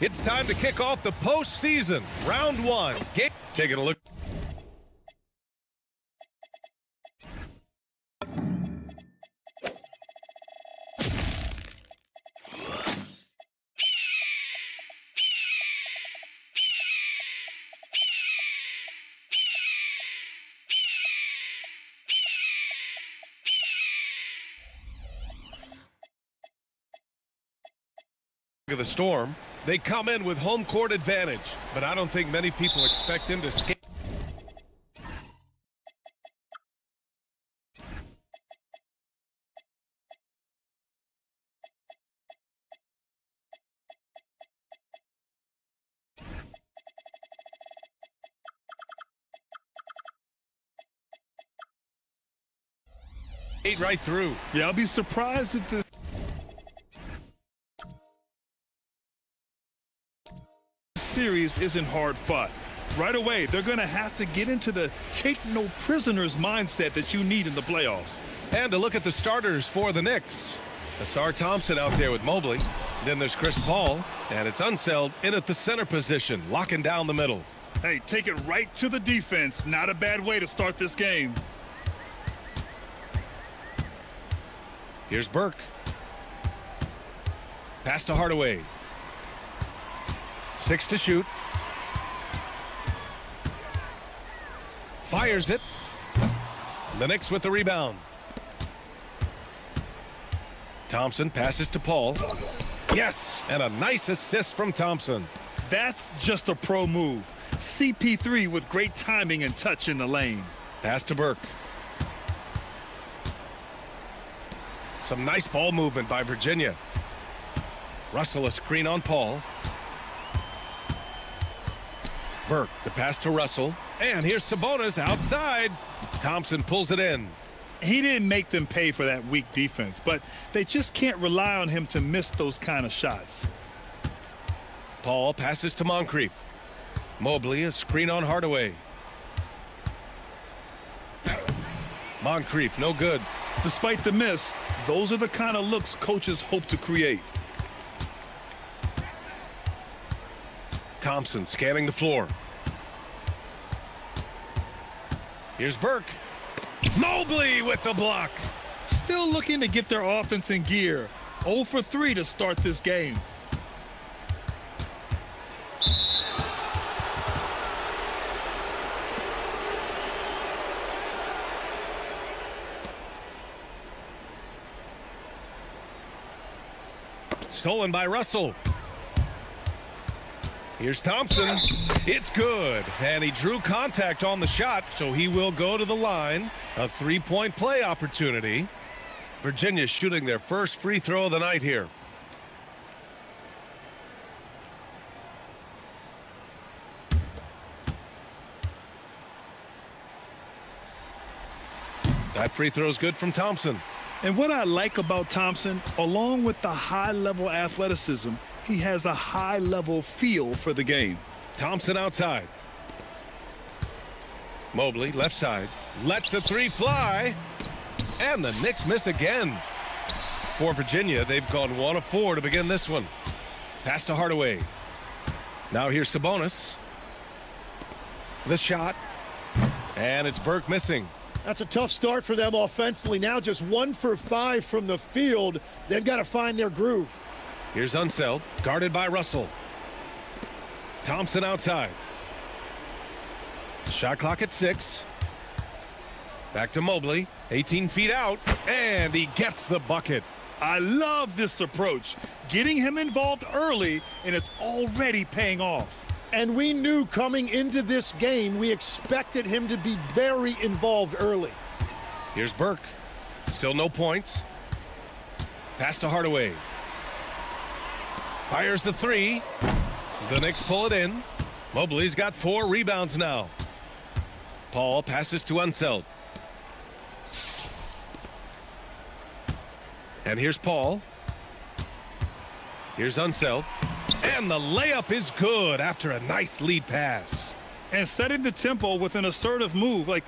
It's time to kick off the postseason. Round one. Taking a look. Of the Storm, they come in with home court advantage, but I don't think many people expect them to skate. Right through. Yeah, I'll be surprised if the series isn't hard fought. Right away, they're going to have to get into the take no prisoners mindset that you need in the playoffs. And to look at the starters for the Knicks. Asar Thompson out there with Mobley. Then there's Chris Paul, and it's Unseld in at the center position, locking down the middle. Hey, take it right to the defense. Not a bad way to start this game. Here's Burke. Pass to Hardaway. 6 to shoot. Fires it. The Knicks with the rebound. Thompson passes to Paul. Yes, and a nice assist from Thompson. That's just a pro move. CP3 with great timing and touch in the lane. Pass to Burke. Some nice ball movement by Virginia. Russell a screen on Paul. Burke, the pass to Russell. And here's Sabonis outside. Thompson pulls it in. He didn't make them pay for that weak defense, but they just can't rely on him to miss those kind of shots. Paul passes to Moncrief. Mobley a screen on Hardaway. Moncrief, no good. Despite the miss, those are the kind of looks coaches hope to create. Thompson scanning the floor. Here's Burke. Mobley with the block. Still looking to get their offense in gear. 0 for 3 to start this game. Stolen by Russell. Here's Thompson. It's good. And he drew contact on the shot, so he will go to the line. A three-point play opportunity. Virginia shooting their first free throw of the night here. That free throw is good from Thompson. And what I like about Thompson, along with the high-level athleticism, he has a high-level feel for the game. Thompson outside. Mobley left side. Lets the three fly. And the Knicks miss again. For Virginia, they've gone 1 of 4 to begin this one. Pass to Hardaway. Now here's Sabonis. The shot. And it's Burke missing. That's a tough start for them offensively. Now just 1 for 5 from the field. They've got to find their groove. Here's Unseld, guarded by Russell. Thompson outside. Shot clock at 6. Back to Mobley, 18 feet out, and he gets the bucket. I love this approach. Getting him involved early, and it's already paying off. And we knew coming into this game, we expected him to be very involved early. Here's Burke. Still no points. Pass to Hardaway. Fires the three. The Knicks pull it in. Mobley's got 4 rebounds now. Paul passes to Unseld. And here's Paul. Here's Unseld. And the layup is good after a nice lead pass. And setting the tempo with an assertive move. Like,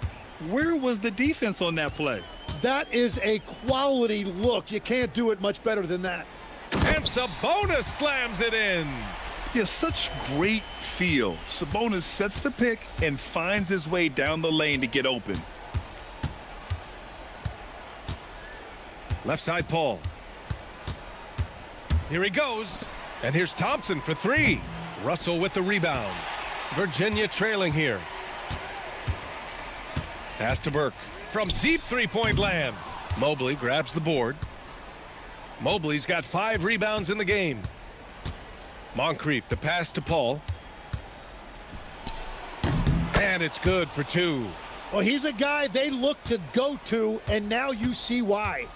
where was the defense on that play? That is a quality look. You can't do it much better than that. And Sabonis slams it in. Yeah, such great feel. Sabonis sets the pick and finds his way down the lane to get open. Left side Paul. Here he goes. And here's Thompson for three. Russell with the rebound. Virginia trailing here. Pass to Burke. From deep three-point land. Mobley grabs the board. Mobley's got 5 rebounds in the game. Moncrief, the pass to Paul. And it's good for 2. Well, he's a guy they look to go to, and now you see why.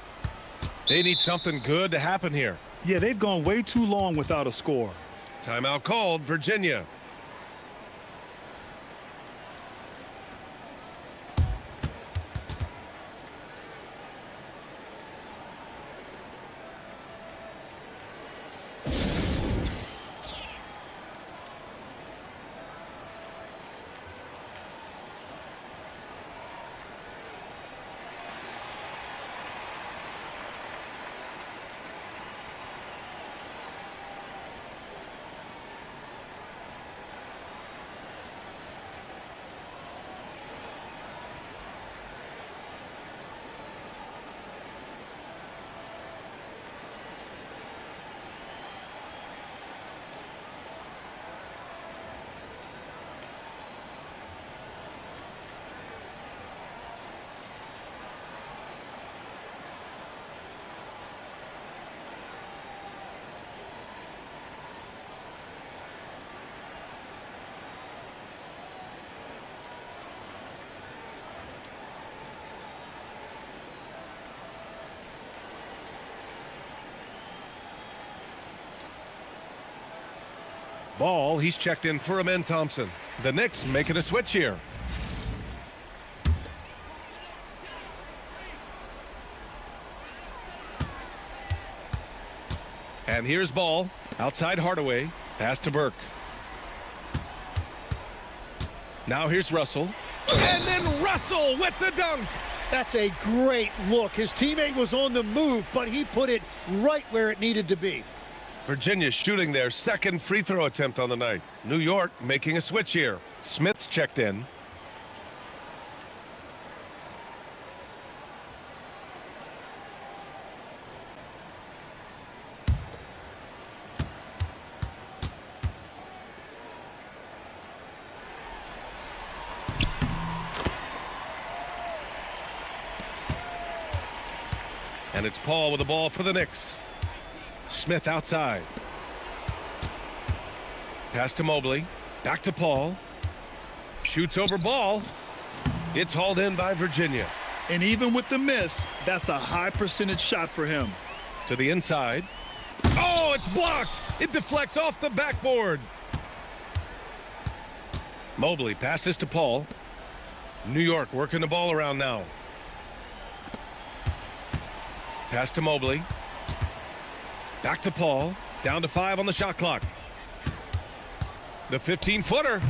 They need something good to happen here. Yeah, they've gone way too long without a score. Timeout called, Virginia. Ball, he's checked in for Amen Thompson. The Knicks making a switch here. And here's Ball. Outside Hardaway. Pass to Burke. Now here's Russell. And then Russell with the dunk. That's a great look. His teammate was on the move, but he put it right where it needed to be. Virginia shooting their second free throw attempt on the night. New York making a switch here. Smith's checked in. And it's Paul with the ball for the Knicks. Smith outside. Pass to Mobley. Back to Paul. Shoots over Ball. It's hauled in by Virginia. And even with the miss, that's a high percentage shot for him. To the inside. Oh, it's blocked. It deflects off the backboard. Mobley passes to Paul. New York working the ball around now. Pass to Mobley. Back to Paul. Down to 5 on the shot clock. The 15-footer.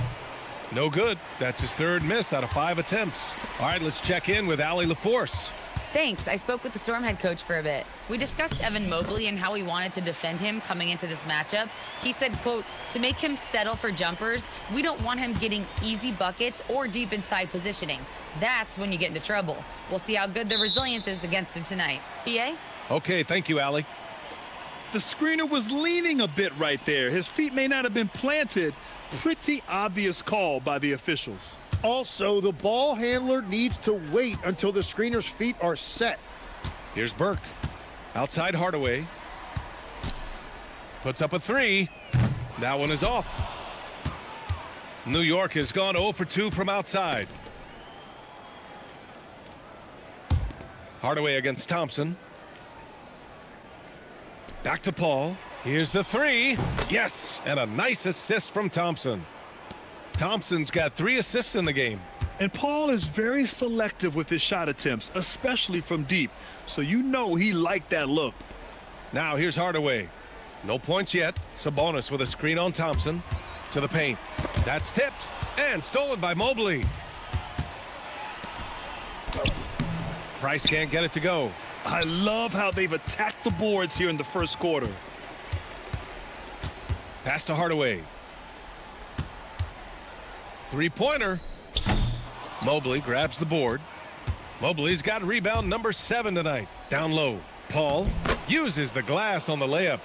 No good. That's his third miss out of 5 attempts. All right, let's check in with Allie LaForce. Thanks. I spoke with the Storm head coach for a bit. We discussed Evan Mobley and how we wanted to defend him coming into this matchup. He said, quote, to make him settle for jumpers, we don't want him getting easy buckets or deep inside positioning. That's when you get into trouble. We'll see how good the resilience is against him tonight. PA? Okay, thank you, Allie. The screener was leaning a bit right there. His feet may not have been planted. Pretty obvious call by the officials. Also, the ball handler needs to wait until the screener's feet are set. Here's Burke. Outside Hardaway. Puts up a 3. That one is off. New York has gone 0 for 2 from outside. Hardaway against Thompson. Back to Paul. Here's the 3. Yes, and a nice assist from Thompson. Thompson's got 3 assists in the game. And Paul is very selective with his shot attempts, especially from deep. So you know he liked that look. Now here's Hardaway. No points yet. Sabonis with a screen on Thompson. To the paint. That's tipped and stolen by Mobley. Price can't get it to go. I love how they've attacked the boards here in the first quarter. Pass to Hardaway. Three-pointer. Mobley grabs the board. Mobley's got rebound number 7 tonight. Down low. Paul uses the glass on the layup.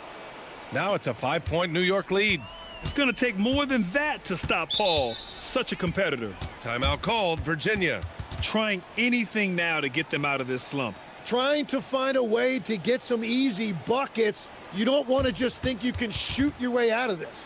Now it's a 5-point New York lead. It's going to take more than that to stop Paul. Such a competitor. Timeout called, Virginia. Trying anything now to get them out of this slump. Trying to find a way to get some easy buckets. You don't want to just think you can shoot your way out of this.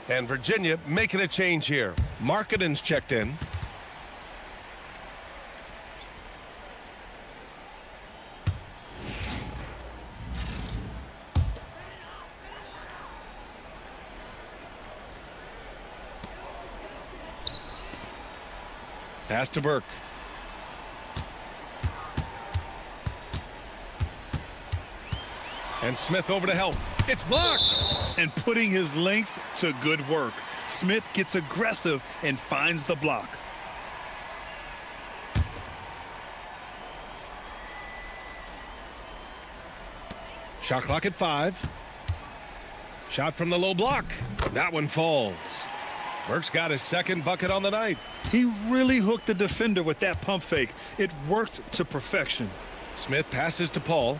And Virginia making a change here. Markkanen's checked in. Pass to Burke. And Smith over to help. It's blocked. And putting his length to good work. Smith gets aggressive and finds the block. Shot clock at 5. Shot from the low block. That one falls. Burke's got his second bucket on the night. He really hooked the defender with that pump fake. It worked to perfection. Smith passes to Paul.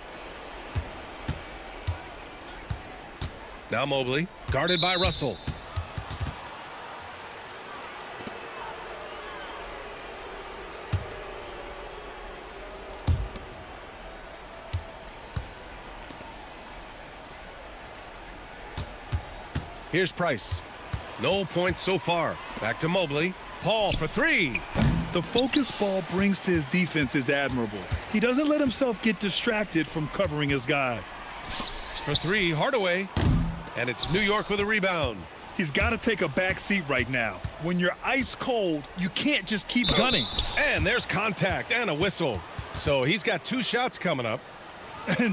Now Mobley, guarded by Russell. Here's Price. No points so far. Back to Mobley. Paul for 3. The focus ball brings to his defense is admirable. He doesn't let himself get distracted from covering his guy. For 3, Hardaway. And it's New York with a rebound. He's got to take a back seat right now. When you're ice cold, you can't just keep gunning. And there's contact and a whistle. So he's got 2 shots coming up.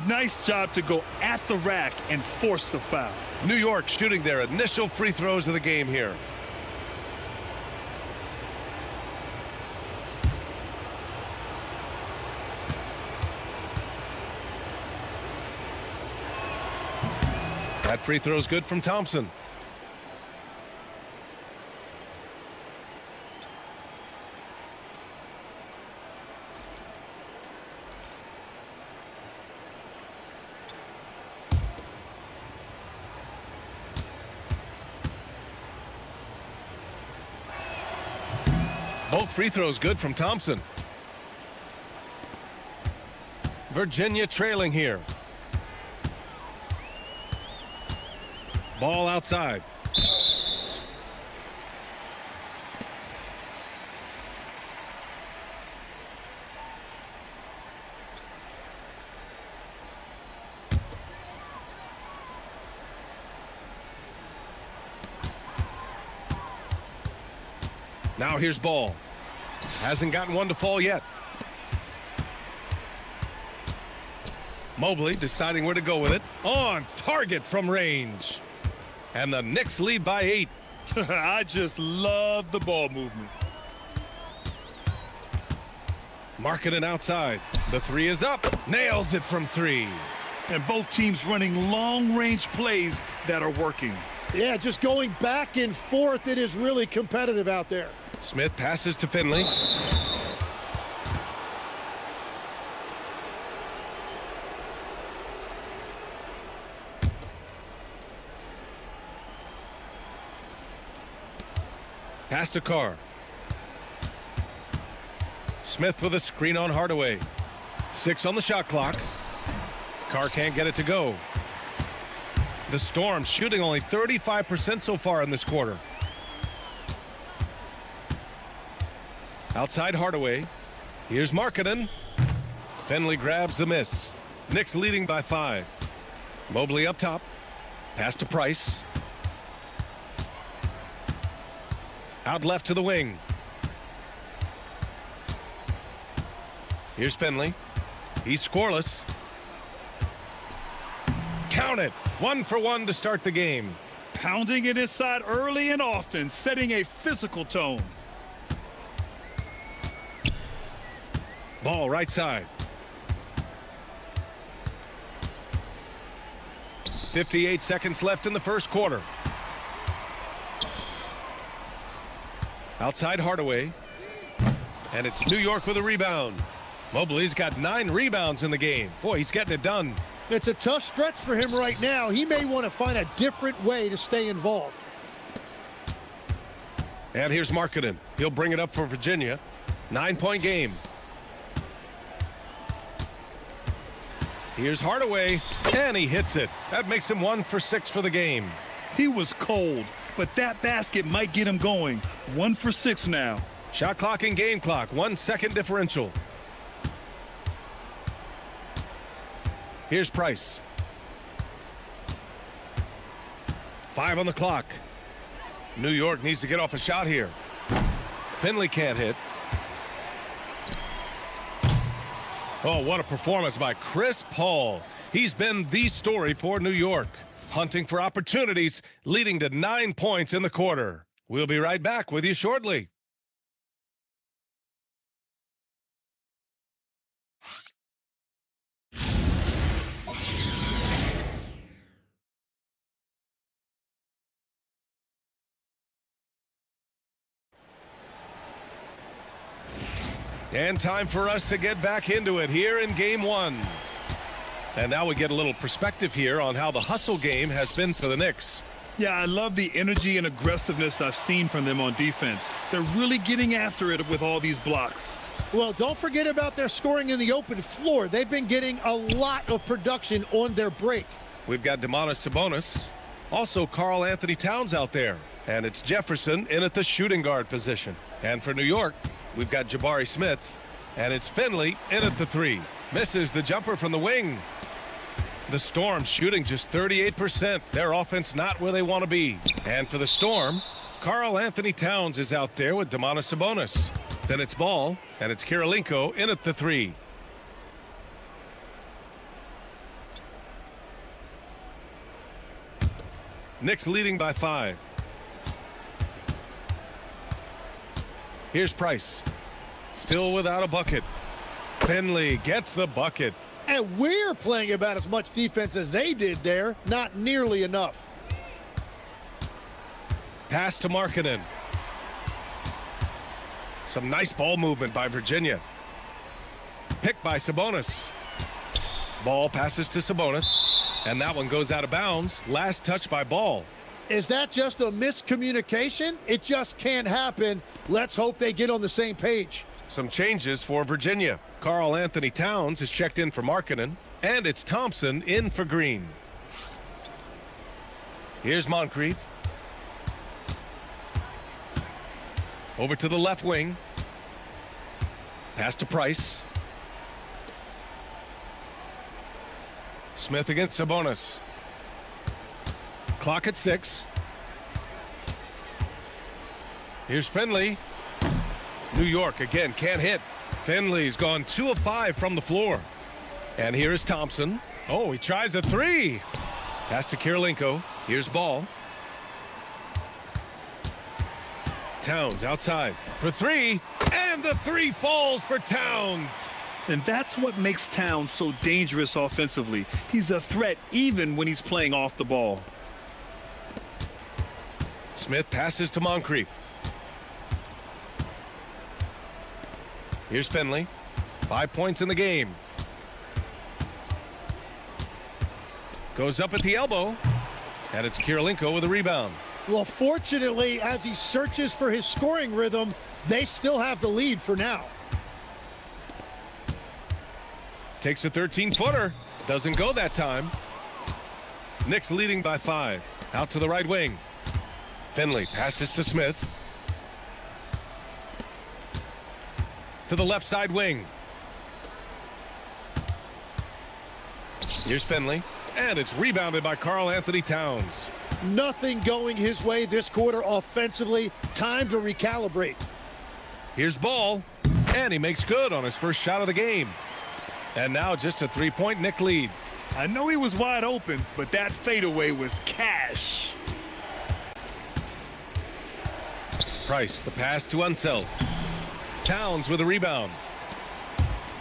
Nice job to go at the rack and force the foul. New York shooting their initial free throws of the game here. That free throw is good from Thompson. Both free throws good from Thompson. Virginia trailing here. Ball outside. Now here's Ball. Hasn't gotten one to fall yet. Mobley deciding where to go with it. On target from range. And the Knicks lead by 8. I just love the ball movement. Markkanen outside. The 3 is up. Nails it from 3. And both teams running long-range plays that are working. Yeah, just going back and forth. It is really competitive out there. Smith passes to Finley. Pass to Carr. Smith with a screen on Hardaway. 6 on the shot clock. Carr can't get it to go. The Storm shooting only 35% so far in this quarter. Outside Hardaway. Here's Markkanen. Finley grabs the miss. Knicks leading by 5. Mobley up top. Pass to Price. Out left to the wing. Here's Finley. He's scoreless. Count it. 1 for 1 to start the game. Pounding it inside early and often, setting a physical tone. Ball right side. 58 seconds left in the first quarter. Outside Hardaway. And it's New York with a rebound. Mobley's got 9 rebounds in the game. Boy, he's getting it done. It's a tough stretch for him right now. He may want to find a different way to stay involved. And here's Markkanen. He'll bring it up for Virginia. 9-point game. Here's Hardaway, and he hits it. That makes him 1 for 6 for the game. He was cold, but that basket might get him going. 1 for 6 now. Shot clock and game clock, 1 second differential. Here's Price. 5 on the clock. New York needs to get off a shot here. Finley can't hit. Oh, what a performance by Chris Paul. He's been the story for New York. Hunting for opportunities, leading to 9 points in the quarter. We'll be right back with you shortly. And time for us to get back into it here in game 1. And now we get a little perspective here on how the hustle game has been for the Knicks. Yeah, I love the energy and aggressiveness I've seen from them on defense. They're really getting after it with all these blocks. Well, don't forget about their scoring in the open floor. They've been getting a lot of production on their break. We've got Domantas Sabonis. Also Karl Anthony Towns out there. And it's Jefferson in at the shooting guard position. And for New York, we've got Jabari Smith. And it's Finley in at the 3. Misses the jumper from the wing. The Storm shooting just 38%. Their offense not where they want to be. And for the Storm, Karl Anthony Towns is out there with Domantas Sabonis. Then it's Ball, and it's Kirilenko in at the 3. Knicks leading by 5. Here's Price. Still without a bucket. Finley gets the bucket. And we're playing about as much defense as they did there. Not nearly enough. Pass to Markkanen. Some nice ball movement by Virginia. Picked by Sabonis. Ball passes to Sabonis. And that one goes out of bounds. Last touch by Ball. Is that just a miscommunication? It just can't happen. Let's hope they get on the same page. Some changes for Virginia. Karl Anthony Towns is checked in for Markkanen. And it's Thompson in for Green. Here's Moncrief. Over to the left wing. Pass to Price. Smith against Sabonis. Clock at 6. Here's Finley. New York again can't hit. Finley's gone 2 of 5 from the floor. And here is Thompson. Oh, he tries a 3. Pass to Kirilenko. Here's Ball. Towns outside for 3. And the 3 falls for Towns. And that's what makes Towns so dangerous offensively. He's a threat even when he's playing off the ball. Smith passes to Moncrief. Here's Finley. 5 points in the game. Goes up at the elbow. And it's Kirilenko with a rebound. Well, fortunately, as he searches for his scoring rhythm, they still have the lead for now. Takes a 13-footer. Doesn't go that time. Knicks leading by 5. Out to the right wing. Finley passes to Smith. To the left side wing. Here's Finley. And it's rebounded by Karl Anthony Towns. Nothing going his way this quarter offensively. Time to recalibrate. Here's Ball. And he makes good on his first shot of the game. And now just a 3-point Knick lead. I know he was wide open, but that fadeaway was cash. Price, the pass to Unseld. Towns with a rebound.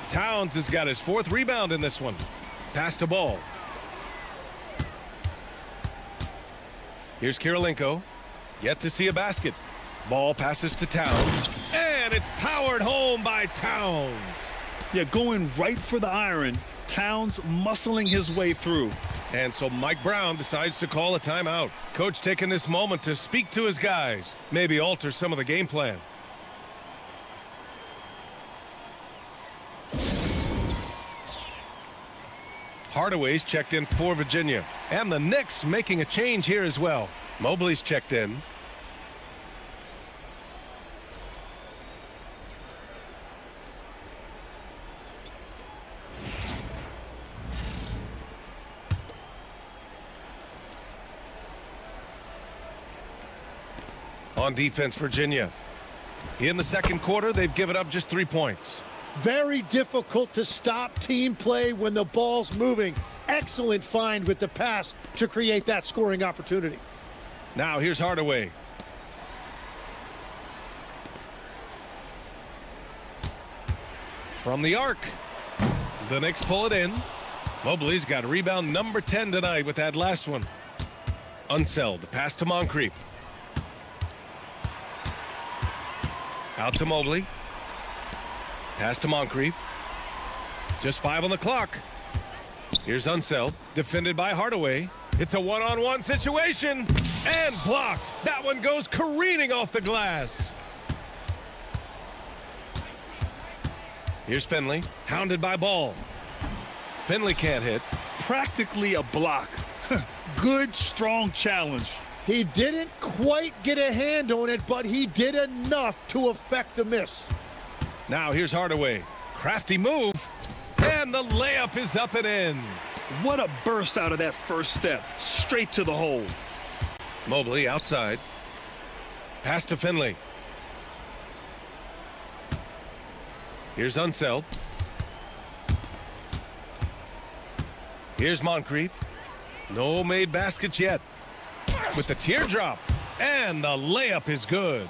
Towns has got his 4th rebound in this one. Pass to Ball. Here's Kirilenko. Yet to see a basket. Ball passes to Towns. And it's powered home by Towns. Yeah, going right for the iron. Towns muscling his way through. And so Mike Brown decides to call a timeout. Coach taking this moment to speak to his guys. Maybe alter some of the game plan. Hardaway's checked in for Virginia. And the Knicks making a change here as well. Mobley's checked in. On defense, Virginia. In the second quarter, they've given up just 3 points. Very difficult to stop team play when the ball's moving. Excellent find with the pass to create that scoring opportunity. Now here's Hardaway. From the arc. The Knicks pull it in. Mobley's got rebound number 10 tonight with that last one. Unseld, the pass to Moncrief. Out to Mobley. Pass to Moncrief. Just 5 on the clock. Here's Unseld, defended by Hardaway. It's a one-on-one situation, and blocked. That one goes careening off the glass. Here's Finley, hounded by Ball. Finley can't hit. Practically a block. Good, strong challenge. He didn't quite get a hand on it, but he did enough to affect the miss. Now here's Hardaway. Crafty move, and the layup is up and in. What a burst out of that first step. Straight to the hole. Mobley outside. Pass to Finley. Here's Unseld. Here's Moncrief. No made baskets yet. With the teardrop. And the layup is good.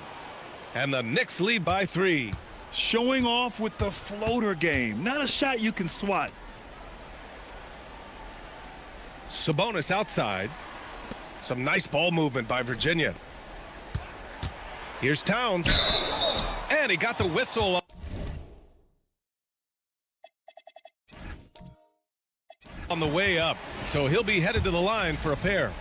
And the Knicks lead by 3. Showing off with the floater game. Not a shot you can swat. Sabonis outside. Some nice ball movement by Virginia. Here's Towns. And he got the whistle on the way up. So he'll be headed to the line for a pair.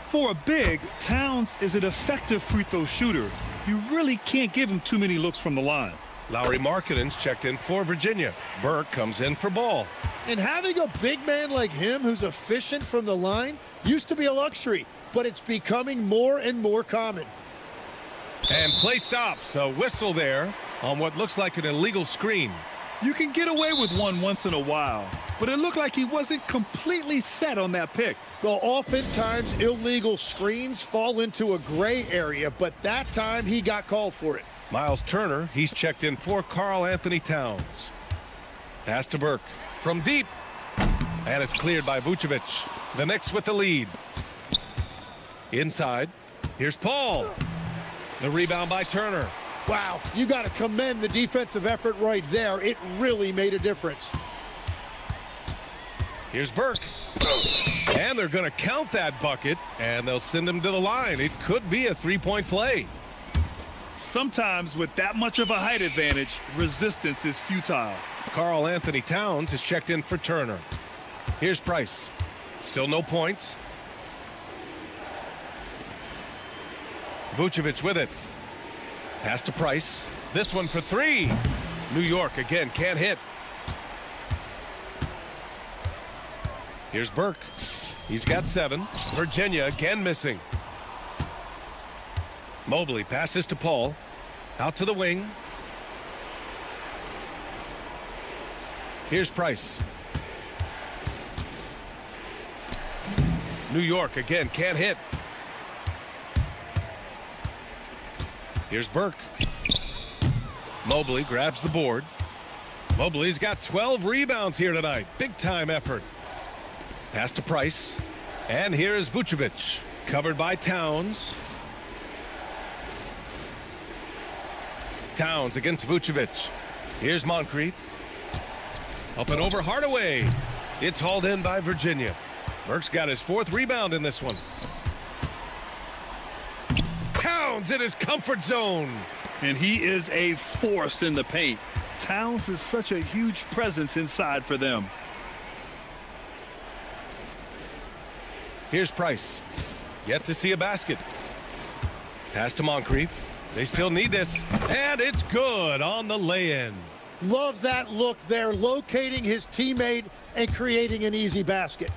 For a big, Towns is an effective free throw shooter. You really can't give him too many looks from the line. Lauri Markkanen's checked in for Virginia. Burke comes in for Ball. And having a big man like him who's efficient from the line used to be a luxury, but it's becoming more and more common. And play stops. A whistle there on what looks like an illegal screen. You can get away with one once in a while, but it looked like he wasn't completely set on that pick. Well, oftentimes illegal screens fall into a gray area, but that time he got called for it. Miles Turner, he's checked in for Karl Anthony Towns. Pass to Burke from deep. And it's cleared by Vucevic. The Knicks with the lead. Inside. Here's Paul. The rebound by Turner. Wow, you got to commend the defensive effort right there. It really made a difference. Here's Burke. And they're going to count that bucket, and they'll send him to the line. It could be a three-point play. Sometimes with that much of a height advantage, resistance is futile. Karl Anthony Towns is checked in for Turner. Here's Price. Still no points. Vucevic with it. Pass to Price. This one for three. New York again can't hit. Here's Burke. He's got 7. Virginia again missing. Mobley passes to Paul. Out to the wing. Here's Price. New York again can't hit. Here's Burke. Mobley grabs the board. Mobley's got 12 rebounds here tonight. Big time effort. Pass to Price. And here is Vucevic. Covered by Towns. Towns against Vucevic. Here's Moncrief. Up and over Hardaway. It's hauled in by Virginia. Burke's got his 4th rebound in this one. Towns in his comfort zone. And he is a force in the paint. Towns is such a huge presence inside for them. Here's Price. Yet to see a basket. Pass to Moncrief. They still need this. And it's good on the lay-in. Love that look there, locating his teammate and creating an easy basket.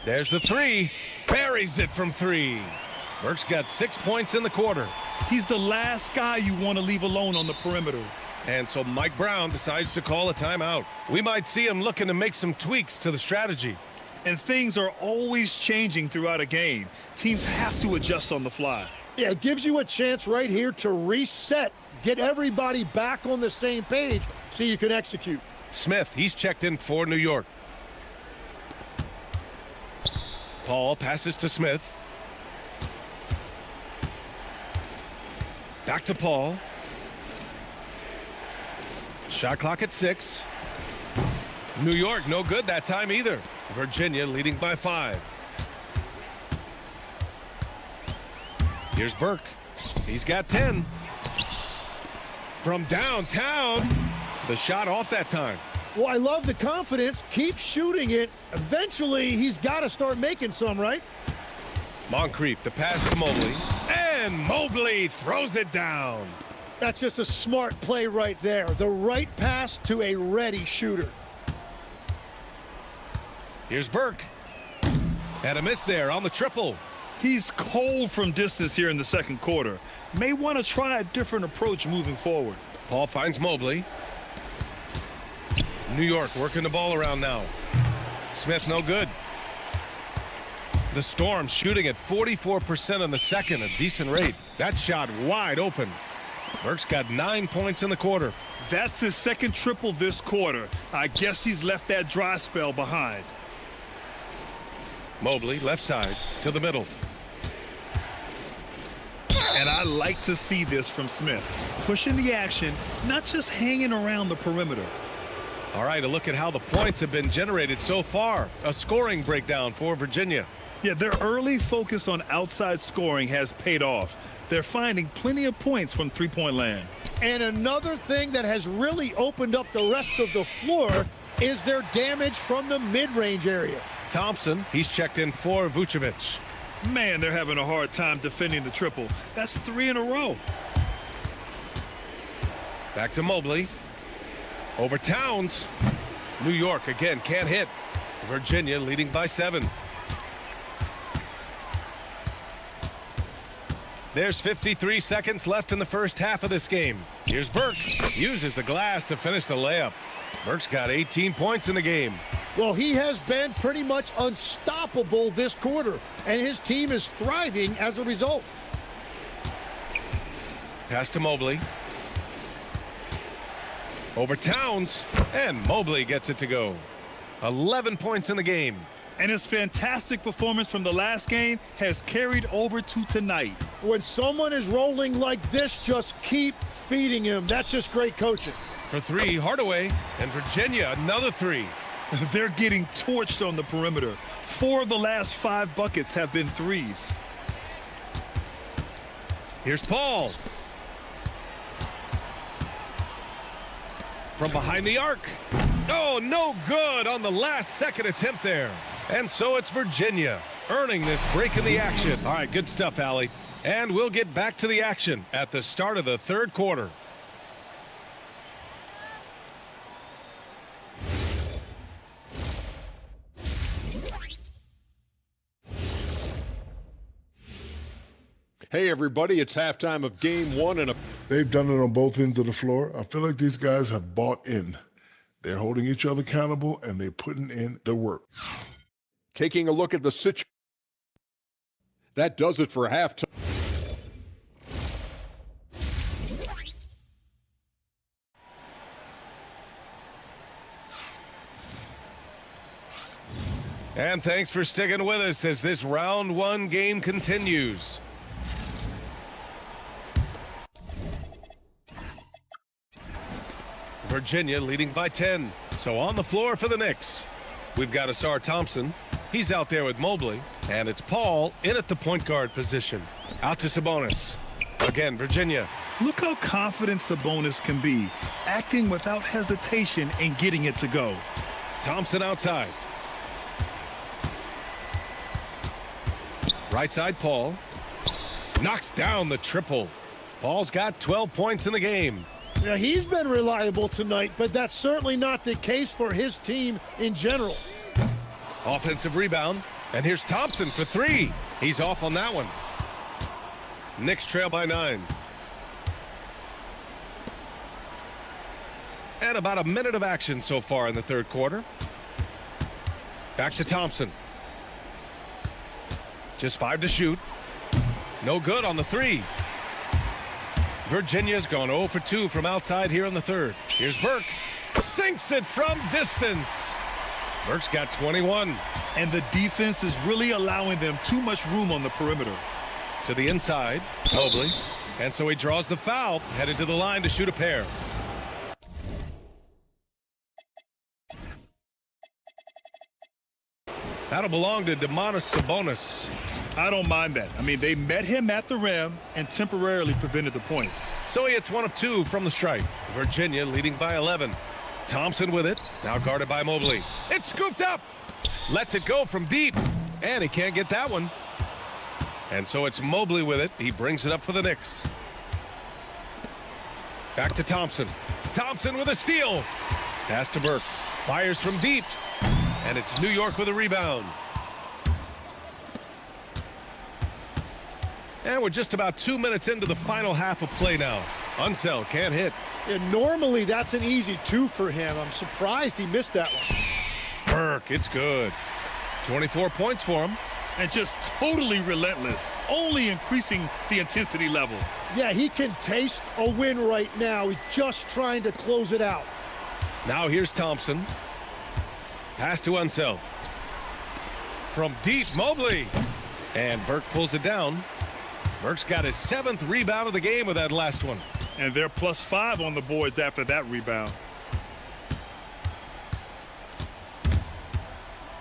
There's the 3. Buries it from 3. Burke's got 6 points in the quarter. He's the last guy you want to leave alone on the perimeter. And so Mike Brown decides to call a timeout. We might see him looking to make some tweaks to the strategy. And things are always changing throughout a game. Teams have to adjust on the fly. Yeah, it gives you a chance right here to reset, get everybody back on the same page so you can execute. Smith, he's checked in for New York. Paul passes to Smith. Back to Paul. Shot clock at 6. New York, no good that time either. Virginia leading by 5. Here's Burke. He's got 10. From downtown. The shot off that time. Well, I love the confidence. Keep shooting it. Eventually, he's got to start making some, right? Moncrief, the pass to Mobley. And Mobley throws it down. That's just a smart play right there. The right pass to a ready shooter. Here's Burke. And a miss there on the triple. He's cold from distance here in the second quarter. May want to try a different approach moving forward. Paul finds Mobley. New York working the ball around now. Smith no good. The Storm shooting at 44% in the second, a decent rate. That shot wide open. Burke's got 9 points in the quarter. That's his second triple this quarter. I guess he's left that dry spell behind. Mobley left side to the middle. And I like to see this from Smith. Pushing the action, not just hanging around the perimeter. All right, a look at how the points have been generated so far. A scoring breakdown for Virginia. Yeah, their early focus on outside scoring has paid off. They're finding plenty of points from three-point land. And another thing that has really opened up the rest of the floor is their damage from the mid-range area. Thompson, he's checked in for Vucevic. Man, they're having a hard time defending the triple. That's 3 in a row. Back to Mobley. Over Towns. New York again can't hit. Virginia leading by 7. There's 53 seconds left in the first half of this game. Here's Burke. Uses the glass to finish the layup. Burke's got 18 points in the game. Well, he has been pretty much unstoppable this quarter, and his team is thriving as a result. Pass to Mobley. Over Towns, and Mobley gets it to go. 11 points in the game. And his fantastic performance from the last game has carried over to tonight. When someone is rolling like this, just keep feeding him. That's just great coaching. For 3, Hardaway, and Virginia another 3. They're getting torched on the perimeter. 4 of the last 5 buckets have been threes. Here's Paul. From behind the arc. Oh, no good on the last second attempt there. And so it's Virginia earning this break in the action. All right, good stuff, Allie. And we'll get back to the action at the start of the third quarter. Hey, everybody, it's halftime of game one. They've done it on both ends of the floor. I feel like these guys have bought in. They're holding each other accountable, and they're putting in the work. Taking a look at the situation. That does it for halftime. And thanks for sticking with us as this round one game continues. Virginia leading by 10. So on the floor for the Knicks, we've got Asar Thompson. He's out there with Mobley. And it's Paul in at the point guard position. Out to Sabonis. Again, Virginia. Look how confident Sabonis can be, acting without hesitation and getting it to go. Thompson outside. Right side, Paul. Knocks down the triple. Paul's got 12 points in the game. Yeah, he's been reliable tonight, but that's certainly not the case for his team in general. Offensive rebound. And here's Thompson for three. He's off on that one. Knicks trail by 9. And about a minute of action so far in the third quarter. Back to Thompson. Just 5 to shoot. No good on the 3. Virginia's gone 0 for 2 from outside here in the third. Here's Burke. Sinks it from distance. Burke's got 21. And the defense is really allowing them too much room on the perimeter. To the inside, Mobley. And so he draws the foul, headed to the line to shoot a pair. That'll belong to Domantas Sabonis. I don't mind that. I mean, they met him at the rim and temporarily prevented the points. So he hits 1 of 2 from the stripe. Virginia leading by 11. Thompson with it, now guarded by Mobley. It's scooped up. Lets it go from deep. And he can't get that one. And so it's Mobley with it. He brings it up for the Knicks. Back to Thompson. Thompson with a steal. Pass to Burke. Fires from deep. And it's New York with a rebound. And we're just about 2 minutes into the final half of play now. Unseld can't hit. And normally that's an easy 2 for him. I'm surprised he missed that one. Burke, it's good. 24 points for him. And just totally relentless, only increasing the intensity level. Yeah, he can taste a win right now. He's just trying to close it out. Now here's Thompson. Pass to Unseld. From deep, Mobley. And Burke pulls it down. Burke's got his 7th rebound of the game with that last one. And they're +5 on the boards after that rebound.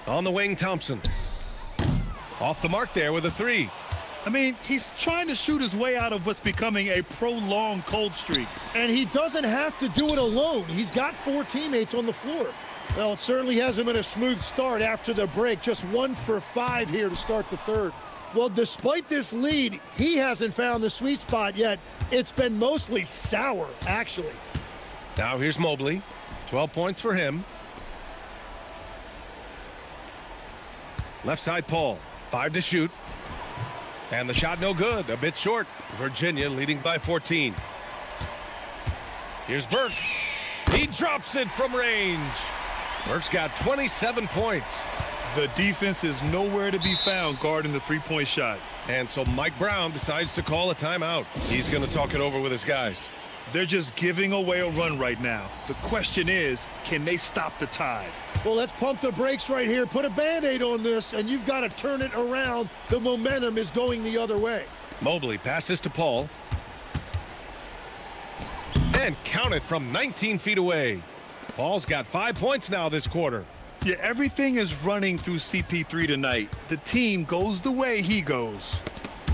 On the wing, Thompson. Off the mark there with a 3. I mean, he's trying to shoot his way out of what's becoming a prolonged cold streak. And he doesn't have to do it alone. He's got 4 teammates on the floor. Well, it certainly hasn't been a smooth start after the break. Just 1 for 5 here to start the third. Well, despite this lead, he hasn't found the sweet spot yet. It's been mostly sour, actually. Now here's Mobley. 12 points for him. Left side, Paul. 5 to shoot. And the shot no good. A bit short. Virginia leading by 14. Here's Burke. He drops it from range. Burke's got 27 points. The defense is nowhere to be found guarding the three-point shot. And so Mike Brown decides to call a timeout. He's going to talk it over with his guys. They're just giving away a run right now. The question is, can they stop the tide? Well, let's pump the brakes right here. Put a Band-Aid on this, and you've got to turn it around. The momentum is going the other way. Mobley passes to Paul. And count it from 19 feet away. Paul's got 5 points now this quarter. Yeah, everything is running through CP3 tonight. The team goes the way he goes.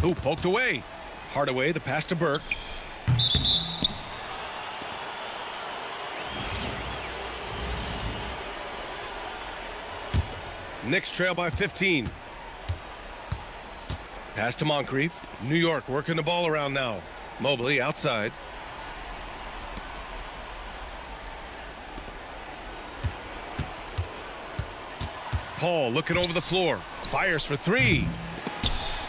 Ooh, poked away. Hardaway, the pass to Burke. Knicks trail by 15. Pass to Moncrief. New York working the ball around now. Mobley outside. Paul looking over the floor. Fires for three.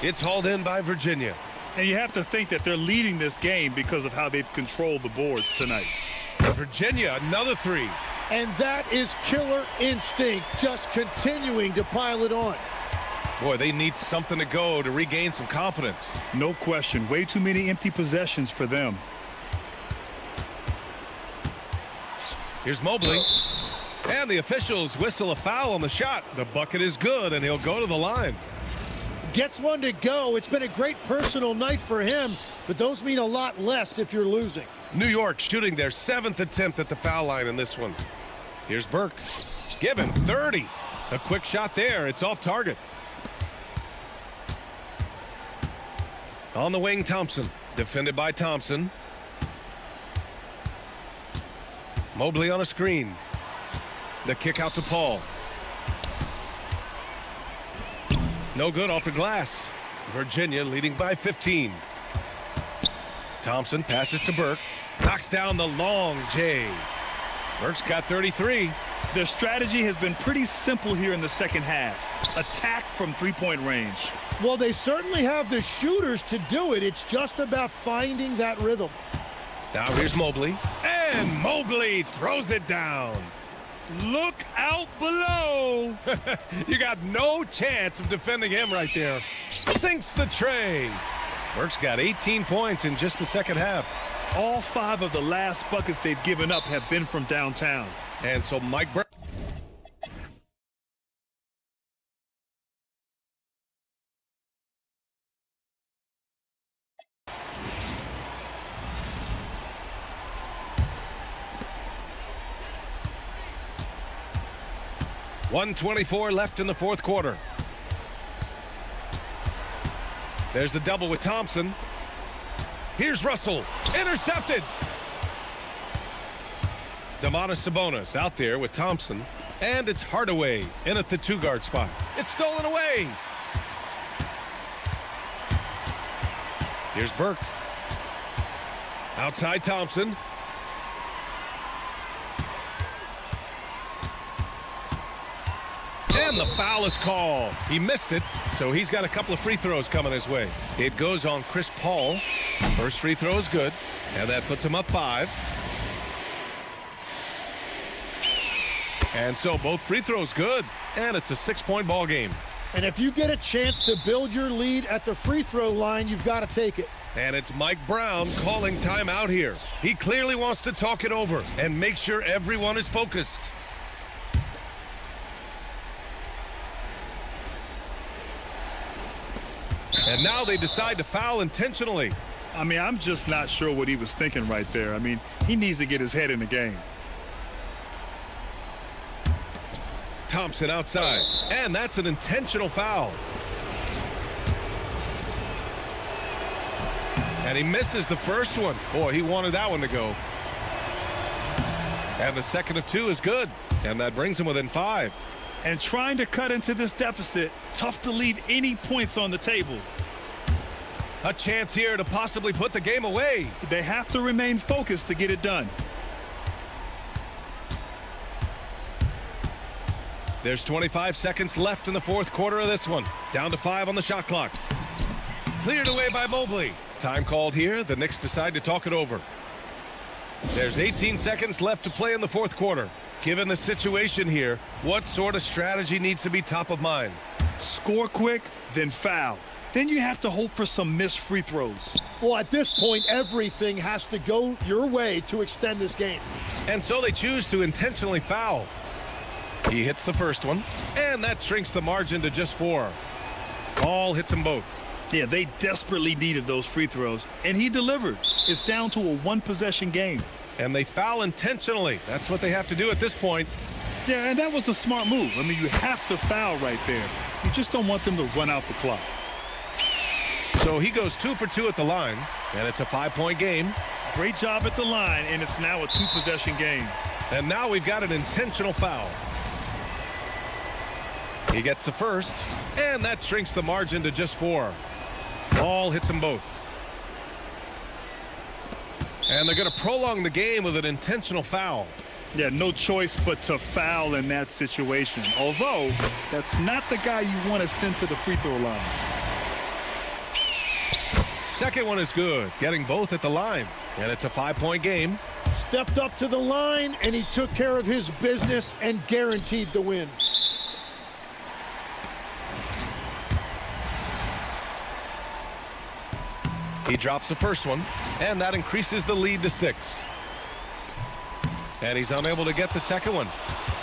It's hauled in by Virginia. And you have to think that they're leading this game because of how they've controlled the boards tonight. Virginia, another three. And that is killer instinct, just continuing to pile it on. Boy, they need something to go to regain some confidence. No question. Way too many empty possessions for them. Here's Mobley. And the officials whistle a foul on the shot. The bucket is good, and he'll go to the line. Gets one to go. It's been a great personal night for him, but those mean a lot less if you're losing. New York shooting their 7th attempt at the foul line in this one. Here's Burke. Given 30. A quick shot there. It's off target. On the wing, Thompson. Defended by Thompson. Mobley on a screen. The kick out to Paul. No good off the glass. Virginia leading by 15. Thompson passes to Burke. Knocks down the long J. Burke's got 33. Their strategy has been pretty simple here in the second half. Attack from three-point range. Well, they certainly have the shooters to do it. It's just about finding that rhythm. Now here's Mobley. And Mobley throws it down. Look out below. You got no chance of defending him right there. Sinks the tray. Burke's got 18 points in just the second half. All 5 of the last buckets they've given up have been from downtown. And so Mike Brown. .124 left in the fourth quarter. There's the double with Thompson. Here's Russell. Intercepted. Domantas Sabonis out there with Thompson. And it's Hardaway in at the 2-guard spot. It's stolen away. Here's Burke. Outside Thompson. And the foul is called. He missed it, so he's got a couple of free throws coming his way. It goes on Chris Paul. First free throw is good, and that puts him up 5. And so both free throws good, and it's a 6-point ball game. And if you get a chance to build your lead at the free throw line, you've got to take it. And it's Mike Brown calling timeout here. He clearly wants to talk it over and make sure everyone is focused. And now they decide to foul intentionally. I mean, I'm just not sure what he was thinking right there. I mean, he needs to get his head in the game. Thompson outside. And that's an intentional foul. And he misses the first one. Boy, he wanted that one to go. And the second of 2 is good. And that brings him within 5. And trying to cut into this deficit, tough to leave any points on the table. A chance here to possibly put the game away. They have to remain focused to get it done. There's 25 seconds left in the fourth quarter of this one. Down to 5 on the shot clock. Cleared away by Mobley. Time called here. The Knicks decide to talk it over. There's 18 seconds left to play in the fourth quarter. Given the situation here, what sort of strategy needs to be top of mind? Score quick, then foul. Then you have to hope for some missed free throws. Well, at this point, everything has to go your way to extend this game. And so they choose to intentionally foul. He hits the first one, and that shrinks the margin to just 4. Paul hits them both. Yeah, they desperately needed those free throws, and he delivered. It's down to a 1-possession game. And they foul intentionally. That's what they have to do at this point. Yeah, and that was a smart move. I mean, you have to foul right there. You just don't want them to run out the clock. So he goes 2 for 2 at the line, and it's a 5-point game. Great job at the line, and it's now a 2-possession game. And now we've got an intentional foul. He gets the first, and that shrinks the margin to just 4. Ball hits them both. And they're going to prolong the game with an intentional foul. Yeah, no choice but to foul in that situation. Although, that's not the guy you want to send to the free throw line. Second one is good, getting both at the line. And it's a 5-point game. Stepped up to the line, and he took care of his business and guaranteed the win. He drops the first one, and that increases the lead to 6. And he's unable to get the second one.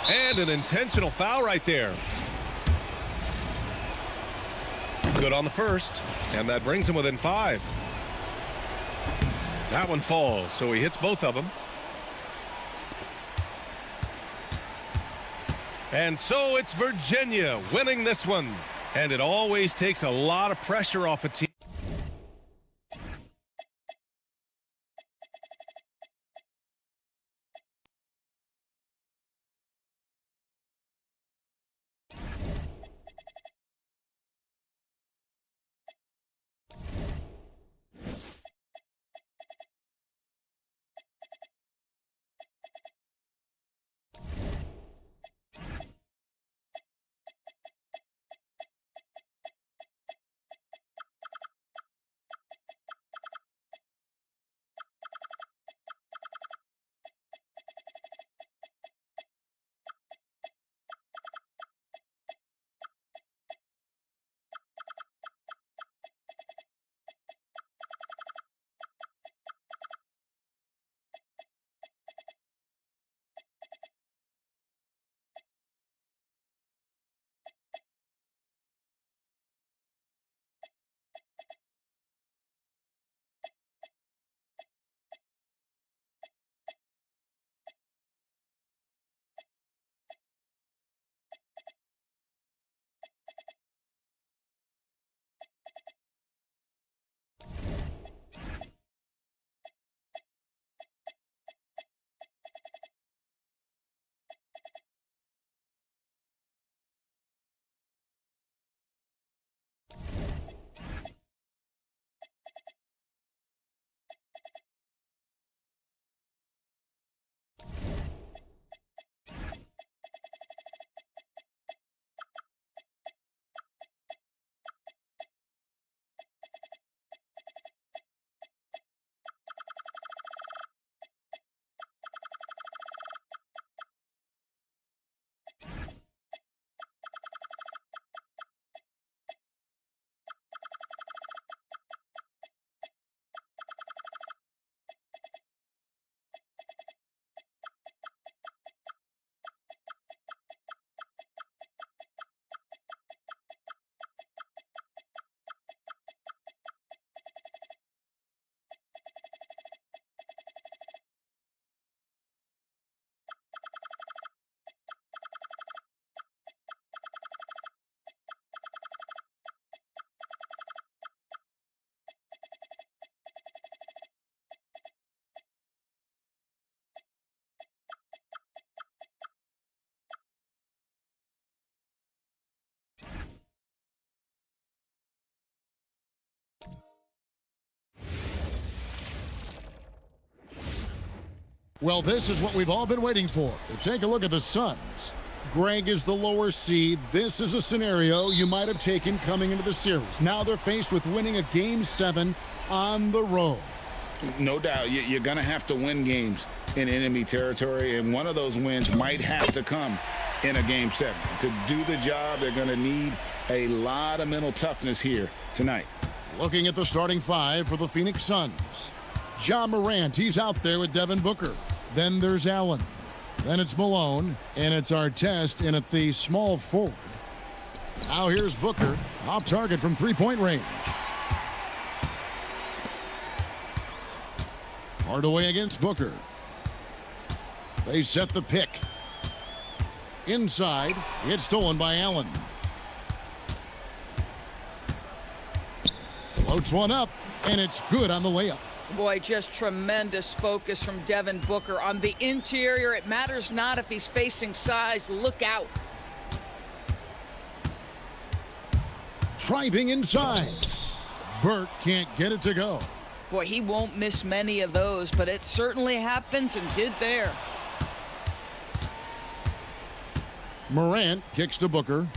And an intentional foul right there. Good on the first, and that brings him within 5. That one falls, so he hits both of them. And so it's Virginia winning this one. And it always takes a lot of pressure off a team. Well, this is what we've all been waiting for. Take a look at the Suns. Greg is the lower seed. This is a scenario you might have taken coming into the series. Now they're faced with winning a Game 7 on the road. No doubt, you're going to have to win games in enemy territory, and one of those wins might have to come in a Game 7. To do the job, they're going to need a lot of mental toughness here tonight. Looking at the starting 5 for the Phoenix Suns. Ja Morant, he's out there with Devin Booker. Then there's Allen. Then it's Malone, and it's Artest in at the small forward. Now here's Booker, off target from three-point range. Hardaway against Booker. They set the pick. Inside, it's stolen by Allen. Floats one up, and it's good on the layup. Boy, just tremendous focus from Devin Booker on the interior. It matters not if he's facing size. Look out. Driving inside. Burke can't get it to go. Boy, he won't miss many of those, but it certainly happens and did there. Morant kicks to Booker.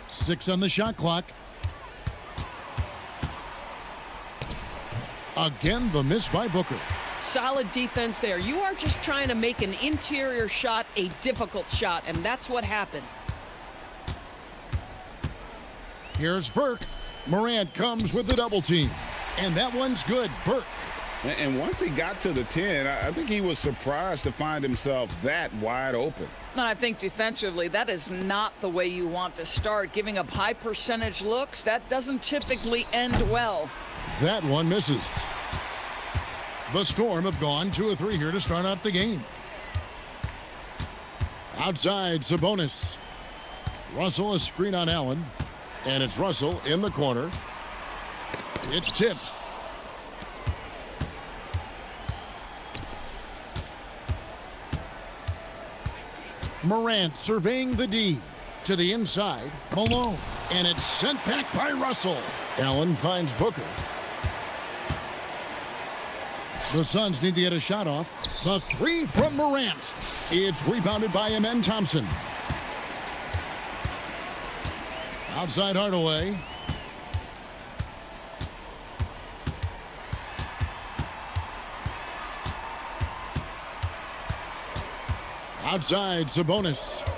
6 on the shot clock. Again, the miss by Booker. Solid defense there. You are just trying to make an interior shot a difficult shot, and that's what happened. Here's Burke. Morant comes with the double team. And that one's good. Burke. And once he got to the 10, I think he was surprised to find himself that wide open. And I think defensively, that is not the way you want to start. Giving up high percentage looks, that doesn't typically end well. That one misses. The Storm have gone 2 of 3 here to start out the game. Outside, Sabonis. Russell, a screen on Allen. And it's Russell in the corner. It's tipped. Morant surveying the D. To the inside, Malone. And it's sent back by Russell. Allen finds Booker. The Suns need to get a shot off. The 3 from Morant. It's rebounded by Amen Thompson. Outside Hardaway. Outside Sabonis.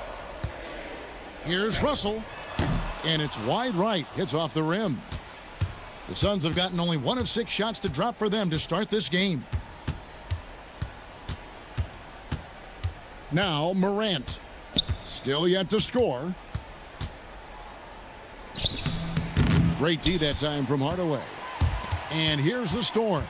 Here's Russell. And it's wide right. Hits off the rim. The Suns have gotten only 1 of 6 shots to drop for them to start this game. Now Morant. Still yet to score. Great D that time from Hardaway. And here's the Storm.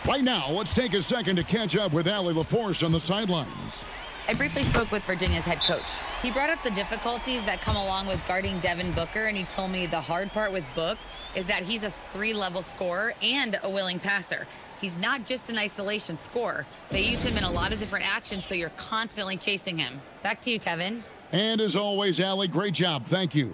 Right now, let's take a second to catch up with Allie LaForce on the sidelines. I briefly spoke with Virginia's head coach. He brought up the difficulties that come along with guarding Devin Booker, and he told me the hard part with Book is that he's a 3-level scorer and a willing passer. He's not just an isolation scorer. They use him in a lot of different actions, so you're constantly chasing him. Back to you, Kevin. And as always, Allie, great job. Thank you.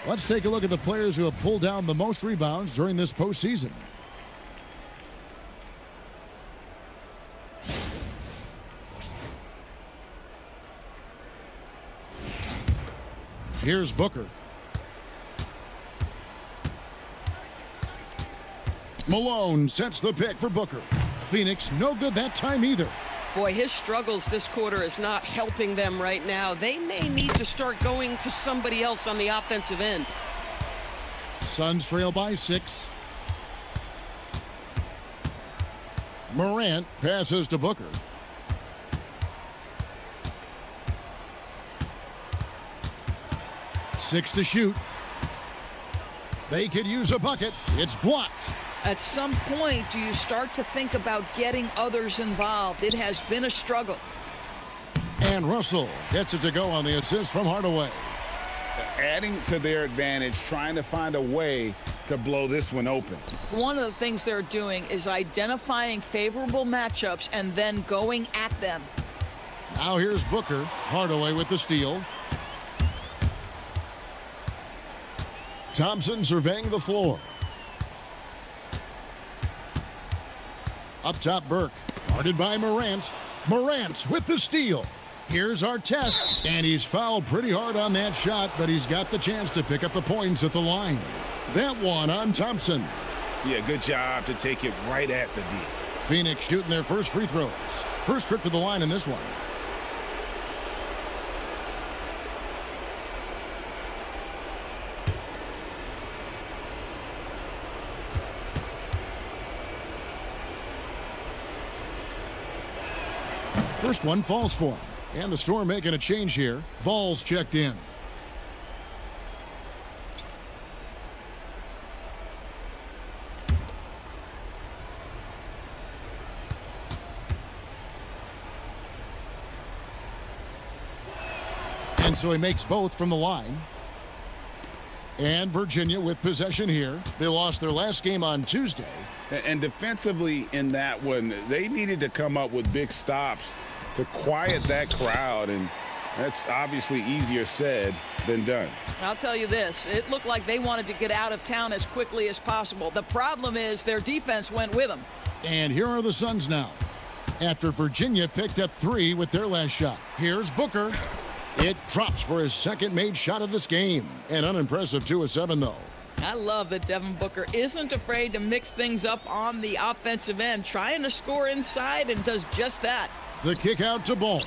Let's take a look at the players who have pulled down the most rebounds during this postseason. Here's Booker. Malone sets the pick for Booker. Phoenix no good that time either. Boy, his struggles this quarter is not helping them right now. They may need to start going to somebody else on the offensive end. Suns trail by 6. Morant passes to Booker. Six to shoot. They could use a bucket. It's blocked. At some point, do you start to think about getting others involved? It has been a struggle. And Russell gets it to go on the assist from Hardaway. Adding to their advantage, trying to find a way to blow this one open. One of the things they're doing is identifying favorable matchups and then going at them. Now here's Booker. Hardaway with the steal. Thompson surveying the floor. Up top, Burke. Guarded by Morant. Morant with the steal. Here's Artest. And he's fouled pretty hard on that shot, but he's got the chance to pick up the points at the line. That one on Thompson. Yeah, good job to take it right at the D. Phoenix shooting their first free throws. First trip to the line in this one. First one falls for him. And the Storm making a change here. Ball's checked in. And so he makes both from the line. And Virginia with possession here. They lost their last game on Tuesday. And defensively in that one, they needed to come up with big stops to quiet that crowd, and that's obviously easier said than done. I'll tell you this, it looked like they wanted to get out of town as quickly as possible. The problem is their defense went with them. And here are the Suns now. After Virginia picked up 3 with their last shot. Here's Booker. It drops for his second made shot of this game. An unimpressive 2 of 7, though. I love that Devin Booker isn't afraid to mix things up on the offensive end, trying to score inside, and does just that. The kick out to Ball.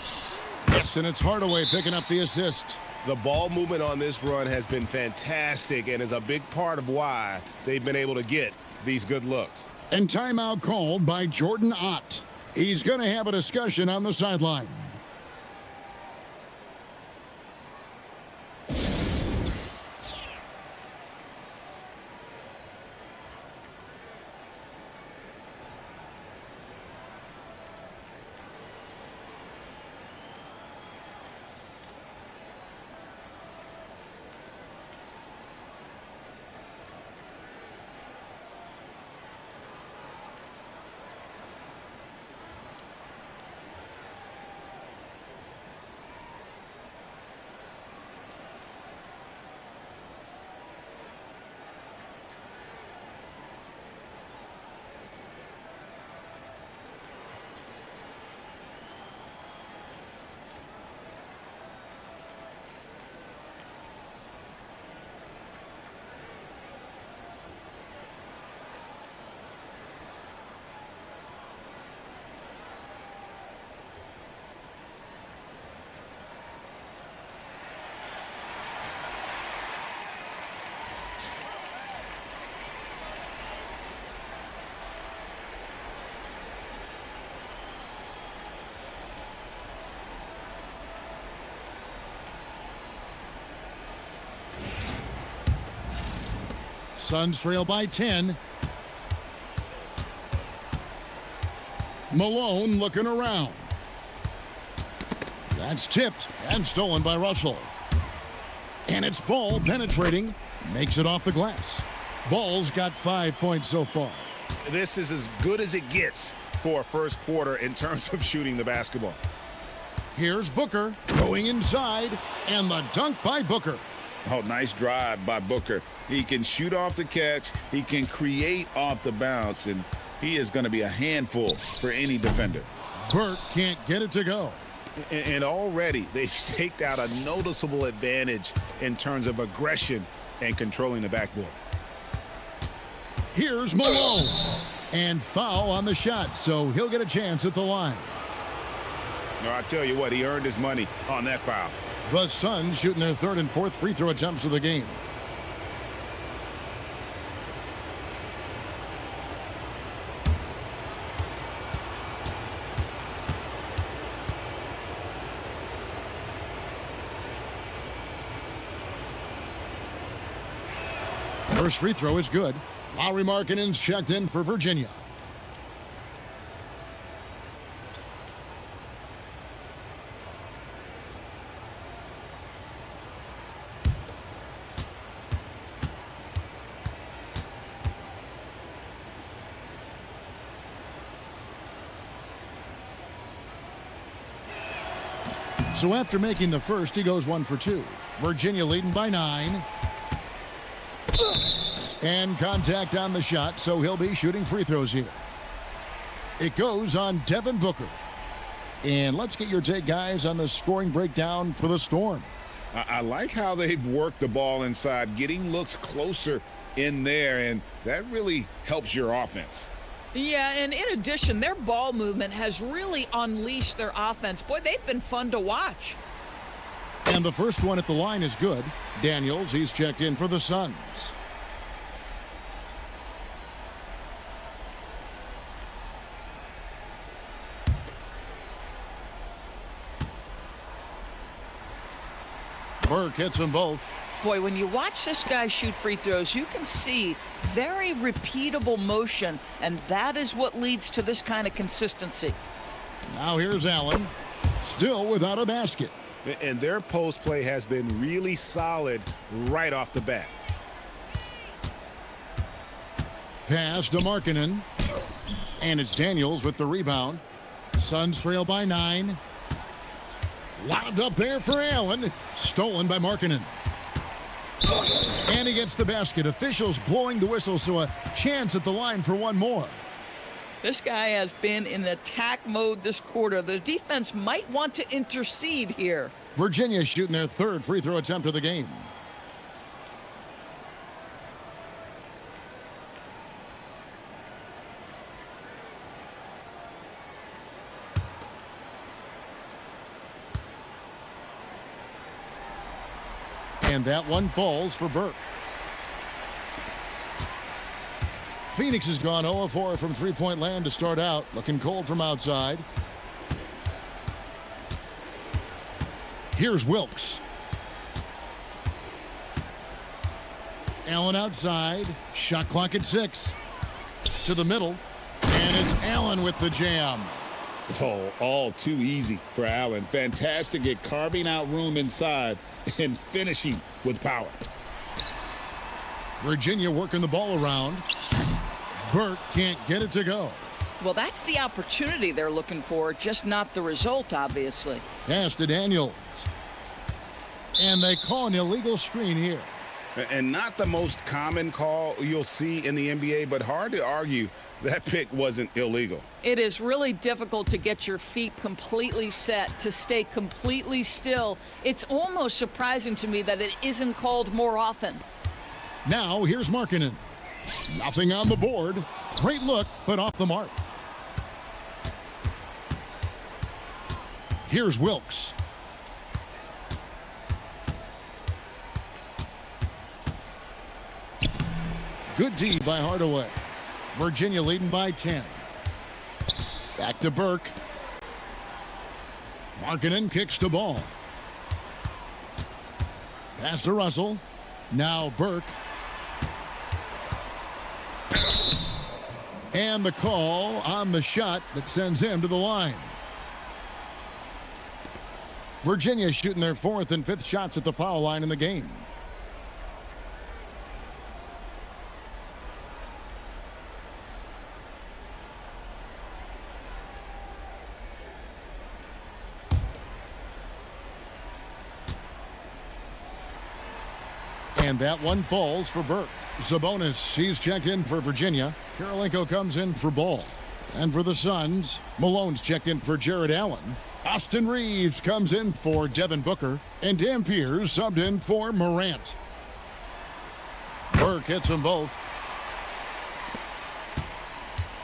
Yes, and it's Hardaway picking up the assist. The ball movement on this run has been fantastic and is a big part of why they've been able to get these good looks. And timeout called by Jordan Ott. He's going to have a discussion on the sideline. Suns trail by 10. Malone looking around. That's tipped and stolen by Russell. And it's Ball penetrating. Makes it off the glass. Ball's got 5 points so far. This is as good as it gets for a first quarter in terms of shooting the basketball. Here's Booker going inside, and the dunk by Booker. Oh, nice drive by Booker. He can shoot off the catch. He can create off the bounce, and he is going to be a handful for any defender. Burt can't get it to go. And already they've staked out a noticeable advantage in terms of aggression and controlling the backboard. Here's Malone. And foul on the shot, so he'll get a chance at the line. No, I tell you what, he earned his money on that foul. The Suns shooting their third and fourth free throw attempts of the game. First free throw is good. Lauri Markkanen's checked in for Virginia. So after making the first, he goes 1 for 2. Virginia leading by 9. And contact on the shot, so he'll be shooting free throws here. It goes on Devin Booker. And let's get your take, guys, on the scoring breakdown for the Storm. I like how they've worked the ball inside, getting looks closer in there, and that really helps your offense. Yeah, and in addition, their ball movement has really unleashed their offense. Boy, they've been fun to watch. And the first one at the line is good. Daniels, he's checked in for the Suns. Burke hits them both. Boy, when you watch this guy shoot free throws, you can see very repeatable motion, and that is what leads to this kind of consistency. Now here's Allen, still without a basket. And their post play has been really solid right off the bat. Pass to Markkanen. And it's Daniels with the rebound. Suns trail by 9. Lobbed up there for Allen. Stolen by Markkanen. And he gets the basket. Officials blowing the whistle, so a chance at the line for one more. This guy has been in attack mode this quarter. The defense might want to intercede here. Virginia shooting their third free throw attempt of the game. And that one falls for Burke. Phoenix has gone 0-4 from three-point land to start out. Looking cold from outside. Here's Wilkes. Allen outside. Shot clock at 6. To the middle. And it's Allen with the jam. Oh, all too easy for Allen. Fantastic at carving out room inside and finishing with power. Virginia working the ball around. Burke can't get it to go. Well, that's the opportunity they're looking for, just not the result, obviously. Pass to Daniels. And they call an illegal screen here. And not the most common call you'll see in the NBA, but hard to argue that pick wasn't illegal. It is really difficult to get your feet completely set, to stay completely still. It's almost surprising to me that it isn't called more often. Now here's Markkanen. Nothing on the board. Great look, but off the mark. Here's Wilkes. Good D by Hardaway. Virginia leading by 10. Back to Burke. Markkanen kicks the ball. Pass to Russell. Now Burke. And the call on the shot that sends him to the line. Virginia shooting their 4th and 5th shots at the foul line in the game. And that one falls for Burke. Sabonis, he's checked in for Virginia. Karolinko comes in for Ball. And for the Suns, Malone's checked in for Jared Allen. Austin Reeves comes in for Devin Booker. And Dampier subbed in for Morant. Burke hits them both.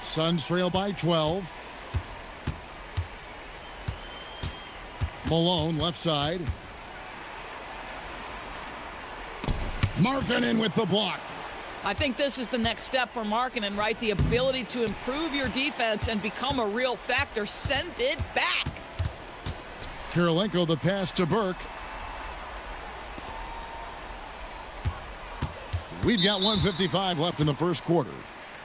Suns trail by 12. Malone left side. Markkanen with the block. I think this is the next step for Markkanen, right? The ability to improve your defense and become a real factor. Send it back. Karolinko the pass to Burke. We've got 1:55 left in the first quarter.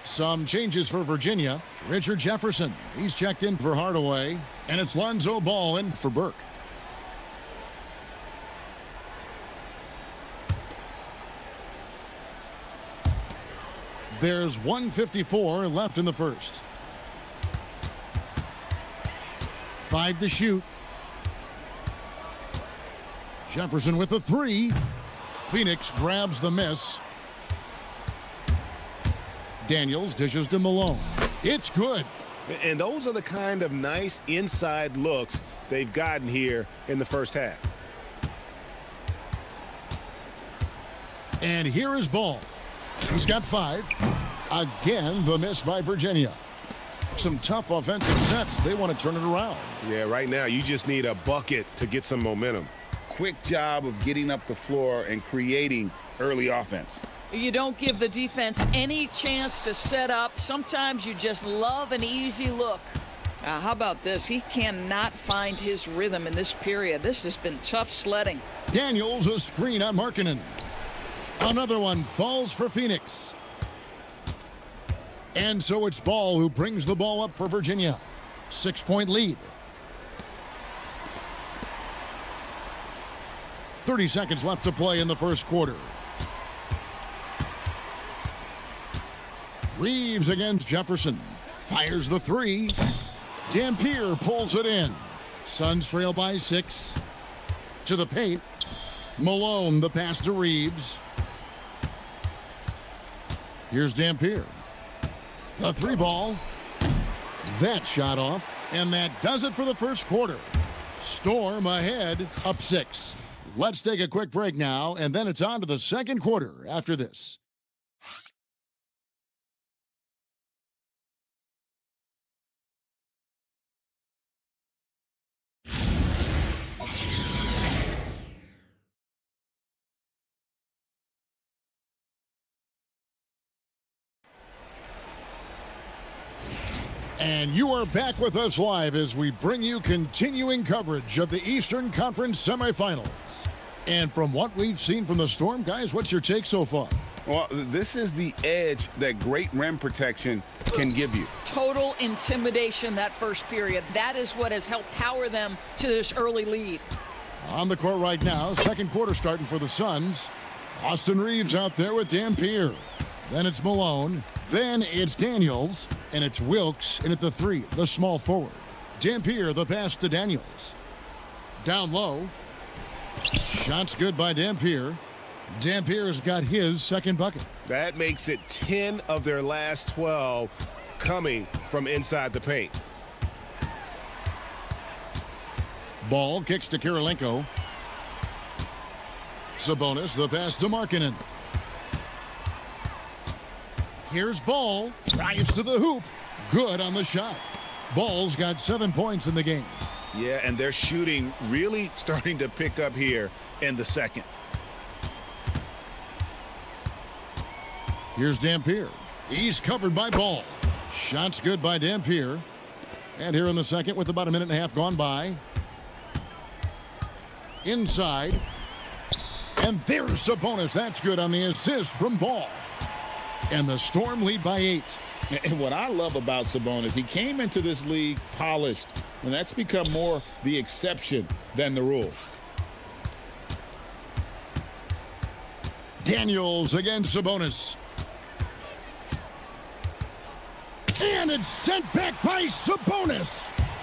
Some changes for Virginia. Richard Jefferson, he's checked in for Hardaway. And it's Lonzo Ball in for Burke. There's 1:54 left in the first. 5 to shoot. Jefferson with a 3. Phoenix grabs the miss. Daniels dishes to Malone. It's good. And those are the kind of nice inside looks they've gotten here in the first half. And here is Ball. He's got 5. Again, the miss by Virginia. Some tough offensive sets. They want to turn it around. Yeah, right now you just need a bucket to get some momentum. Quick job of getting up the floor and creating early offense. You don't give the defense any chance to set up. Sometimes you just love an easy look. How about this? He cannot find his rhythm in this period. This has been tough sledding. Daniels a screen on Markkanen. Another one falls for Phoenix. And so it's Ball who brings the ball up for Virginia. 6-point lead. 30 seconds left to play in the first quarter. Reeves against Jefferson. Fires the 3. Dampier pulls it in. Suns trail by 6. To the paint. Malone the pass to Reeves. Here's Dampier. A 3 ball. That shot off. And that does it for the first quarter. Storm ahead, up 6. Let's take a quick break now, and then it's on to the second quarter after this. And you are back with us live as we bring you continuing coverage of the Eastern Conference semifinals. And from what we've seen from the Storm, guys, what's your take so far? Well, this is the edge that great rim protection can give you. Total intimidation that first period. That is what has helped power them to this early lead. On the court right now, second quarter starting for the Suns. Austin Reeves out there with Dampier. Then it's Malone. Then it's Daniels. And it's Wilkes in at the 3, the small forward. Dampier, the pass to Daniels. Down low. Shots good by Dampier. Dampier's got his second bucket. That makes it 10 of their last 12 coming from inside the paint. Ball kicks to Kirilenko. Sabonis, the pass to Markkanen. Here's Ball. Drives to the hoop. Good on the shot. Ball's got 7 points in the game. Yeah, and their shooting really starting to pick up here in the second. Here's Dampier. He's covered by Ball. Shots good by Dampier. And here in the second with about a minute and a half gone by. Inside. And there's Sabonis. That's good on the assist from Ball. And the Storm lead by 8. And what I love about Sabonis, he came into this league polished, and that's become more the exception than the rule. Daniels against Sabonis. And it's sent back by Sabonis.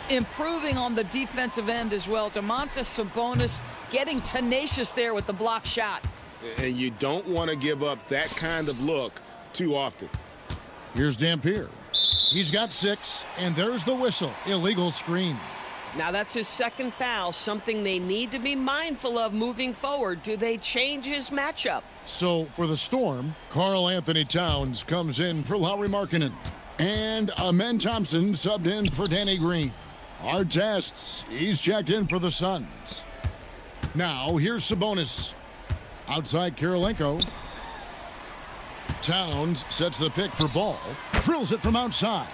Improving on the defensive end as well. Domantas Sabonis getting tenacious there with the block shot. And you don't want to give up that kind of look too often. Here's Dampier. He's got 6, and there's the whistle. Illegal screen. Now that's his second foul, something they need to be mindful of moving forward. Do they change his matchup? So for the Storm, Karl Anthony Towns comes in for Lauri Markkanen. And Amen Thompson subbed in for Danny Green. Artests, he's checked in for the Suns. Now here's Sabonis. Outside Kirilenko. Towns sets the pick for Ball. Drills it from outside.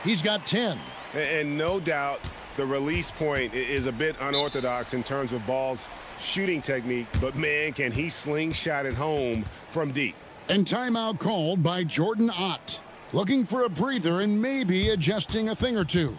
He's got 10. And no doubt the release point is a bit unorthodox in terms of Ball's shooting technique, but man, can he slingshot it home from deep. And timeout called by Jordan Ott. Looking for a breather and maybe adjusting a thing or two.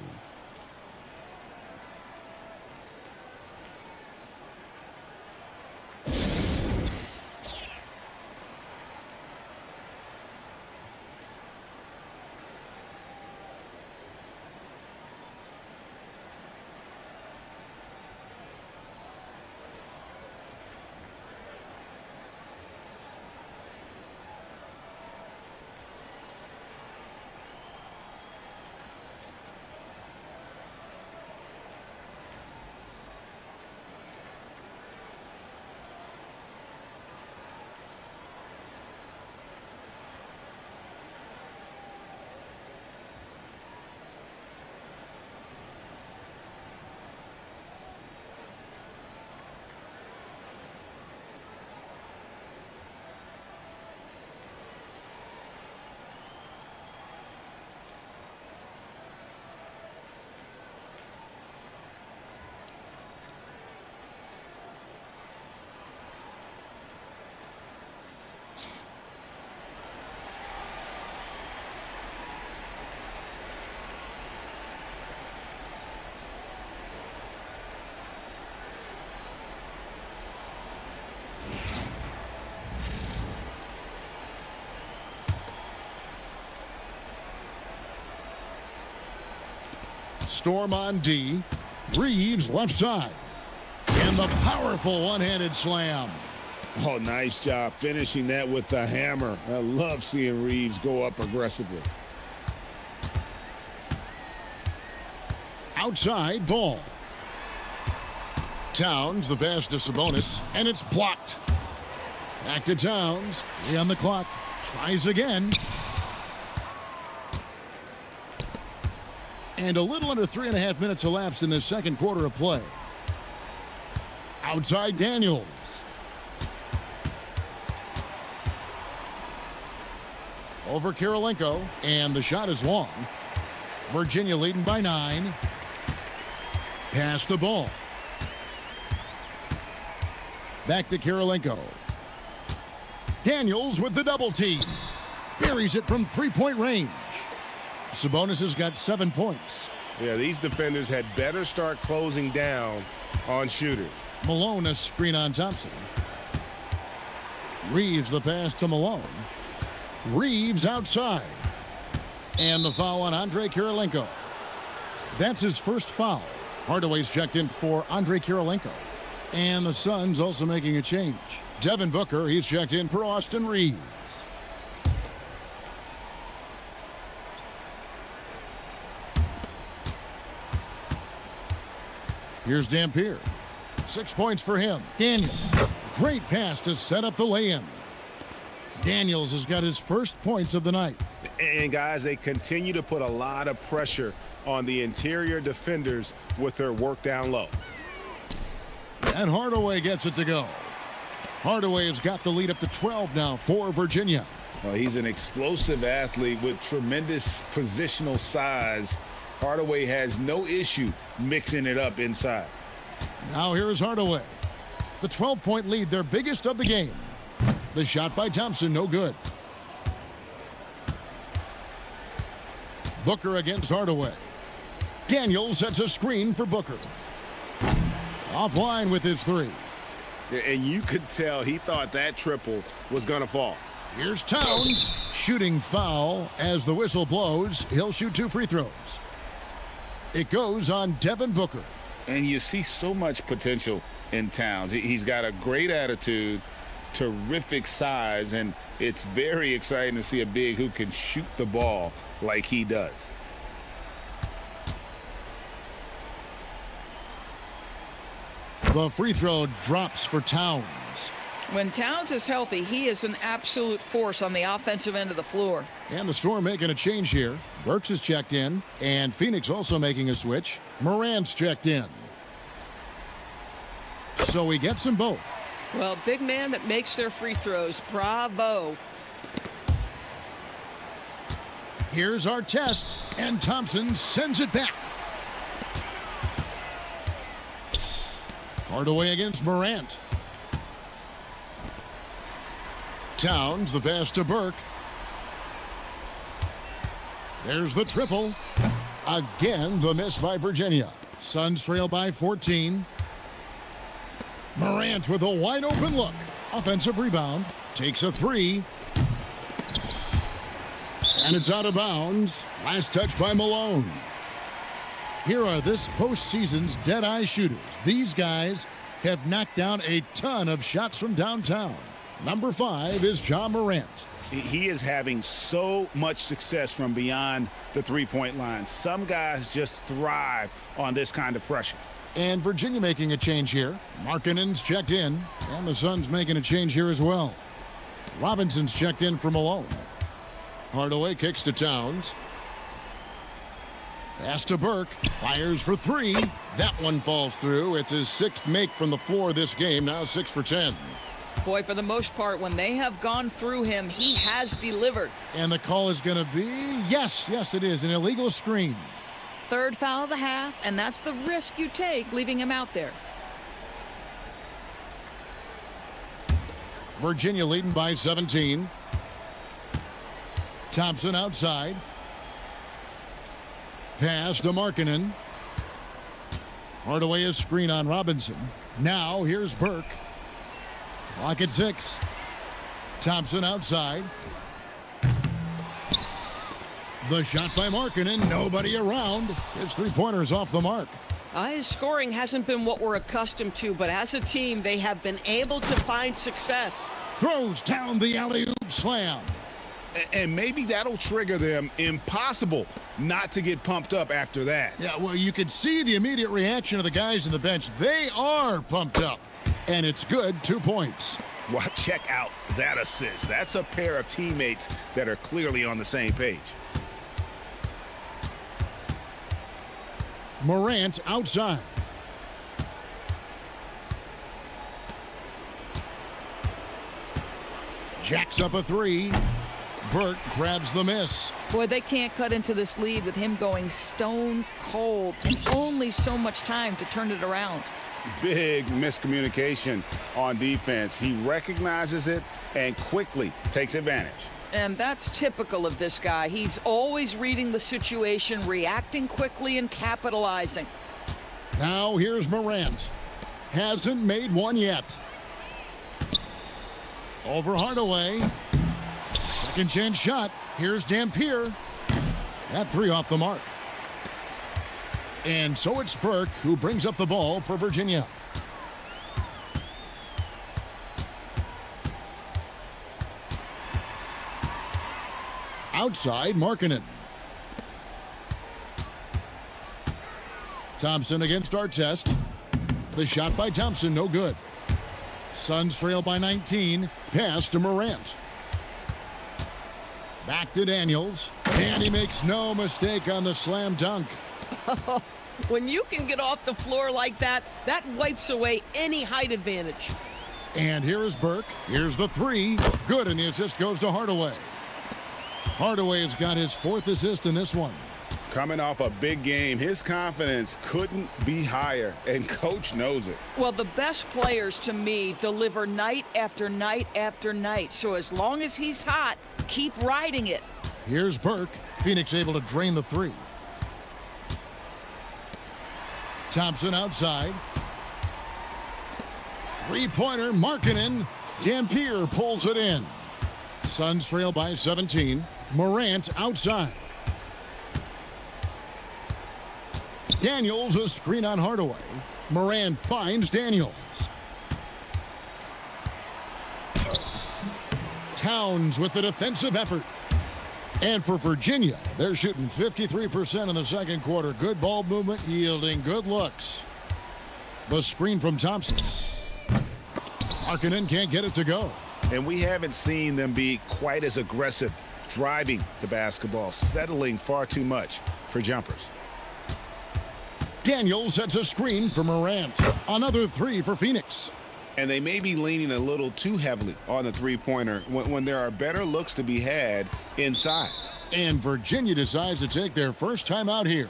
Storm on D. Reeves left side. And the powerful one-handed slam. Oh, nice job finishing that with the hammer. I love seeing Reeves go up aggressively. Outside ball. Towns, the pass to Sabonis, and it's blocked. Back to Towns. He on the clock. Tries again. And a little under 3.5 minutes elapsed in this second quarter of play. Outside Daniels. Over Kirilenko, and the shot is long. Virginia leading by 9. Pass the ball. Back to Kirilenko. Daniels with the double team. Buries it from three-point range. Sabonis has got 7 points. Yeah, these defenders had better start closing down on shooters. Malone a screen on Thompson. Reeves the pass to Malone. Reeves outside. And the foul on Andrei Kirilenko. That's his first foul. Hardaway's checked in for Andrei Kirilenko. And the Suns also making a change. Devin Booker, he's checked in for Austin Reeves. Here's Dampier. 6 points for him. Daniel. Great pass to set up the lay-in. Daniels has got his first points of the night. And guys, they continue to put a lot of pressure on the interior defenders with their work down low. And Hardaway gets it to go. Hardaway has got the lead up to 12 now for Virginia. Well, he's an explosive athlete with tremendous positional size. Hardaway has no issue mixing it up inside. Now here's Hardaway. The 12-point lead, their biggest of the game. The shot by Thompson, no good. Booker against Hardaway. Daniels sets a screen for Booker. Offline with his 3. And you could tell he thought that triple was going to fall. Here's Towns. Shooting foul as the whistle blows. He'll shoot 2 free throws. It goes on Devin Booker. And you see so much potential in Towns. He's got a great attitude, terrific size, and it's very exciting to see a big who can shoot the ball like he does. The free throw drops for Towns. When Towns is healthy, he is an absolute force on the offensive end of the floor. And the Storm making a change here. Burks is checked in, and Phoenix also making a switch. Morant's checked in. So he gets them both. Well, big man that makes their free throws. Bravo. Here's our test, and Thompson sends it back. Hardaway against Morant. Towns, the pass to Burke. There's the triple. Again, the miss by Virginia. Suns trail by 14. Morant with a wide open look. Offensive rebound. Takes a 3. And it's out of bounds. Last touch by Malone. Here are this postseason's dead-eye shooters. These guys have knocked down a ton of shots from downtown. Number 5 is John Morant. He is having so much success from beyond the three-point line. Some guys just thrive on this kind of pressure. And Virginia making a change here. Markkanen's checked in. And the Suns making a change here as well. Robinson's checked in for Malone. Hardaway kicks to Towns. Pass to Burke. Fires for 3. That one falls through. It's his 6th make from the floor this game. Now 6 for 10. Boy, for the most part, when they have gone through him, he has delivered. And the call is going to be, yes, it is, an illegal screen. 3rd foul of the half, and that's the risk you take leaving him out there. Virginia leading by 17. Thompson outside. Pass to Markkanen. Hardaway a screen on Robinson. Now here's Burke. Clock at 6. Thompson outside. The shot by Markkanen, nobody around. His three-pointer's off the mark. His scoring hasn't been what we're accustomed to, but as a team, they have been able to find success. Throws down the alley-oop slam. And maybe that'll trigger them. Impossible not to get pumped up after that. Yeah, well, you could see the immediate reaction of the guys on the bench. They are pumped up. And it's good, 2 points. Well, check out that assist. That's a pair of teammates that are clearly on the same page. Morant outside. Jacks up a three. Burke grabs the miss. Boy, they can't cut into this lead with him going stone cold and only so much time to turn it around. Big miscommunication on defense. He recognizes it and quickly takes advantage. And that's typical of this guy. He's always reading the situation, reacting quickly and capitalizing. Now here's Morant. Hasn't made one yet. Over Hardaway. Second chance shot. Here's Dampier. That three off the mark. And so it's Burke who brings up the ball for Virginia. Outside, Markkanen. Thompson against Artest. The shot by Thompson, no good. Suns trail by 19. Pass to Morant. Back to Daniels. And he makes no mistake on the slam dunk. When you can get off the floor like that, that wipes away any height advantage. And here is Burke. Here's the three. Good, and the assist goes to Hardaway. Hardaway has got his fourth assist in this one. Coming off a big game, his confidence couldn't be higher, and coach knows it. Well, the best players to me deliver night after night after night. So as long as he's hot, keep riding it. Here's Burke. Phoenix able to drain the three. Thompson outside. Three-pointer, Markkanen. Dampier pulls it in. Suns trail by 17. Morant outside. Daniels a screen on Hardaway. Morant finds Daniels. Towns with the defensive effort. And for Virginia, they're shooting 53% in the second quarter. Good ball movement, yielding good looks. The screen from Thompson. Markkanen can't get it to go. And we haven't seen them be quite as aggressive driving the basketball, settling far too much for jumpers. Daniels sets a screen for Morant. Another three for Phoenix. And they may be leaning a little too heavily on the three-pointer when there are better looks to be had inside. And Virginia decides to take their first time out here.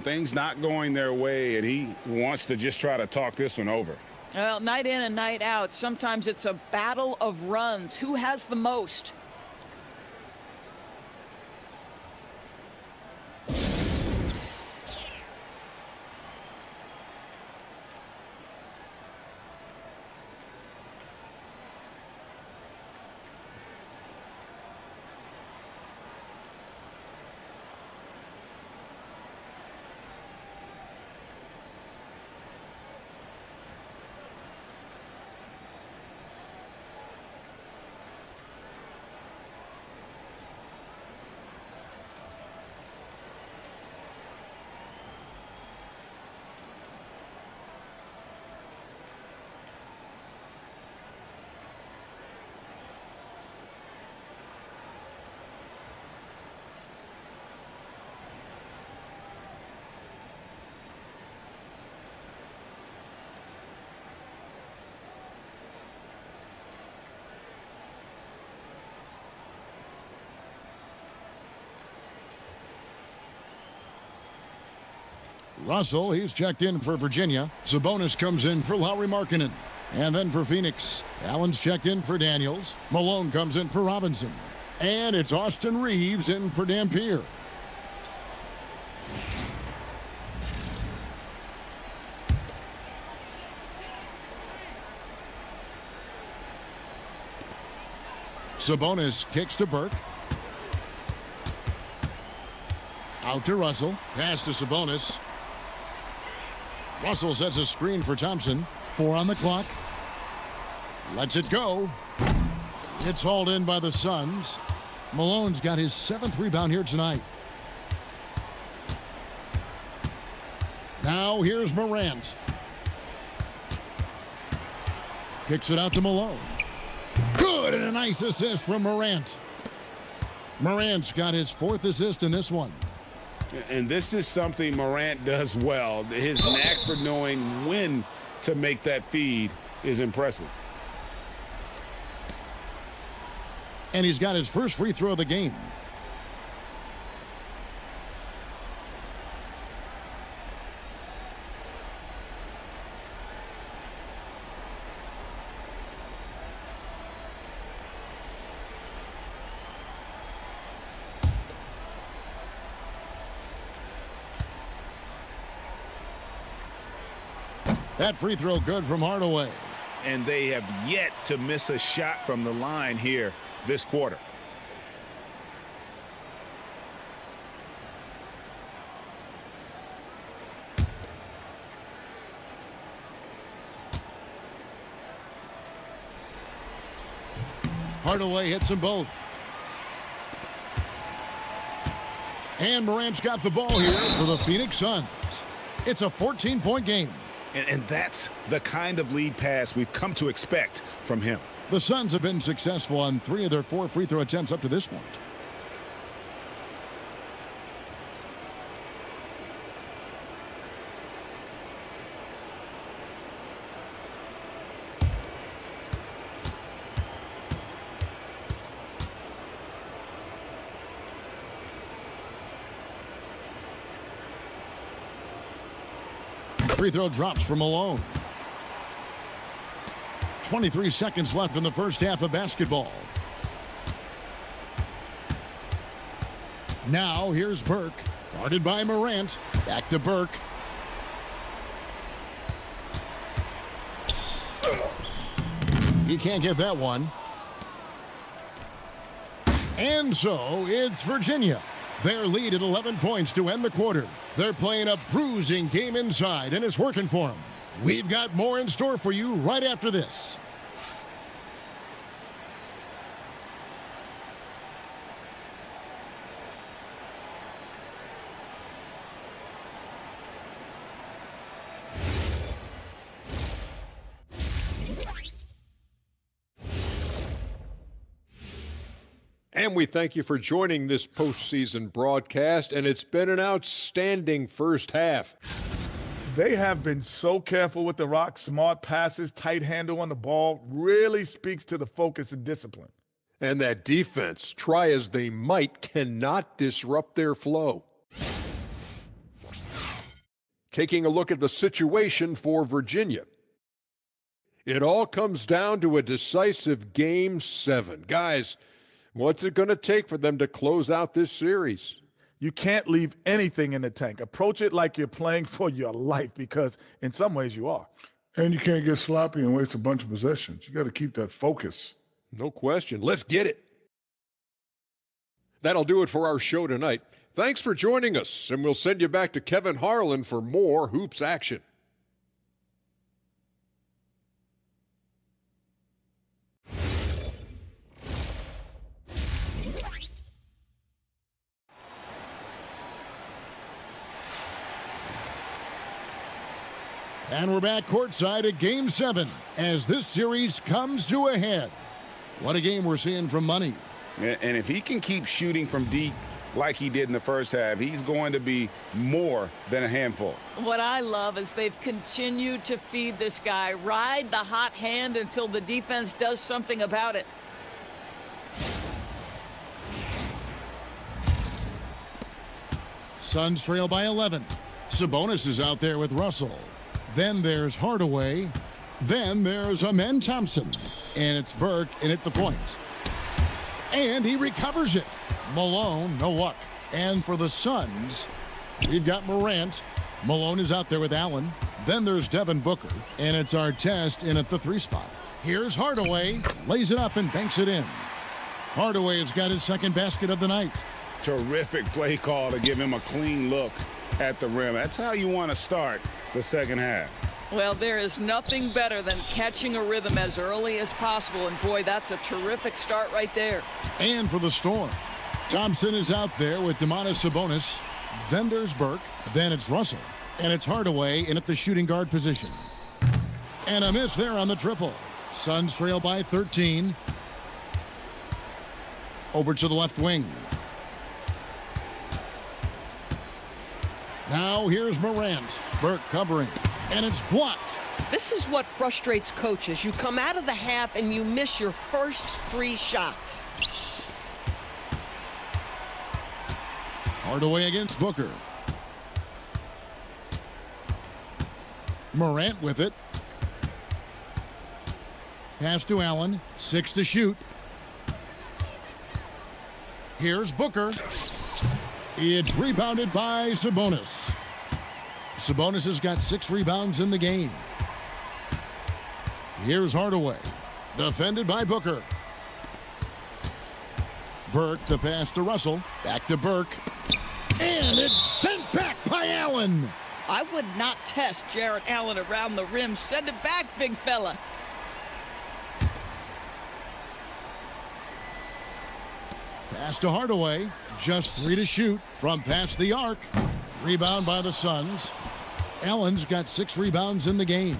Things not going their way, and he wants to just try to talk this one over. Well, night in and night out, sometimes it's a battle of runs. Who has the most? Russell, he's checked in for Virginia. Sabonis comes in for Lauri Markkanen. And then for Phoenix, Allen's checked in for Daniels. Malone comes in for Robinson. And it's Austin Reeves in for Dampier. Sabonis kicks to Burke. Out to Russell. Pass to Sabonis. Russell sets a screen for Thompson. 4 on the clock. Lets it go. It's hauled in by the Suns. Malone's got his 7th rebound here tonight. Now here's Morant. Kicks it out to Malone. Good, and a nice assist from Morant. Morant's got his 4th assist in this one. And this is something Morant does well. His knack for knowing when to make that feed is impressive. And he's got his first free throw of the game. That free throw good from Hardaway. And they have yet to miss a shot from the line here this quarter. Hardaway hits them both. And Morant's got the ball here for the Phoenix Suns. It's a 14-point game. And that's the kind of lead pass we've come to expect from him. The Suns have been successful on 3 of their 4 free throw attempts up to this point. Free throw drops for Malone. 23 seconds left in the first half of basketball. Now here's Burke, guarded by Morant. Back to Burke. He can't get that one. And so it's Virginia. Their lead at 11 points to end the quarter. They're playing a bruising game inside, and it's working for them. We've got more in store for you right after this. And we thank you for joining this postseason broadcast, and it's been an outstanding first half. They have been so careful with the rock. Smart passes, tight handle on the ball, really speaks to the focus and discipline. And that defense, try as they might, cannot disrupt their flow. Taking a look at the situation for Virginia. It all comes down to a decisive Game 7. Guys, what's it going to take for them to close out this series? You can't leave anything in the tank. Approach it like you're playing for your life, because in some ways you are. And you can't get sloppy and waste a bunch of possessions. You got to keep that focus. No question. Let's get it. That'll do it for our show tonight. Thanks for joining us, and we'll send you back to Kevin Harlan for more Hoops action. And we're back courtside at Game 7 as this series comes to a head. What a game we're seeing from Money. And if he can keep shooting from deep like he did in the first half, he's going to be more than a handful. What I love is they've continued to feed this guy, ride the hot hand until the defense does something about it. Suns trail by 11. Sabonis is out there with Russell. Then there's Hardaway. Then there's Amen Thompson. And it's Burke in at the point. And he recovers it. Malone, no luck. And for the Suns, we've got Morant. Malone is out there with Allen. Then there's Devin Booker. And it's Artest in at the 3 spot. Here's Hardaway. Lays it up and banks it in. Hardaway has got his second basket of the night. Terrific play call to give him a clean look at the rim. That's how you want to start the second half. Well, there is nothing better than catching a rhythm as early as possible. And, boy, that's a terrific start right there. And for the Storm, Thompson is out there with Domantas Sabonis. Then there's Burke. Then it's Russell. And it's Hardaway in at the shooting guard position. And a miss there on the triple. Suns trail by 13. Over to the left wing. Now here's Morant. Burke covering. And it's blocked. This is what frustrates coaches. You come out of the half and you miss your first 3 shots. Hardaway against Booker. Morant with it. Pass to Allen. 6 to shoot. Here's Booker. It's rebounded by Sabonis. Sabonis has got 6 rebounds in the game. Here's Hardaway. Defended by Booker. Burke, the pass to Russell. Back to Burke. And it's sent back by Allen. I would not test Jarrett Allen around the rim. Send it back, big fella. Pass to Hardaway. Just 3 to shoot from past the arc. Rebound by the Suns. Allen's got 6 rebounds in the game.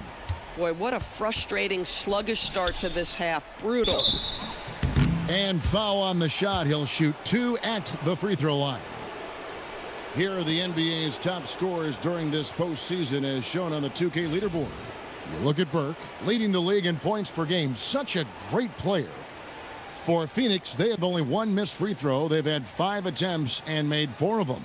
Boy, what a frustrating, sluggish start to this half. Brutal. And foul on the shot. He'll shoot 2 at the free throw line. Here are the NBA's top scorers during this postseason as shown on the 2K leaderboard. You look at Burke, leading the league in points per game. Such a great player. For Phoenix, they have only 1 missed free throw. They've had 5 attempts and made 4 of them.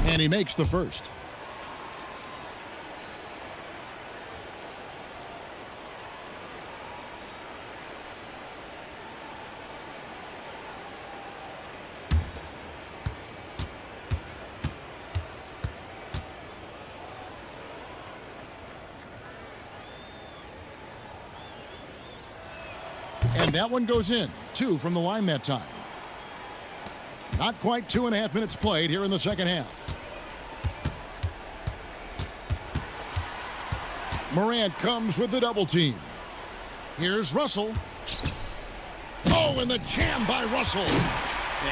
And he makes the first. And that one goes in. 2 from the line that time. Not quite 2.5 minutes played here in the second half. Morant comes with the double team. Here's Russell. Oh, and the jam by Russell.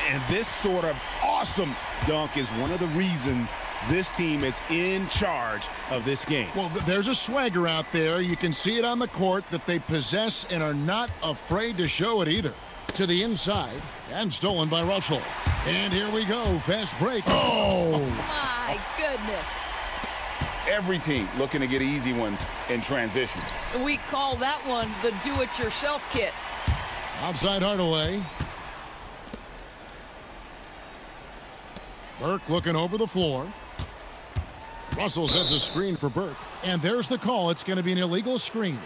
And this sort of awesome dunk is one of the reasons this team is in charge of this game. Well, there's a swagger out there. You can see it on the court that they possess and are not afraid to show it either. To the inside and stolen by Russell. And here we go. Fast break. Oh! My goodness. Every team looking to get easy ones in transition. We call that one the do-it-yourself kit. Outside Hardaway. Burke looking over the floor. Russell sets a screen for Burke. And there's the call. It's going to be an illegal screen.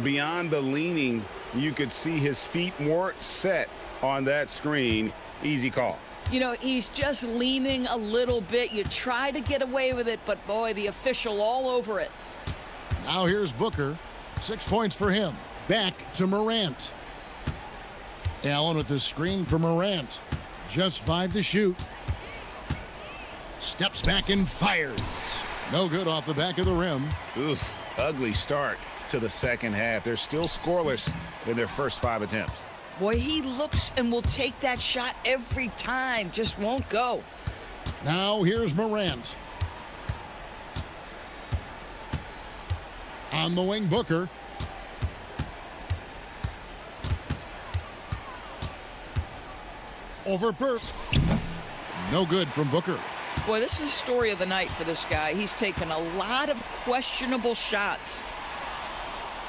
Beyond the leaning, you could see his feet weren't set on that screen. Easy call. You know, he's just leaning a little bit. You try to get away with it, but boy, the official all over it. Now here's Booker. 6 points for him. Back to Morant. Allen with the screen for Morant. Just 5 to shoot. Steps back and fires. No good off the back of the rim. Oof, ugly start to the second half. They're still scoreless in their first 5 attempts. Boy, he looks and will take that shot every time. Just won't go. Now here's Morant. On the wing, Booker. Over Burke. No good from Booker. Boy, this is the story of the night for this guy. He's taken a lot of questionable shots.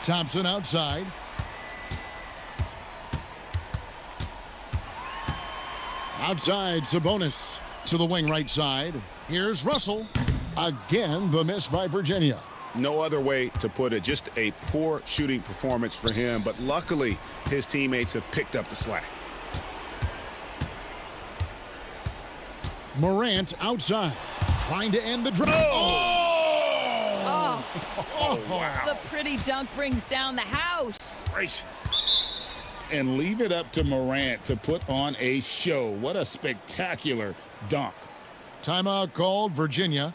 Thompson outside. Outside, Sabonis to the wing right side. Here's Russell. Again, the miss by Virginia. No other way to put it. Just a poor shooting performance for him, but luckily his teammates have picked up the slack. Morant outside. Trying to end the drive. Oh, Wow. the pretty dunk brings down the house. Gracious. And leave it up to Morant to put on a show. What a spectacular dunk. Timeout called, Virginia.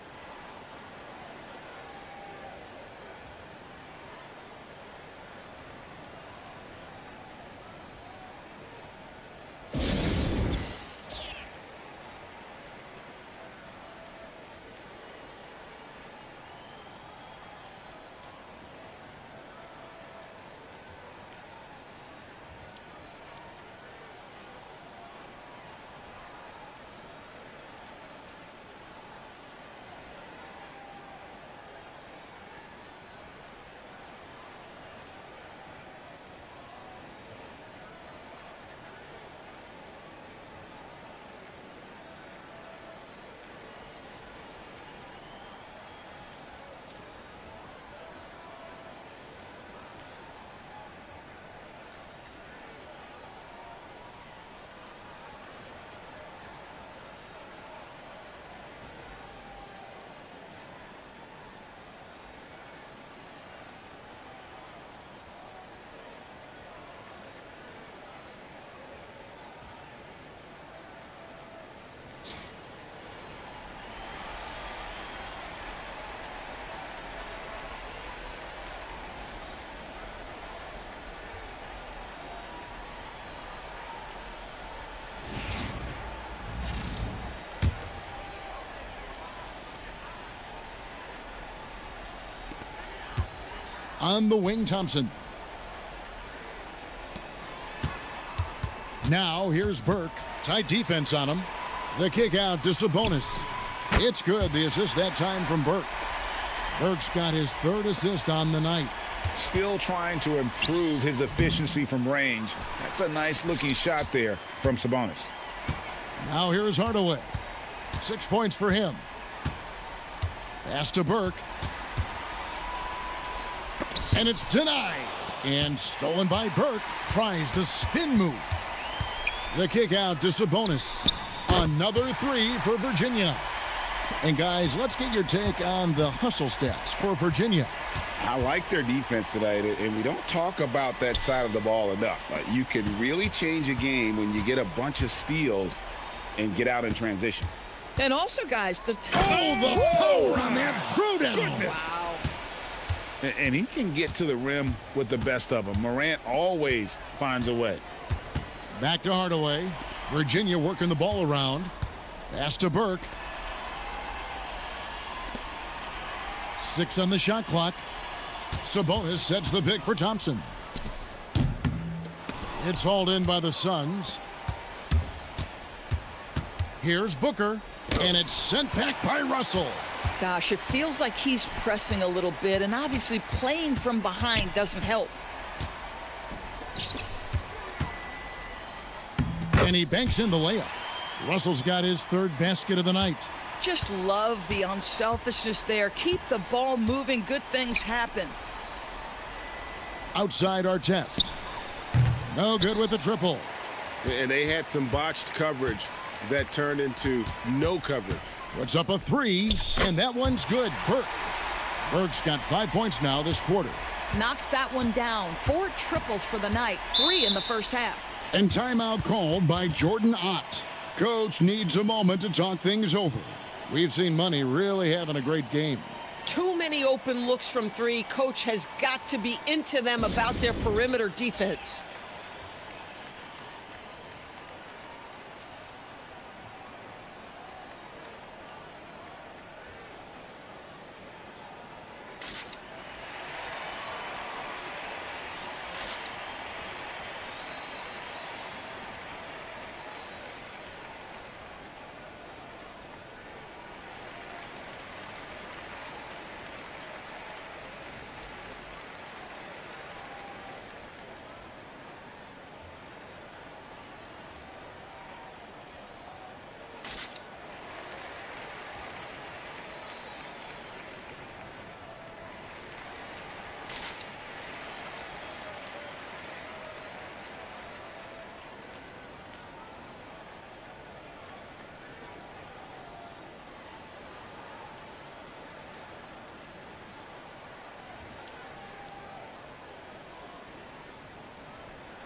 On the wing, Thompson. Now here's Burke. Tight defense on him. The kick out to Sabonis. It's good. The assist that time from Burke. Burke's got his third assist on the night. Still trying to improve his efficiency from range. That's a nice looking shot there from Sabonis. Now here's Hardaway. 6 points for him. Pass to Burke. And it's denied. And stolen by Burke. Tries the spin move. The kick out to Sabonis. Another three for Virginia. And guys, let's get your take on the hustle stats for Virginia. I like their defense tonight, and we don't talk about that side of the ball enough. You can really change a game when you get a bunch of steals and get out in transition. And also, guys, the power on that throwdown. Wow. And he can get to the rim with the best of them. Morant always finds a way. Back to Hardaway. Virginia working the ball around. Pass to Burke. 6 on the shot clock. Sabonis sets the pick for Thompson. It's hauled in by the Suns. Here's Booker. And it's sent back by Russell. Gosh, it feels like he's pressing a little bit, and obviously playing from behind doesn't help. And he banks in the layup. Russell's got his third basket of the night. Just love the unselfishness there. Keep the ball moving. Good things happen. Outside our test. No good with the triple. And they had some botched coverage that turned into no coverage. Puts up a three, and that one's good. Burke. Burke's got 5 points now this quarter. Knocks that one down. 4 triples for the night. 3 in the first half. And timeout called by Jordan Ott. Coach needs a moment to talk things over. We've seen Money really having a great game. Too many open looks from 3. Coach has got to be into them about their perimeter defense.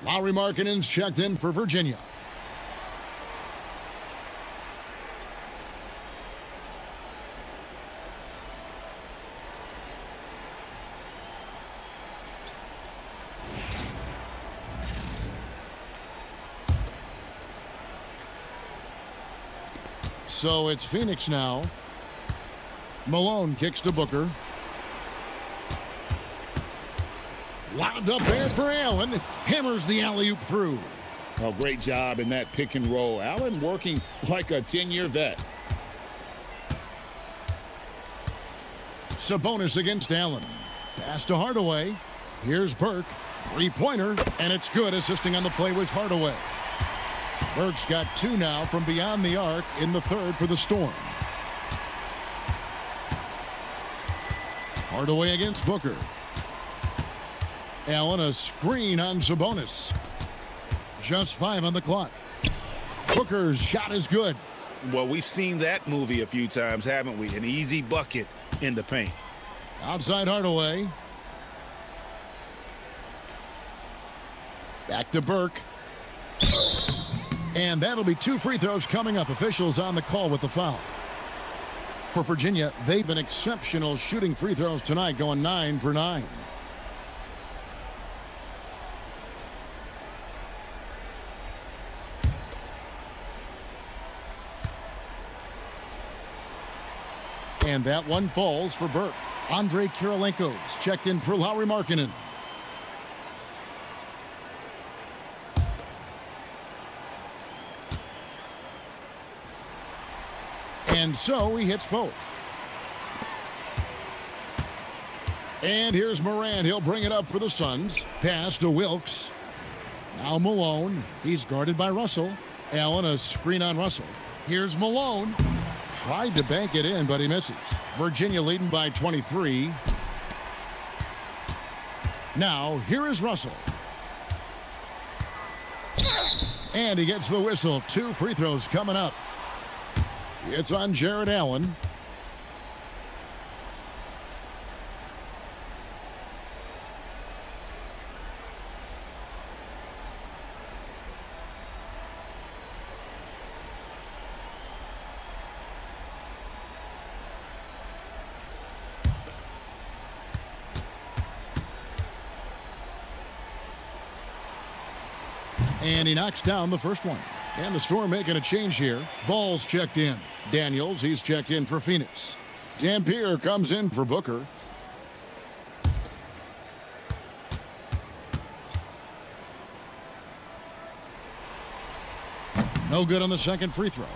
Lauri Markkanen's checked in for Virginia. So it's Phoenix now. Malone kicks to Booker. Lobbed up there for Allen. Hammers the alley-oop through. Oh, great job in that pick and roll. Allen working like a 10-year vet. Sabonis against Allen. Pass to Hardaway. Here's Burke. Three-pointer, and it's good. Assisting on the play with Hardaway. Burke's got 2 now from beyond the arc in the third for the Storm. Hardaway against Booker. Allen a screen on Sabonis. Just 5 on the clock. Booker's shot is good. Well, we've seen that movie a few times, haven't we? An easy bucket in the paint. Outside Hardaway. Back to Burke. And that'll be 2 free throws coming up. Officials on the call with the foul. For Virginia, they've been exceptional shooting free throws tonight, going 9 for 9. And that one falls for Burke. Andre Kirilenko's checked in for Lauri Markkanen. And so he hits both. And here's Morant. He'll bring it up for the Suns. Pass to Wilkes. Now Malone. He's guarded by Russell. Allen a screen on Russell. Here's Malone. Tried to bank it in, but he misses. Virginia leading by 23. Now, here is Russell. And he gets the whistle. 2 free throws coming up. It's on Jared Allen. And he knocks down the first one. And the Storm making a change here. Ball's checked in. Daniels, he's checked in for Phoenix. Dampier comes in for Booker. No good on the second free throw.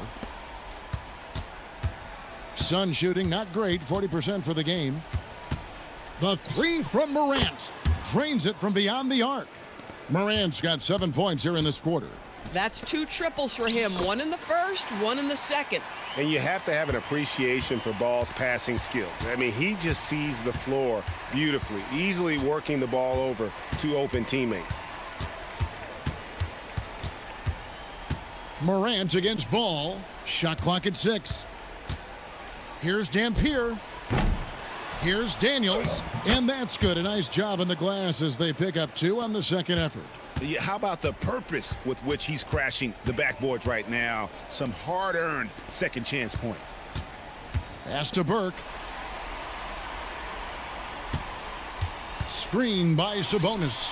Sun shooting not great, 40% for the game. The 3 from Morant. Drains it from beyond the arc. Morant's got 7 points here in this quarter. That's 2 triples for him. 1 in the first, 1 in the second. And you have to have an appreciation for Ball's passing skills. I mean, he just sees the floor beautifully, easily working the ball over to open teammates. Morant against Ball. Shot clock at 6. Here's Dampier. Here's Daniels. And that's good. A nice job in the glass as they pick up 2 on the second effort. How about the purpose with which he's crashing the backboards right now? Some hard-earned second chance points. Pass to Burke. Screen by Sabonis.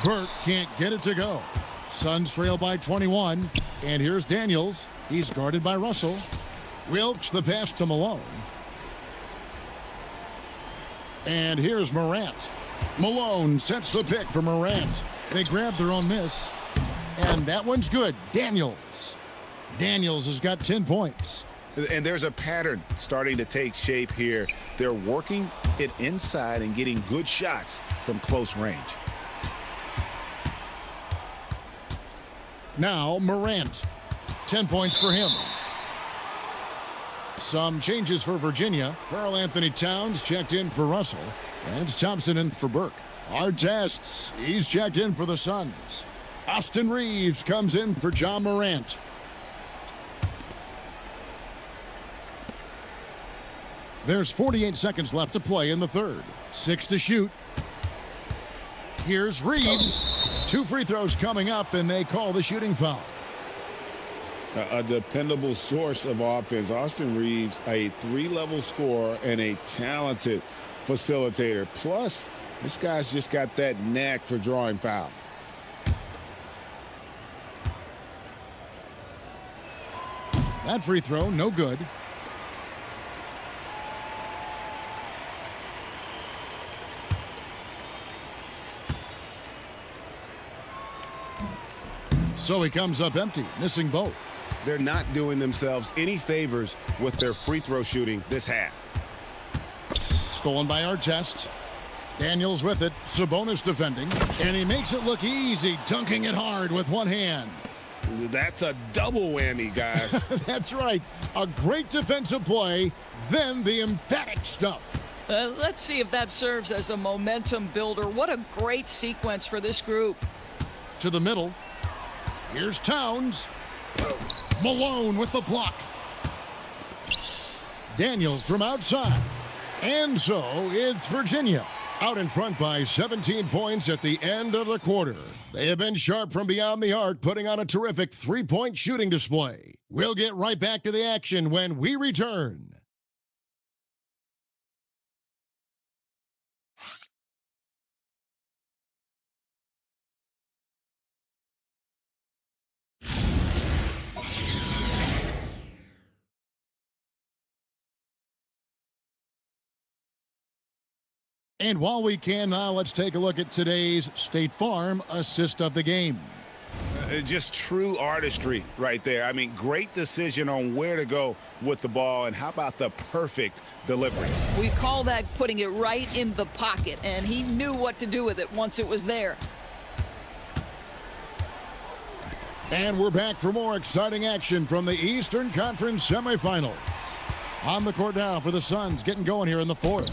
Burke can't get it to go. Suns trail by 21. And here's Daniels. He's guarded by Russell. Wilkes the pass to Malone. And here's Morant. Malone sets the pick for Morant. They grab their own miss. And that one's good. Daniels. Daniels has got 10 points. And there's a pattern starting to take shape here. They're working it inside and getting good shots from close range. Now Morant. 10 points for him. Some changes for Virginia. Karl Anthony Towns checked in for Russell. And it's Thompson in for Burke. Artests, he's checked in for the Suns. Austin Reeves comes in for John Morant. There's 48 seconds left to play in the third. 6 to shoot. Here's Reeves. 2 free throws coming up, and they call the shooting foul. A dependable source of offense. Austin Reeves, a 3-level scorer and a talented facilitator. Plus, this guy's just got that knack for drawing fouls. That free throw, no good. So he comes up empty, missing both. They're not doing themselves any favors with their free throw shooting this half. Stolen by Artest. Daniels with it. Sabonis defending. And he makes it look easy, dunking it hard with one hand. That's a double whammy, guys. That's right. A great defensive play, then the emphatic stuff. Let's see if that serves as a momentum builder. What a great sequence for this group. To the middle. Here's Towns. Malone with the block. Daniels from outside. And so it's Virginia. Out in front by 17 points at the end of the quarter. They have been sharp from beyond the arc, putting on a terrific 3-point shooting display. We'll get right back to the action when we return. And while we can now, let's take a look at today's State Farm assist of the game. Just true artistry right there. I mean, great decision on where to go with the ball, and how about the perfect delivery? We call that putting it right in the pocket, and he knew what to do with it once it was there. And we're back for more exciting action from the Eastern Conference semifinals. On the court now for the Suns, getting going here in the fourth.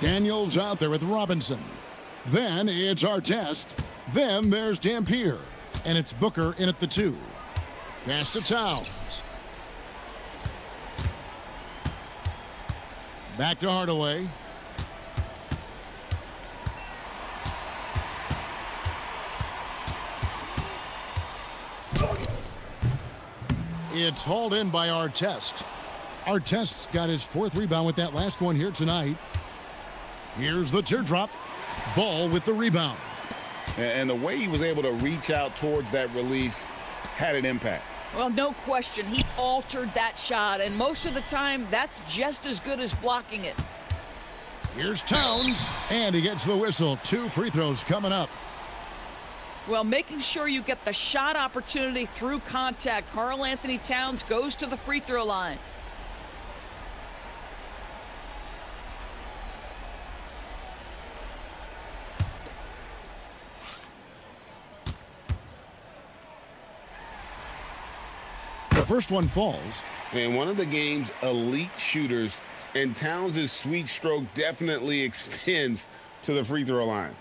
Daniels out there with Robinson. Then it's Artest. Then there's Dampier. And it's Booker in at the 2. Pass to Towns. Back to Hardaway. It's hauled in by Artest. Artest's got his 4th rebound with that last one here tonight. Here's the teardrop. Ball with the rebound. And the way he was able to reach out towards that release had an impact. Well, no question. He altered that shot, and most of the time, that's just as good as blocking it. Here's Towns, and he gets the whistle. 2 free throws coming up. Well, making sure you get the shot opportunity through contact. Karl-Anthony Towns goes to the free throw line. The first one falls. And one of the game's elite shooters, and Towns' sweet stroke definitely extends to the free throw line.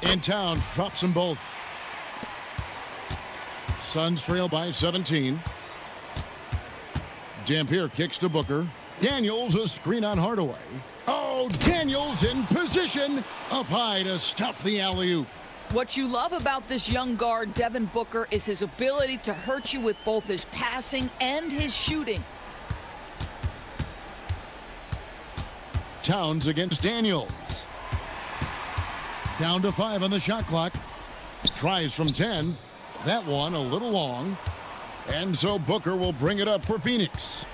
And Towns drops them both. Suns trail by 17. Dampier kicks to Booker. Daniels a screen on Hardaway. Oh, Daniels in position. Up high to stuff the alley-oop. What you love about this young guard, Devin Booker, is his ability to hurt you with both his passing and his shooting. Towns against Daniels. Down to 5 on the shot clock. Tries from 10. That one a little long. And so Booker will bring it up for Phoenix.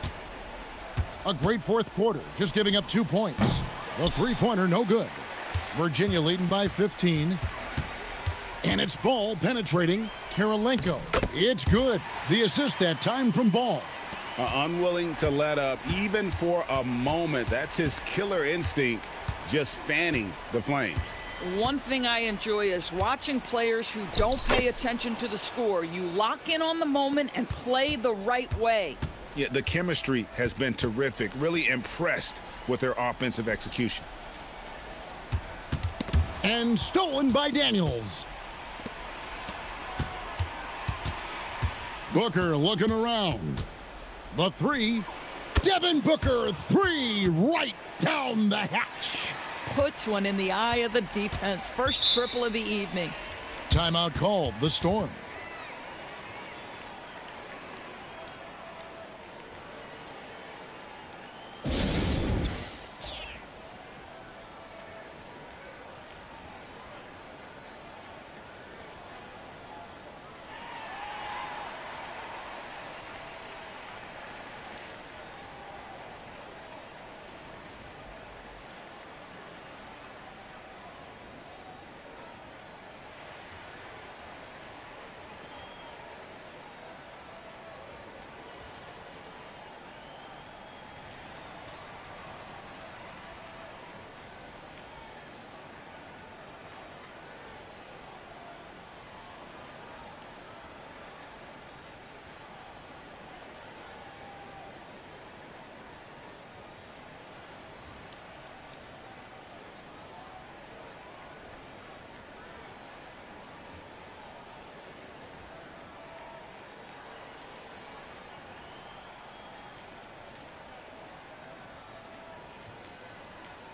A great 4th quarter, just giving up 2 points. The 3-pointer no good. Virginia leading by 15. And it's Ball penetrating Kirilenko. It's good. The assist that time from Ball. Unwilling to let up even for a moment. That's his killer instinct, just fanning the flames. One thing I enjoy is watching players who don't pay attention to the score. You lock in on the moment and play the right way. Yeah, the chemistry has been terrific. Really impressed with their offensive execution. And stolen by Daniels. Booker looking around. The 3. Devin Booker, 3 right down the hatch. Puts one in the eye of the defense. First triple of the evening. Timeout called, the Storm.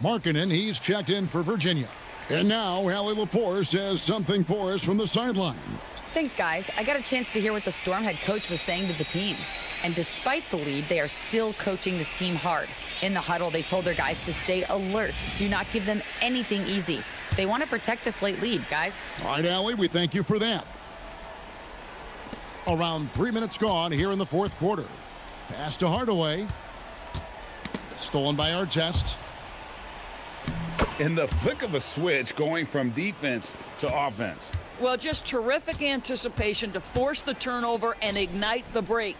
Markkanen, he's checked in for Virginia. And now Allie Lepore says something for us from the sideline. Thanks, guys. I got a chance to hear what the Storm head coach was saying to the team. And despite the lead, they are still coaching this team hard. In the huddle, they told their guys to stay alert. Do not give them anything easy. They want to protect this late lead, guys. All right, Allie, we thank you for that. Around 3 minutes gone here in the fourth quarter. Pass to Hardaway. Stolen by Artest. In the flick of a switch, going from defense to offense. Well, just terrific anticipation to force the turnover and ignite the break.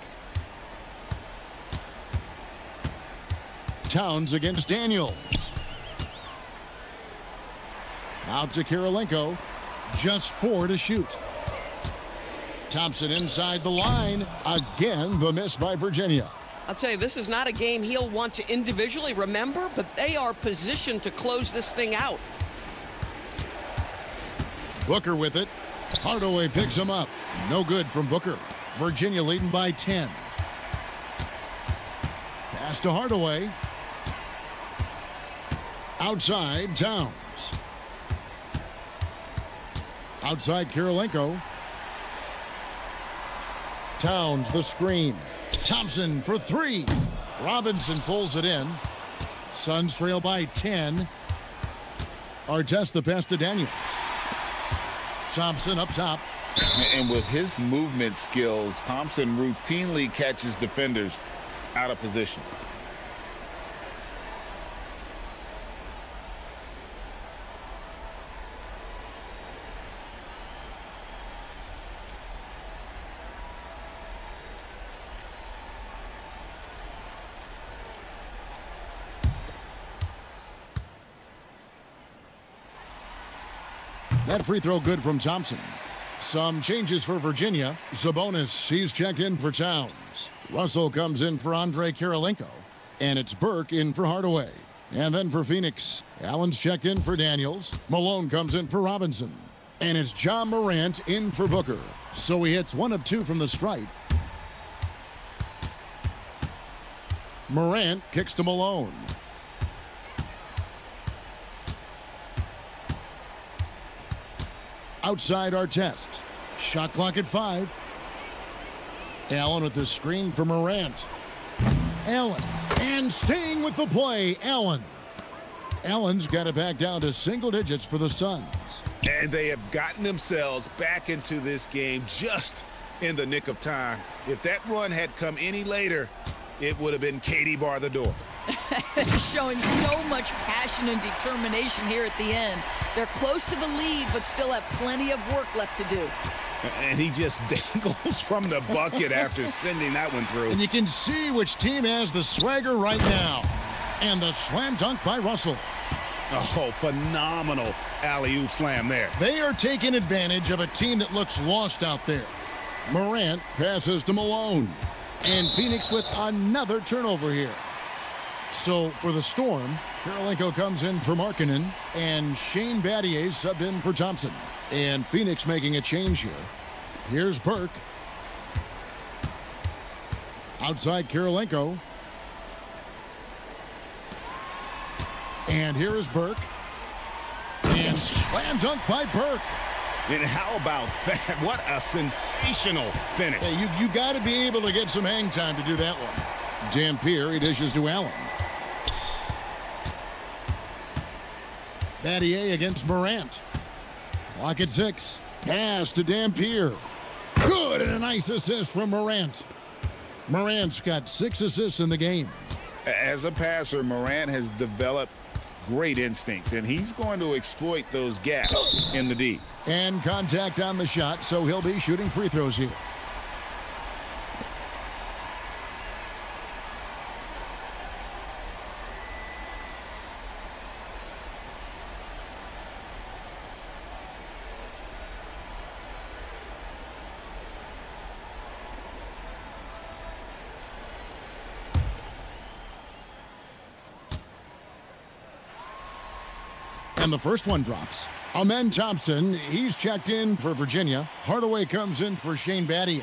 Towns against Daniels. Out to Kirilenko. Just 4 to shoot. Thompson inside the line. Again, the miss by Virginia. I'll tell you, this is not a game he'll want to individually remember, but they are positioned to close this thing out. Booker with it. Hardaway picks him up. No good from Booker. Virginia leading by 10. Pass to Hardaway. Outside, Towns. Outside, Kirilenko. Towns, the screen. Thompson for 3. Robinson pulls it in. Suns trail by 10. Artest the pass to Daniels. Thompson up top. And with his movement skills, Thompson routinely catches defenders out of position. That free throw good from Thompson. Some changes for Virginia. Sabonis, he's checked in for Towns. Russell comes in for Andre Kirilenko. And it's Burke in for Hardaway. And then for Phoenix, Allen's checked in for Daniels. Malone comes in for Robinson. And it's John Morant in for Booker. So he hits 1 of 2 from the stripe. Morant kicks to Malone. Outside Artest. Shot clock at 5. Allen with the screen for Morant. Allen. And staying with the play, Allen. Allen's got it back down to single digits for the Suns. And they have gotten themselves back into this game just in the nick of time. If that run had come any later, it would have been Katie bar the door. Showing so much passion and determination here at the end. They're close to the lead, but still have plenty of work left to do. And he just dangles from the bucket after sending that one through. And you can see which team has the swagger right now. And the slam dunk by Russell. Oh, phenomenal alley-oop slam there. They are taking advantage of a team that looks lost out there. Morant passes to Malone. And Phoenix with another turnover here. So for the Storm, Kirilenko comes in for Markkanen, and Shane Battier subbed in for Thompson. And Phoenix making a change here. Here's Burke. Outside Kirilenko. And here is Burke. And slam dunk by Burke. And how about that? What a sensational finish. Hey, you got to be able to get some hang time to do that one. Dampier, he dishes to Allen. Battier against Morant. Clock at 6. Pass to Dampier. Good, and a nice assist from Morant. Morant's got 6 assists in the game. As a passer, Morant has developed great instincts, and he's going to exploit those gaps in the D. And contact on the shot, so he'll be shooting free throws here. And the first one drops. Amen Thompson, he's checked in for Virginia. Hardaway comes in for Shane Battier.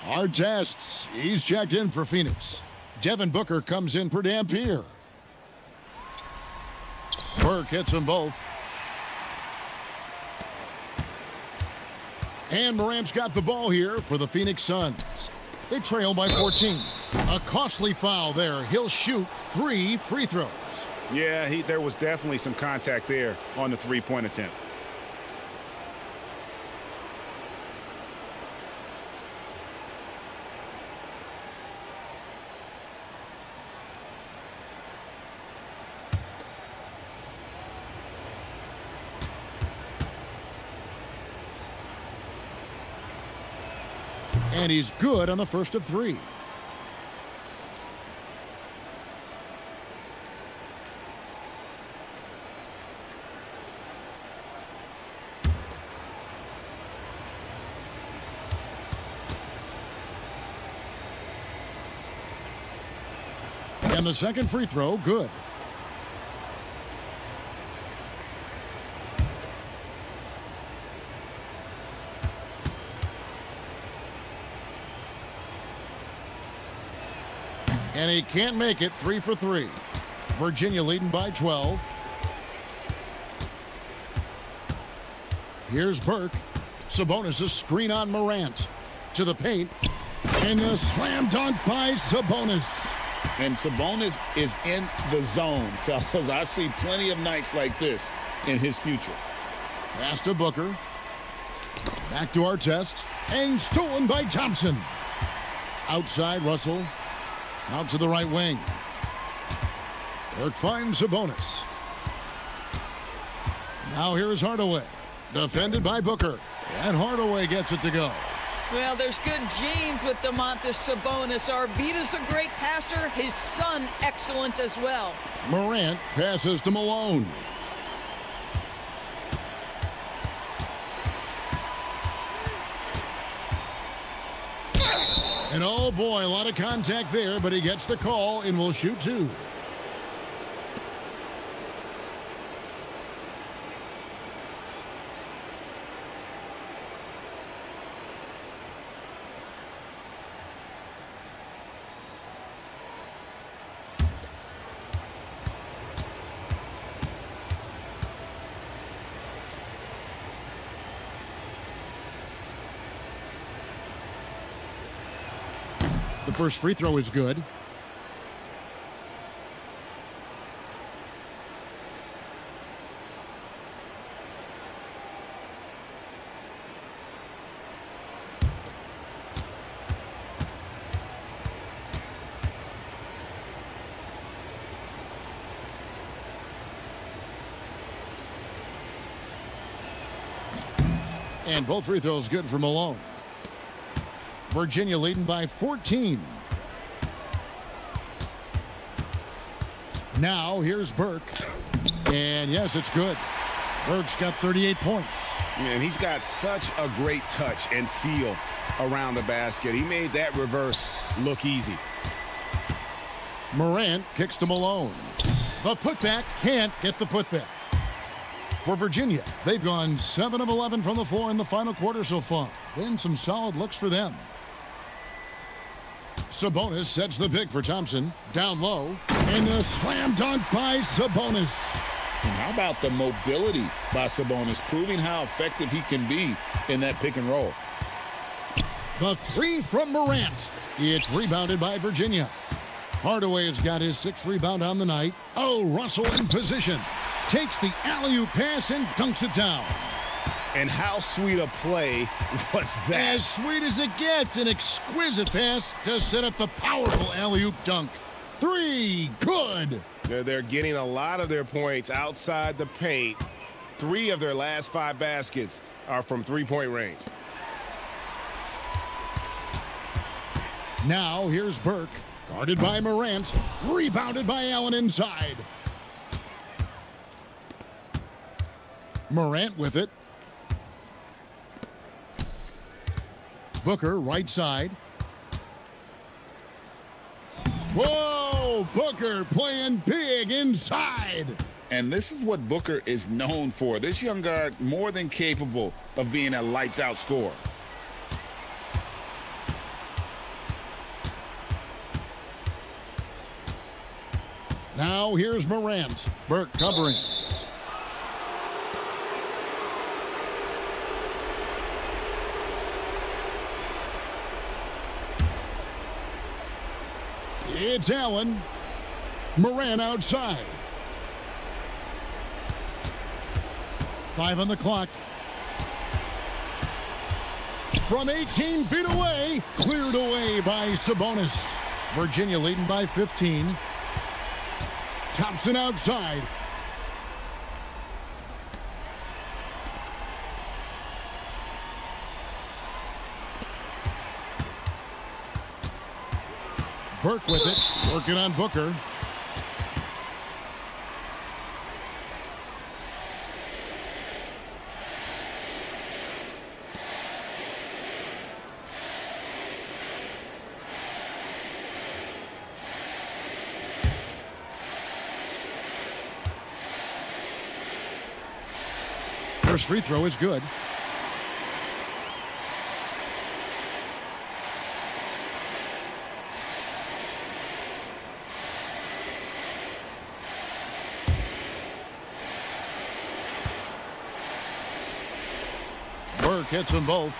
Artests, he's checked in for Phoenix. Devin Booker comes in for Dampier. Burke hits them both. And Morant's got the ball here for the Phoenix Suns. They trail by 14. A costly foul there. He'll shoot 3 free throws. Yeah, there was definitely some contact there on the three-point attempt. And he's good on the first of 3. And the second free throw, good. And he can't make it. 3 for 3. Virginia leading by 12. Here's Burke. Sabonis' screen on Morant. To the paint. And a slam dunk by Sabonis. And Sabonis is in the zone, fellas. I see plenty of nights like this in his future. Pass to Booker. Back to Artest. And stolen by Thompson. Outside, Russell. Out to the right wing. Burke finds Sabonis. Now here is Hardaway. Defended by Booker. And Hardaway gets it to go. Well, there's good genes with Domantas Sabonis. Arvida's a great passer. His son, excellent as well. Morant passes to Malone. And oh boy, a lot of contact there, but he gets the call and will shoot 2. The first free throw is good. And both free throws good for Malone. Virginia leading by 14. Now here's Burke. And yes, it's good. Burke's got 38 points. Man, he's got such a great touch and feel around the basket. He made that reverse look easy. Morant kicks to Malone. The putback can't get the putback. For Virginia, they've gone 7 of 11 from the floor in the final quarter so far. Been some solid looks for them. Sabonis sets the pick for Thompson. Down low. And a slam dunk by Sabonis. And how about the mobility by Sabonis, proving how effective he can be in that pick and roll. The three from Morant. It's rebounded by Virginia. Hardaway has got his 6th rebound on the night. Oh, Russell in position. Takes the alley-oop pass and dunks it down. And how sweet a play was that? As sweet as it gets, an exquisite pass to set up the powerful alley-oop dunk. 3, good. They're getting a lot of their points outside the paint. 3 of their last 5 baskets are from three-point range. Now here's Burke, guarded by Morant, rebounded by Allen inside. Morant with it. Booker right side. Whoa, Booker playing big inside. And this is what Booker is known for. This young guard more than capable of being a lights-out scorer. Now here's Morant. Burke covering. It's Allen. Morant outside. 5 on the clock. From 18 feet away, cleared away by Sabonis. Virginia leading by 15. Thompson outside. Burke with it, working on Booker. First free throw is good. Burke hits them both.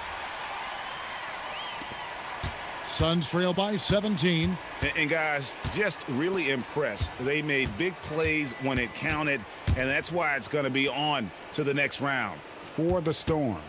Suns trail by 17. And guys, just really impressed. They made big plays when it counted, and that's why it's going to be on to the next round for the Storm.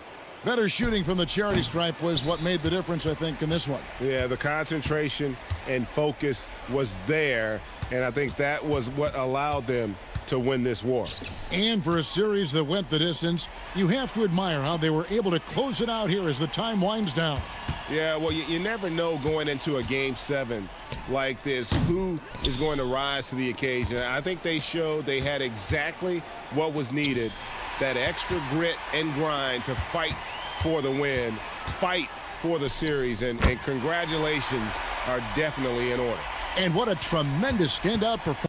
Better shooting from the charity stripe was what made the difference, I think, in this one. Yeah, the concentration and focus was there, and I think that was what allowed them to win this war. And for a series that went the distance, you have to admire how they were able to close it out here as the time winds down. Yeah, well, you never know going into a Game 7 like this who is going to rise to the occasion. I think they showed they had exactly what was needed, that extra grit and grind to fight for the win, fight for the series, and congratulations are definitely in order. And what a tremendous standout performance.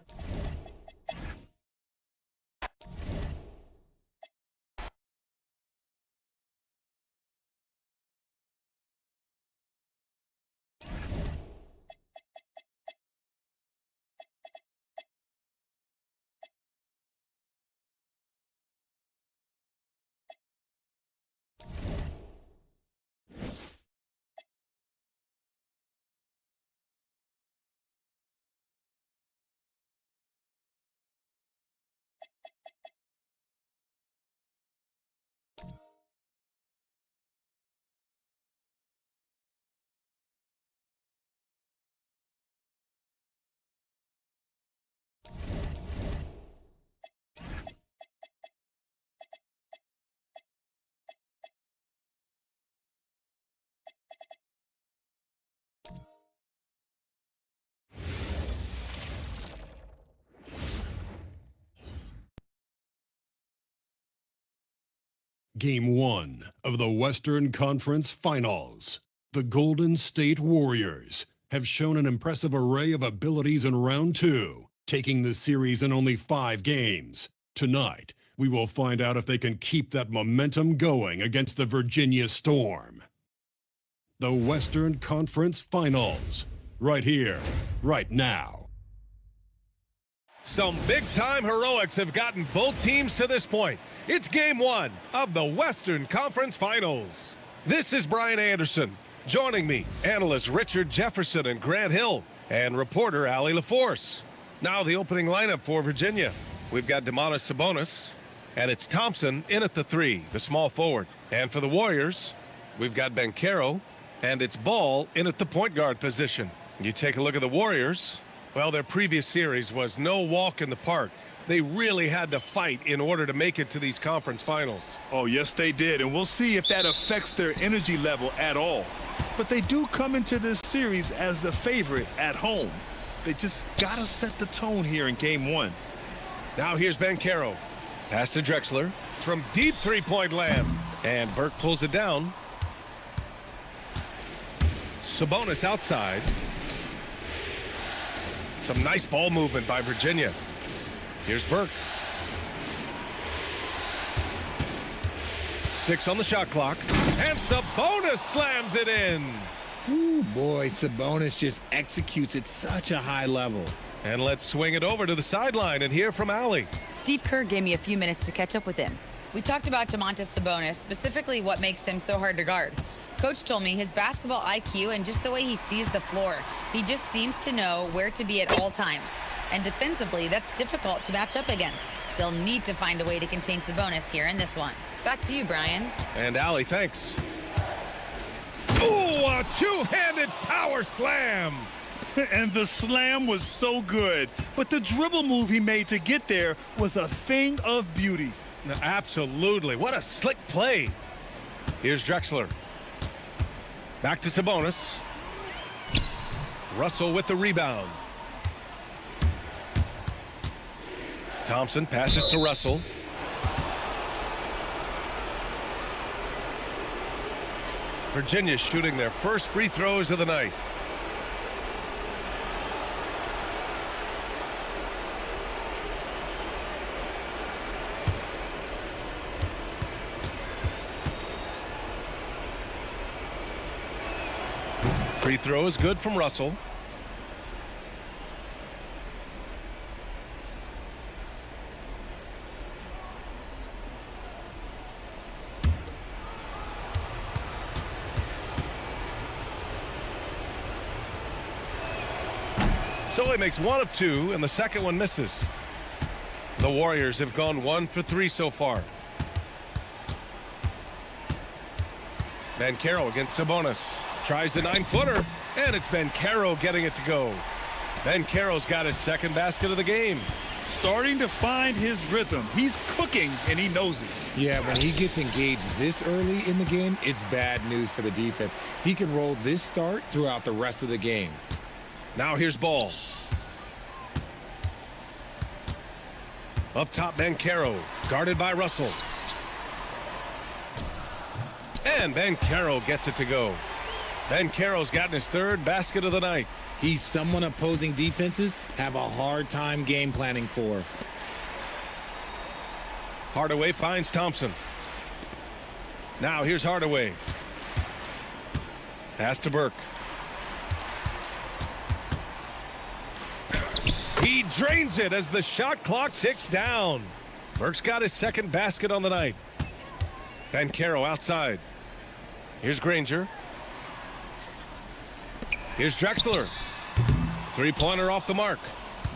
Game 1 of the Western Conference Finals. The Golden State Warriors have shown an impressive array of abilities in round 2, taking the series in only 5 games. Tonight, we will find out if they can keep that momentum going against the Virginia Storm. The Western Conference Finals, right here, right now. Some big-time heroics have gotten both teams to this point. It's game one of the Western Conference Finals. This is Brian Anderson. Joining me, analysts Richard Jefferson and Grant Hill, and reporter Allie LaForce. Now the opening lineup for Virginia. We've got Domantas Sabonis, and it's Thompson in at the 3, the small forward. And for the Warriors, we've got Banchero, and it's Ball in at the point guard position. You take a look at the Warriors. Well, their previous series was no walk in the park. They really had to fight in order to make it to these conference finals. Oh, yes, they did. And we'll see if that affects their energy level at all. But they do come into this series as the favorite at home. They just got to set the tone here in game one. Now here's Banchero. Pass to Drexler from deep three-point land. And Burke pulls it down. Sabonis outside. Some nice ball movement by Virginia. Here's Burke. 6 on the shot clock. And Sabonis slams it in. Ooh, boy, Sabonis just executes at such a high level. And let's swing it over to the sideline and hear from Allie. Steve Kerr gave me a few minutes to catch up with him. We talked about Domantas Sabonis, specifically what makes him so hard to guard. Coach told me his basketball IQ and just the way he sees the floor. He just seems to know where to be at all times. And defensively, that's difficult to match up against. They'll need to find a way to contain Sabonis here in this one. Back to you, Brian. And Allie, thanks. Ooh, a two-handed power slam. And the slam was so good. But the dribble move he made to get there was a thing of beauty. Absolutely. What a slick play. Here's Drexler. Back to Sabonis. Russell with the rebound. Thompson passes to Russell. Virginia shooting their first free throws of the night. Free throw is good from Russell. So he makes 1 of 2, and the second one misses. The Warriors have gone 1 for 3 so far. Banchero against Sabonis. Tries the 9-footer, and it's Banchero getting it to go. Banchero's got his second basket of the game. Starting to find his rhythm. He's cooking, and he knows it. Yeah, when he gets engaged this early in the game, it's bad news for the defense. He can roll this start throughout the rest of the game. Now here's Ball. Up top, Banchero, guarded by Russell. And Banchero gets it to go. Banchero's gotten his third basket of the night. He's someone opposing defenses have a hard time game planning for. Hardaway finds Thompson. Now here's Hardaway. Pass to Burke. He drains it as the shot clock ticks down. Burke's got his second basket on the night. Banchero outside. Here's Granger. Here's Drexler. Three-pointer off the mark.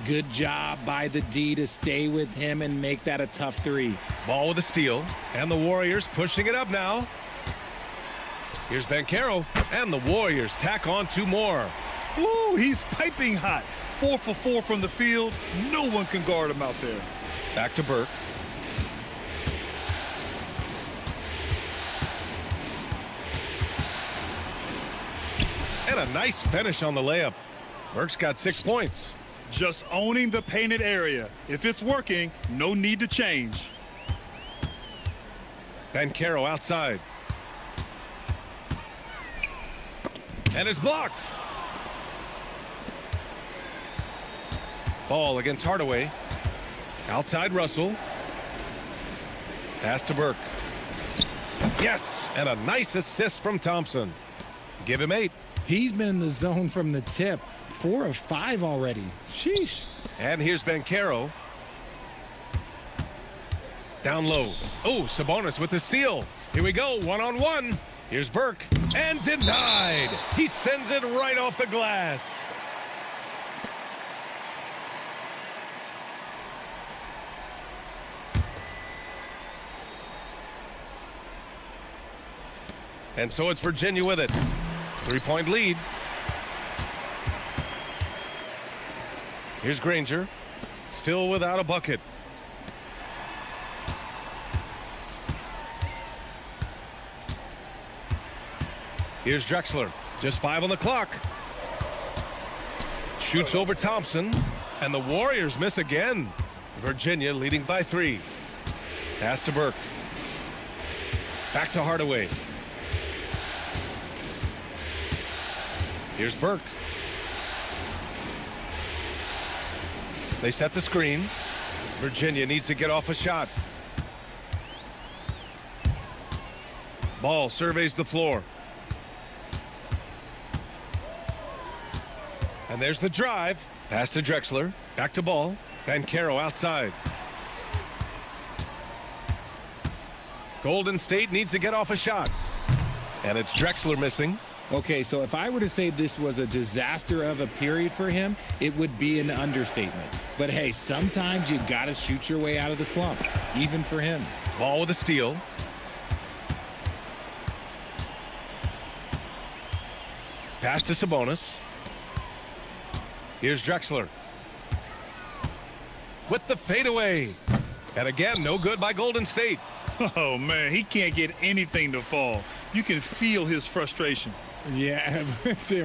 Good job by the D to stay with him and make that a tough 3. Ball with a steal. And the Warriors pushing it up now. Here's Banchero. And the Warriors tack on 2 more. Ooh, he's piping hot. 4 for 4 from the field. No one can guard him out there. Back to Burke. And a nice finish on the layup. Burke's got 6 points. Just owning the painted area. If it's working, no need to change. Banchero outside. And is blocked. Ball against Hardaway. Outside Russell. Pass to Burke. Yes, and a nice assist from Thompson. Give him 8. He's been in the zone from the tip. 4 of 5 already. Sheesh. And here's Banchero. Down low. Oh, Sabonis with the steal. Here we go, one-on-one. Here's Burke, and denied. He sends it right off the glass. And so it's Virginia with it. 3-point lead. Here's Granger, still without a bucket. Here's Drexler, just 5 on the clock. Shoots over Thompson, and the Warriors miss again. Virginia leading by 3. Pass to Burke. Back to Hardaway. Here's Burke. They set the screen. Virginia needs to get off a shot. Ball surveys the floor. And there's the drive. Pass to Drexler. Back to Ball. Banchero outside. Golden State needs to get off a shot. And it's Drexler missing. Okay, so if I were to say this was a disaster of a period for him, it would be an understatement. But hey, sometimes you got to shoot your way out of the slump, even for him. Ball with a steal. Pass to Sabonis. Here's Drexler. With the fadeaway. And again, no good by Golden State. Oh, man, he can't get anything to fall. You can feel his frustration. Yeah,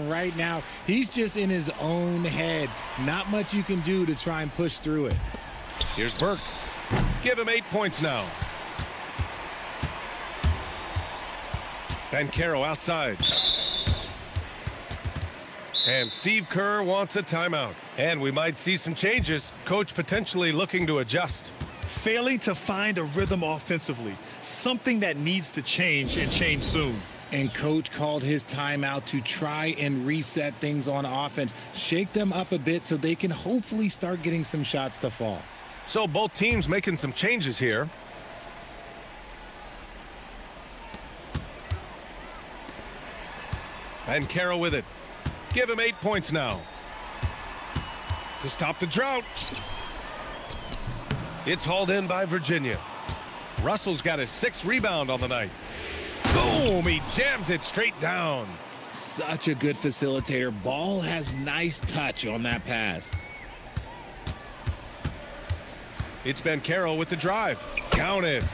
right now, he's just in his own head. Not much you can do to try and push through it. Here's Burke. Give him 8 points now. Banchero outside. And Steve Kerr wants a timeout. And we might see some changes. Coach potentially looking to adjust. Failing to find a rhythm offensively. Something that needs to change and change soon. And coach called his timeout to try and reset things on offense. Shake them up a bit so they can hopefully start getting some shots to fall. So both teams making some changes here. And Banchero with it. Give him 8 points now. To stop the drought. It's hauled in by Virginia. Russell's got his 6th rebound on the night. Boom! He jams it straight down. Such a good facilitator. Ball has nice touch on that pass. It's Banchero with the drive. Count it.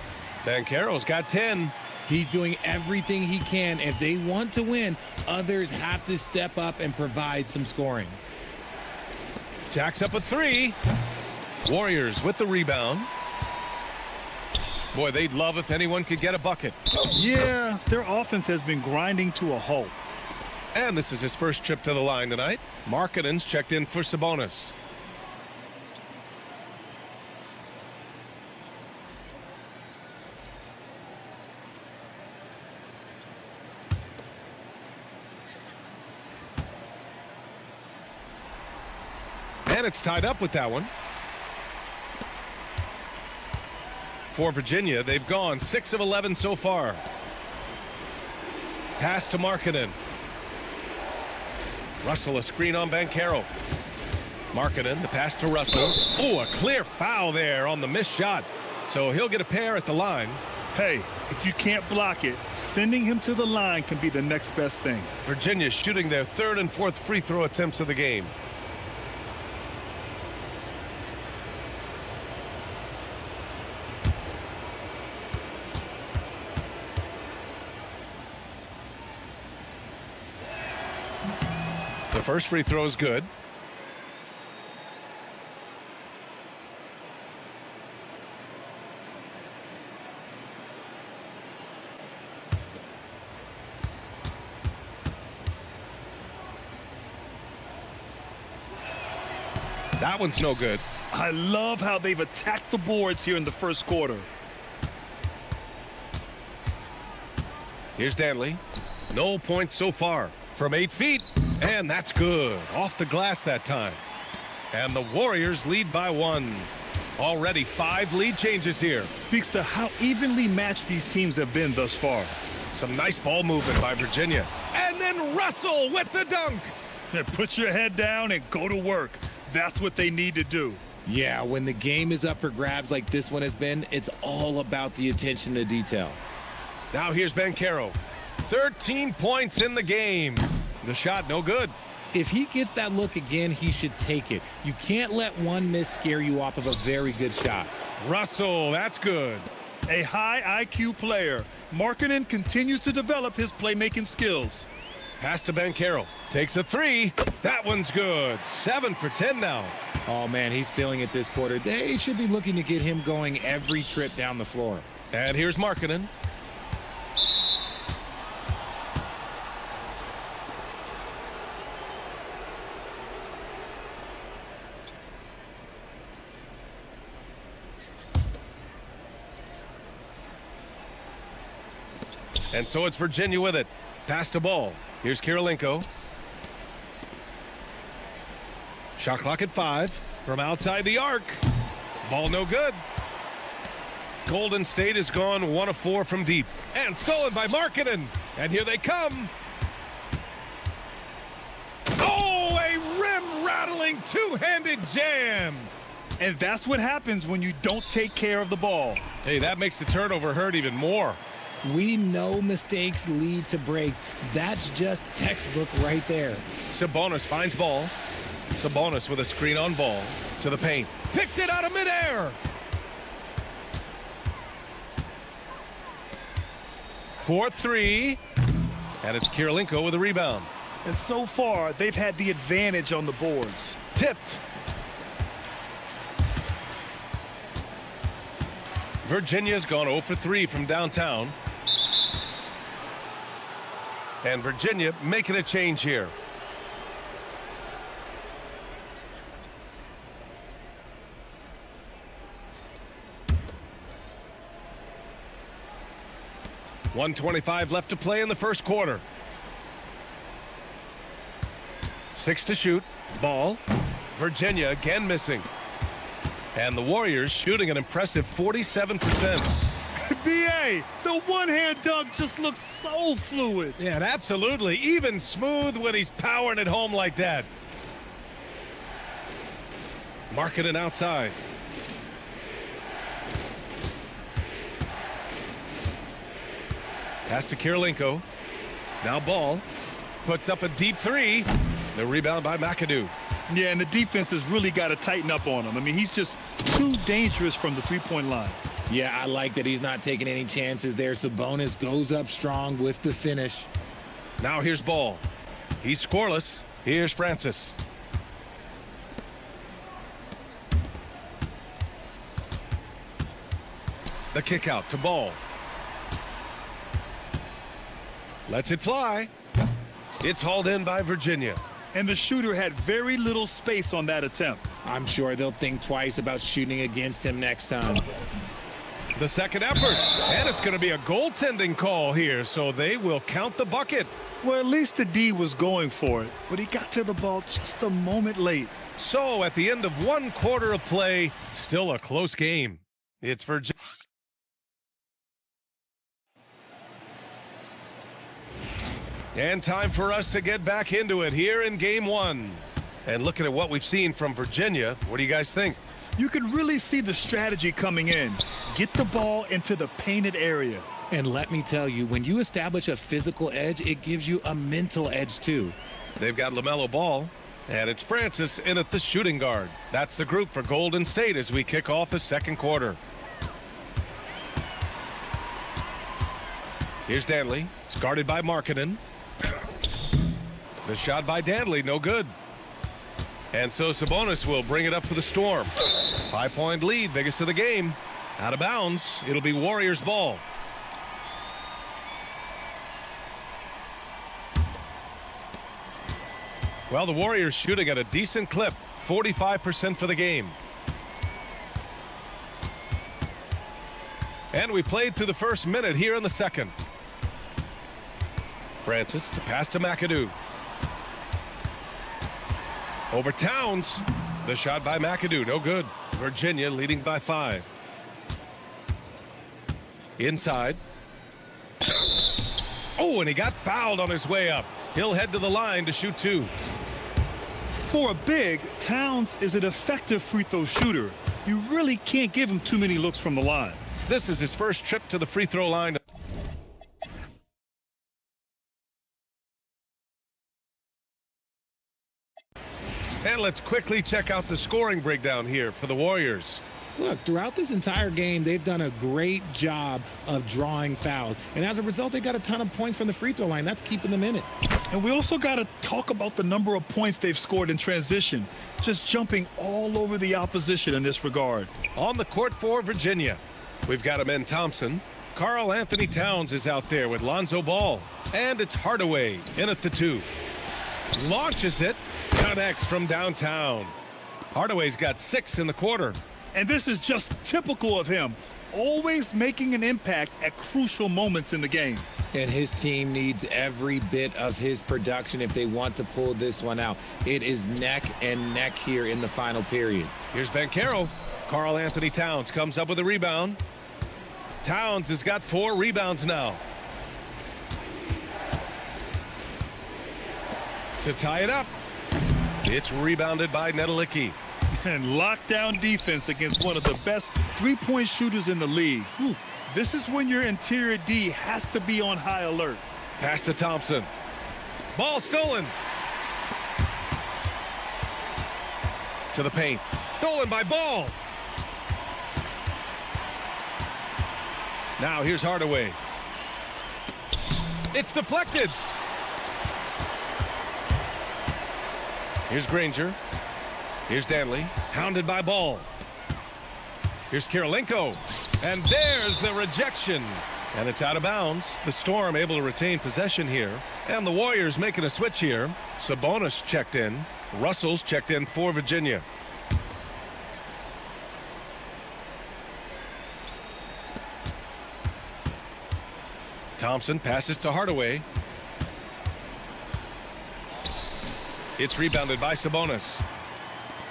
Banchero's got 10. He's doing everything he can. If they want to win, others have to step up and provide some scoring. Jacks up a 3. Warriors with the rebound. Boy, they'd love if anyone could get a bucket. Yeah, their offense has been grinding to a halt. And this is his first trip to the line tonight. Markkanen's checked in for Sabonis. And it's tied up with that one. For Virginia, they've gone 6 of 11 so far. Pass to Markkanen. Russell a screen on Banchero. Markkanen, the pass to Russell. Oh, a clear foul there on the missed shot. So he'll get a pair at the line. Hey, if you can't block it, sending him to the line can be the next best thing. Virginia shooting their 3rd and 4th free throw attempts of the game. The first free throw is good. That one's no good. I love how they've attacked the boards here in the first quarter. Here's Danley. No points so far from 8 feet. And that's good. Off the glass that time. And the Warriors lead by 1. Already 5 lead changes here. Speaks to how evenly matched these teams have been thus far. Some nice ball movement by Virginia. And then Russell with the dunk. Yeah, put your head down and go to work. That's what they need to do. Yeah, when the game is up for grabs like this one has been, it's all about the attention to detail. Now here's Banchero. 13 points in the game. The shot no good. If he gets that look again, he should take it. You can't let one miss scare you off of a very good shot. Russell, that's good. A high IQ player. Markkanen continues to develop his playmaking skills. Pass to Banchero. Takes a 3. That one's good. 7 for 10 now. Oh, man, he's feeling it this quarter. They should be looking to get him going every trip down the floor. And here's Markkanen. And so it's Virginia with it. Pass to ball. Here's Kirilenko. Shot clock at 5 from outside the arc. Ball no good. Golden State has gone 1 of 4 from deep. And stolen by Markkanen. And here they come. Oh, a rim-rattling two-handed jam. And that's what happens when you don't take care of the ball. Hey, that makes the turnover hurt even more. We know mistakes lead to breaks. That's just textbook right there. Sabonis finds ball. Sabonis with a screen on ball to the paint. Picked it out of midair. 4-3. And it's Kirilenko with a rebound. And so far, they've had the advantage on the boards. Tipped. Virginia's gone 0 for 3 from downtown. And Virginia making a change here. .125 left to play in the first quarter. 6 to shoot. Ball. Virginia again missing. And the Warriors shooting an impressive 47%. B.A., the one-hand dunk just looks so fluid. Yeah, and absolutely. Even smooth when he's powering it home like that. Markkanen outside. Pass to Kirilenko. Now ball. Puts up a deep 3. The rebound by McAdoo. Yeah, and the defense has really got to tighten up on him. I mean, he's just too dangerous from the three-point line. Yeah, I like that he's not taking any chances there. Sabonis goes up strong with the finish. Now here's Ball. He's scoreless. Here's Francis. The kick out to Ball. Lets it fly. It's hauled in by Virginia. And the shooter had very little space on that attempt. I'm sure they'll think twice about shooting against him next time. The second effort, and it's going to be a goaltending call here, so they will count the bucket. Well, at least the D was going for it, but he got to the ball just a moment late. So at the end of 1 quarter of play, still a close game. It's Virginia. And time for us to get back into it here in game 1. And looking at what we've seen from Virginia, what do you guys think? You can really see the strategy coming in. Get the ball into the painted area. And let me tell you, when you establish a physical edge, it gives you a mental edge too. They've got LaMelo Ball, and it's Francis in at the shooting guard. That's the group for Golden State as we kick off the second quarter. Here's Danley. It's guarded by Markkanen. The shot by Danley, no good. And so Sabonis will bring it up for the Storm. 5-point lead, biggest of the game. Out of bounds. It'll be Warriors ball. Well, the Warriors shooting at a decent clip. 45% for the game. And we played through the first minute here in the second. Francis, the pass to McAdoo. Over Towns. The shot by McAdoo, no good. Virginia leading by 5. Inside. Oh, and he got fouled on his way up. He'll head to the line to shoot 2. For a big, Towns is an effective free throw shooter. You really can't give him too many looks from the line. This is his first trip to the free throw line. And let's quickly check out the scoring breakdown here for the Warriors. Look, throughout this entire game, they've done a great job of drawing fouls. And as a result, they got a ton of points from the free throw line. That's keeping them in it. And we also got to talk about the number of points they've scored in transition. Just jumping all over the opposition in this regard. On the court for Virginia, we've got Amen Thompson. Karl Anthony Towns is out there with Lonzo Ball. And it's Hardaway in at the 2. Launches it. Connects from downtown. Hardaway's got 6 in the quarter. And this is just typical of him, always making an impact at crucial moments in the game. And his team needs every bit of his production if they want to pull this one out. It is neck and neck here in the final period. Here's Banchero. Karl Anthony Towns comes up with a rebound. Towns has got 4 rebounds now. To tie it up. It's rebounded by Nedelicki. And lockdown defense against one of the best three-point shooters in the league. Whew. This is when your interior D has to be on high alert. Pass to Thompson. Ball stolen. To the paint. Stolen by Ball. Now here's Hardaway. It's deflected. Here's Granger. Here's Danley, hounded by Ball. Here's Kirilenko, and there's the rejection. And it's out of bounds. The Storm able to retain possession here. And the Warriors making a switch here. Sabonis checked in. Russell's checked in for Virginia. Thompson passes to Hardaway. It's rebounded by Sabonis.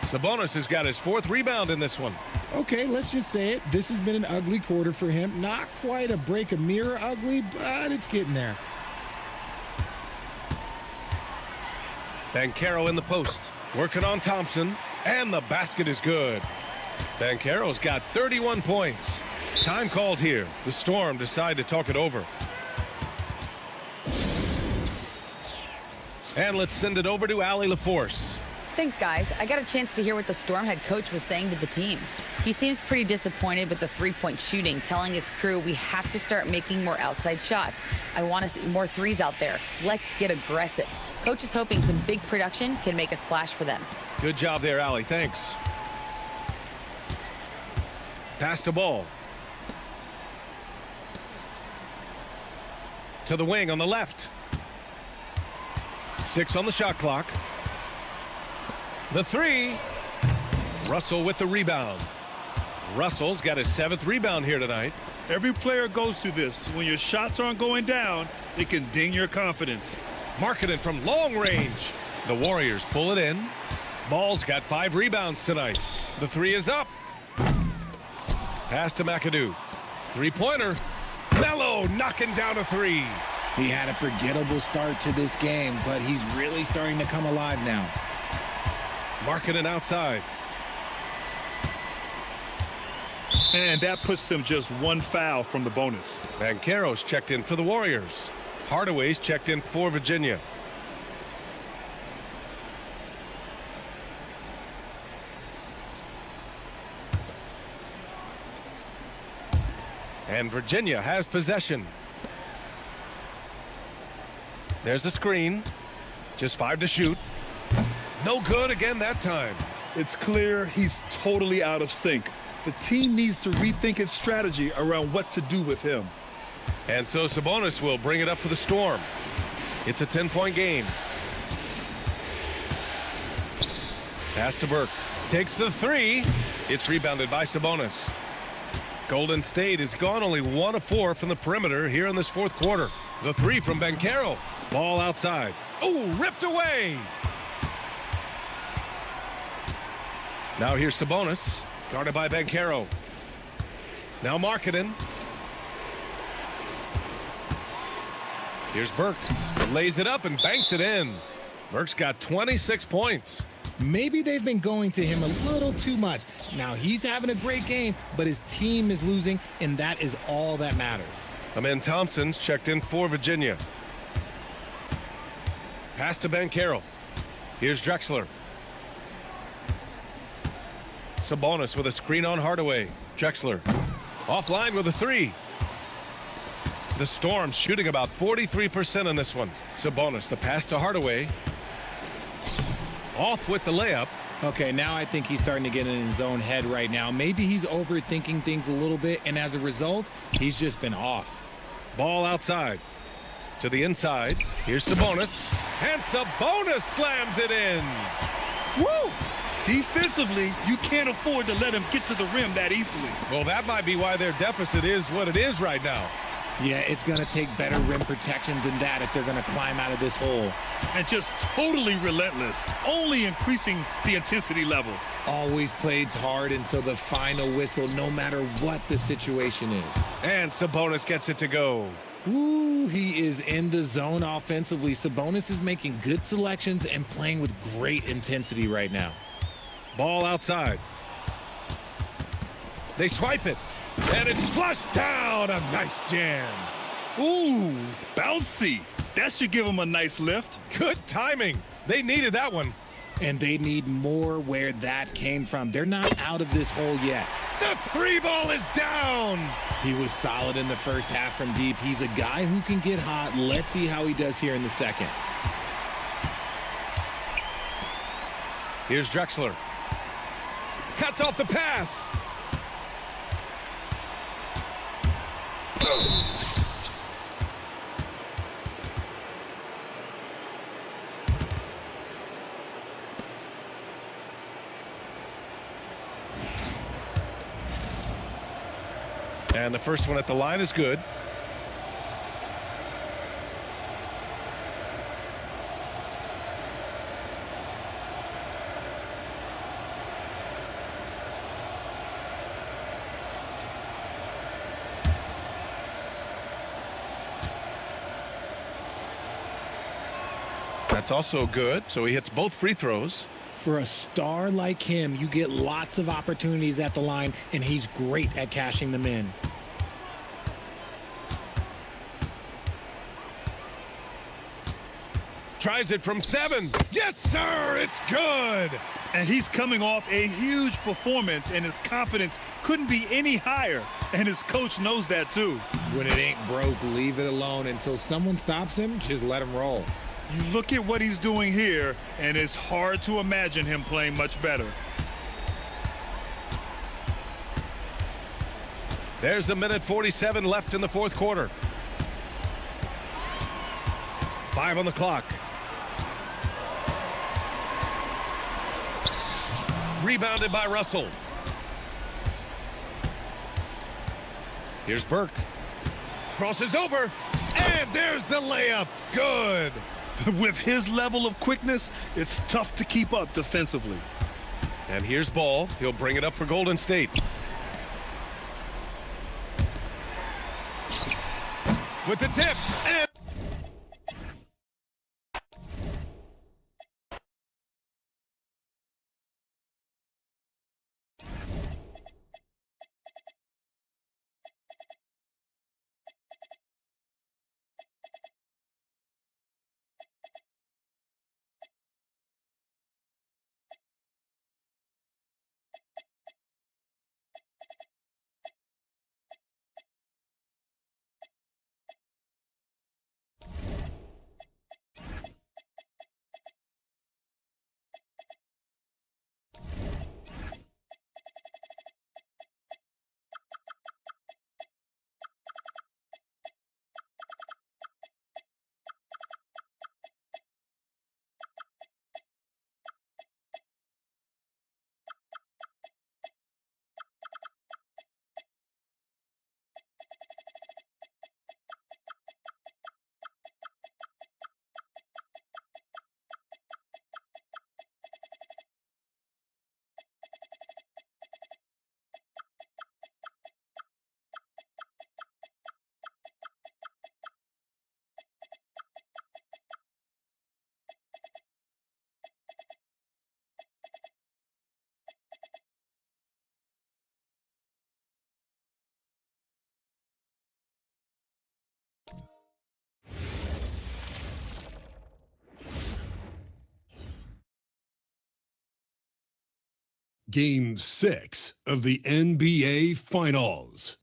Sabonis has got his 4th rebound in this one. Okay, let's just say it. This has been an ugly quarter for him. Not quite a break a mirror ugly, but it's getting there. Banchero in the post. Working on Thompson. And the basket is good. Banchero's got 31 points. Time called here. The Storm decide to talk it over. And let's send it over to Allie LaForce. Thanks, guys. I got a chance to hear what the Storm head coach was saying to the team. He seems pretty disappointed with the three-point shooting, telling his crew we have to start making more outside shots. I want to see more threes out there. Let's get aggressive. Coach is hoping some big production can make a splash for them. Good job there, Allie. Thanks. Pass to Ball. To the wing on the left. 6 on the shot clock. The 3. Russell with the rebound. Russell's got his 7th rebound here tonight. Every player goes through this. When your shots aren't going down, it can ding your confidence. Marketing from long range. The Warriors pull it in. Ball's got 5 rebounds tonight. The 3 is up. Pass to McAdoo. 3-pointer. Melo knocking down a 3. He had a forgettable start to this game, but he's really starting to come alive now. Marketing outside. And that puts them just 1 foul from the bonus. Banchero's checked in for the Warriors. Hardaway's checked in for Virginia. And Virginia has possession. There's a screen. Just 5 to shoot. No good again that time. It's clear he's totally out of sync. The team needs to rethink its strategy around what to do with him. And so Sabonis will bring it up for the Storm. It's a 10-point game. Pass to Burke. Takes the 3. It's rebounded by Sabonis. Golden State has gone only 1 of 4 from the perimeter here in this 4th quarter. The 3 from Banchero. Ball outside. Oh, ripped away. Now here's Sabonis, guarded by Banchero. Now Markkanen. Here's Burke. Lays it up and banks it in. Burke's got 26 points. Maybe they've been going to him a little too much. Now he's having a great game, but his team is losing, and that is all that matters. Amen Thompson's checked in for Virginia. Pass to Banchero. Here's Drexler. Sabonis with a screen on Hardaway. Drexler offline with a three. The Storm shooting about 43% in this one. Sabonis, the pass to Hardaway. Off with the layup. Okay, now I think he's starting to get in his own head right now. Maybe he's overthinking things a little bit, and as a result, he's just been off. Ball outside. To the inside. Here's Sabonis. And Sabonis slams it in. Woo! Defensively, you can't afford to let him get to the rim that easily. Well, that might be why their deficit is what it is right now. Yeah, it's going to take better rim protection than that if they're going to climb out of this hole. And just totally relentless, only increasing the intensity level. Always plays hard until the final whistle, no matter what the situation is. And Sabonis gets it to go. Ooh, he is in the zone offensively. Sabonis is making good selections and playing with great intensity right now. Ball outside. They swipe it. And it's flushed down. A nice jam. Ooh, bouncy. That should give him a nice lift. Good timing. They needed that one. And they need more where that came from. They're not out of this hole yet. The three ball is down. He was solid in the first half from deep. He's a guy who can get hot. Let's see how he does here in the second. Here's Drexler. Cuts off the pass. And the first one at the line is good. That's also good, so he hits both free throws. For a star like him, you get lots of opportunities at the line, and he's great at cashing them in. Tries it from 7. Yes, sir, it's good. And he's coming off a huge performance, and his confidence couldn't be any higher. And his coach knows that, too. When it ain't broke, leave it alone. Until someone stops him, just let him roll. You look at what he's doing here, and it's hard to imagine him playing much better. There's a minute 47 left in the fourth quarter. 5 on the clock. Rebounded by Russell. Here's Burke. Crosses over, and there's the layup. Good. With his level of quickness, it's tough to keep up defensively. And here's Ball. He'll bring it up for Golden State. With the tip, and Game 6 of the NBA Finals.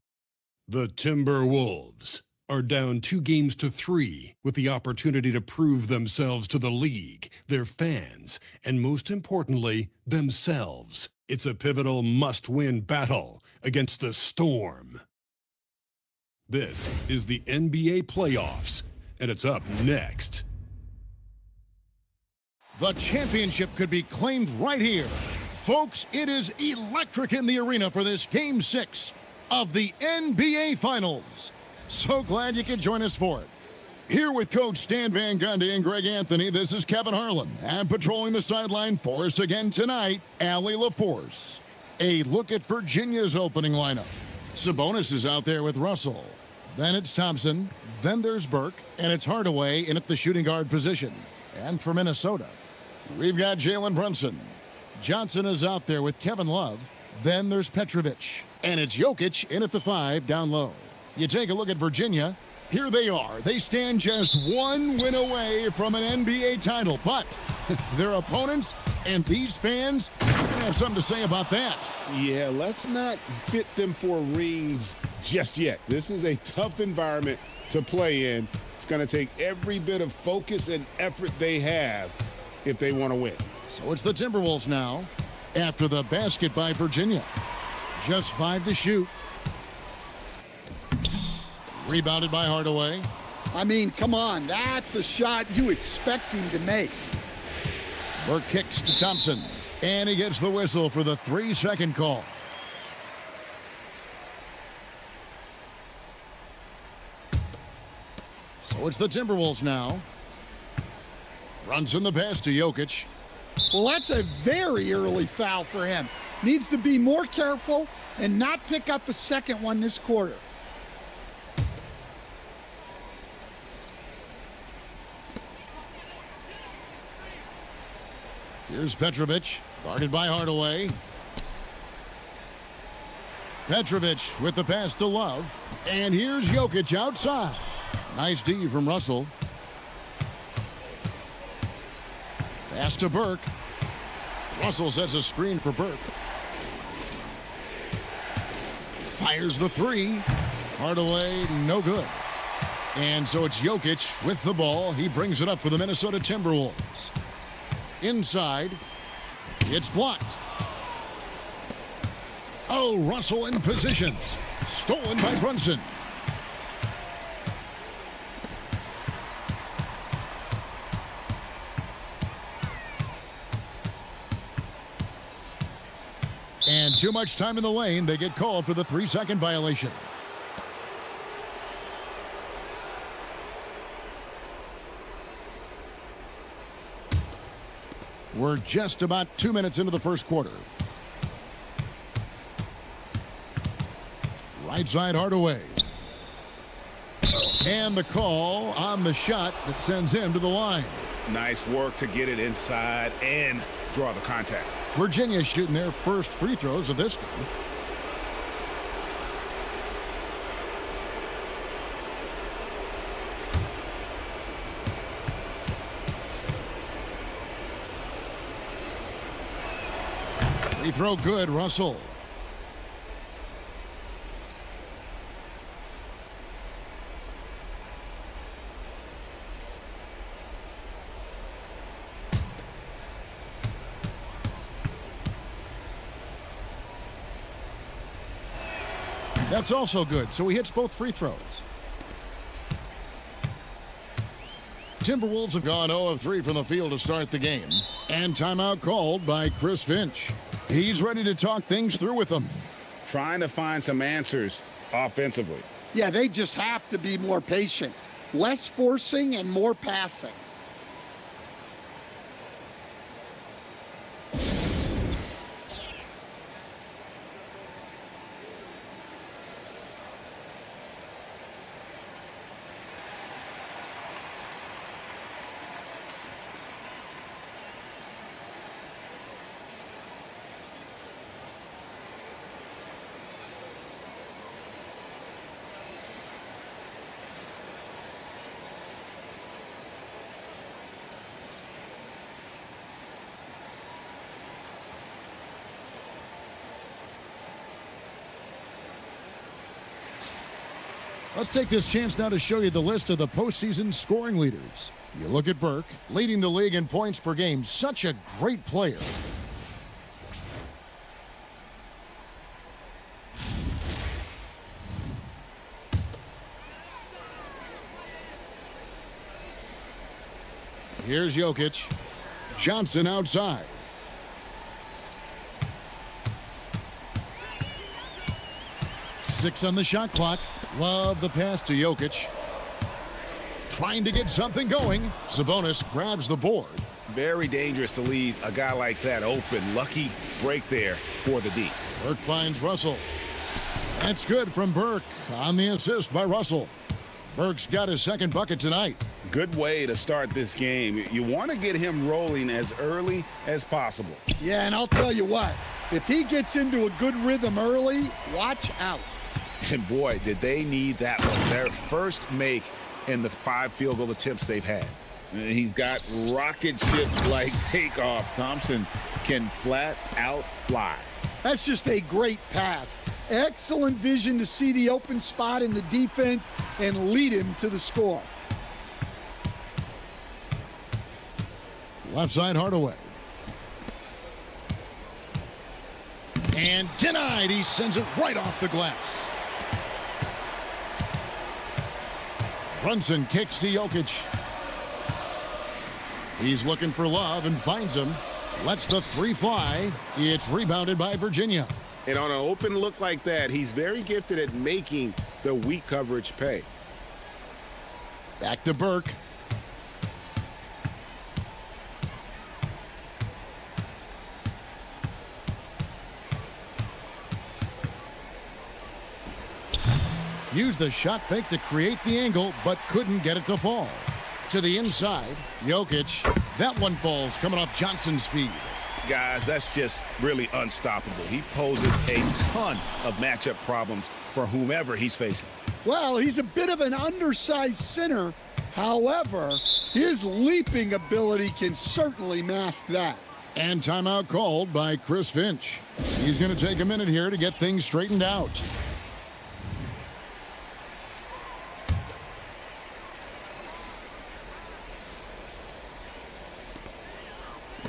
The Timberwolves are down 2-3 with the opportunity to prove themselves to the league, their fans, and most importantly, themselves. It's a pivotal must-win battle against the Storm. This is the NBA playoffs, and it's up next. The championship could be claimed right here. Folks, it is electric in the arena for this Game 6 of the NBA Finals. So glad you could join us for it. Here with Coach Stan Van Gundy and Greg Anthony, this is Kevin Harlan. And patrolling the sideline for us again tonight, Allie LaForce. A look at Virginia's opening lineup. Sabonis is out there with Russell. Then it's Thompson. Then there's Burke. And it's Hardaway in at the shooting guard position. And for Minnesota, we've got Jalen Brunson. Johnson is out there with Kevin Love. Then there's Petrovic. And it's Jokic in at the 5 down low. You take a look at Virginia. Here they are. They stand just one win away from an NBA title. But their opponents and these fans have something to say about that. Yeah, let's not fit them for rings just yet. This is a tough environment to play in. It's going to take every bit of focus and effort they have if they want to win. So it's the Timberwolves now after the basket by Virginia. Just 5 to shoot. Rebounded by Hardaway. I mean, come on. That's a shot you expect him to make. Burke kicks to Thompson. And he gets the whistle for the 3-second call. So it's the Timberwolves now. Brunson the pass to Jokic. Well, that's a very early foul for him. Needs to be more careful and not pick up a second one this quarter. Here's Petrovic, guarded by Hardaway. Petrovic with the pass to Love. And here's Jokic outside. Nice D from Russell. Pass to Burke. Russell sets a screen for Burke. Fires the 3. Hardaway, no good. And so it's Jokic with the ball. He brings it up for the Minnesota Timberwolves. Inside. It's blocked. Oh, Russell in position. Stolen by Brunson. And too much time in the lane. They get called for the 3-second violation. We're just about 2 minutes into the first quarter. Right side Hardaway. And the call on the shot that sends him to the line. Nice work to get it inside and draw the contact. Virginia shooting their first free throws of this game. Free throw good, Russell. That's also good, so he hits both free throws. Timberwolves have gone 0 of 3 from the field to start the game. And timeout called by Chris Finch. He's ready to talk things through with them. Trying to find some answers offensively. Yeah, they just have to be more patient. Less forcing and more passing. Let's take this chance now to show you the list of the postseason scoring leaders. You look at Burke, leading the league in points per game. Such a great player. Here's Jokic. Johnson outside. Six on the shot clock. Love the pass to Jokic. Trying to get something going. Sabonis grabs the board. Very dangerous to leave a guy like that open. Lucky break there for the D. Burke finds Russell. That's good from Burke on the assist by Russell. Burke's got his second bucket tonight. Good way to start this game. You want to get him rolling as early as possible. Yeah, and I'll tell you what, if he gets into a good rhythm early, watch out. And boy, did they need that one. Their first make in the 5 field goal attempts they've had. And he's got rocket ship-like takeoff. Thompson can flat out fly. That's just a great pass. Excellent vision to see the open spot in the defense and lead him to the score. Left side Hardaway. And denied. He sends it right off the glass. Brunson kicks to Jokic. He's looking for Love and finds him. Lets the three fly. It's rebounded by Virginia. And on an open look like that, he's very gifted at making the weak coverage pay. Back to Burke. Used the shot fake to create the angle, but couldn't get it to fall. To the inside, Jokic. That one falls coming off Johnson's feed. Guys, that's just really unstoppable. He poses a ton of matchup problems for whomever he's facing. Well, he's a bit of an undersized center. However, his leaping ability can certainly mask that. And timeout called by Chris Finch. He's going to take a minute here to get things straightened out.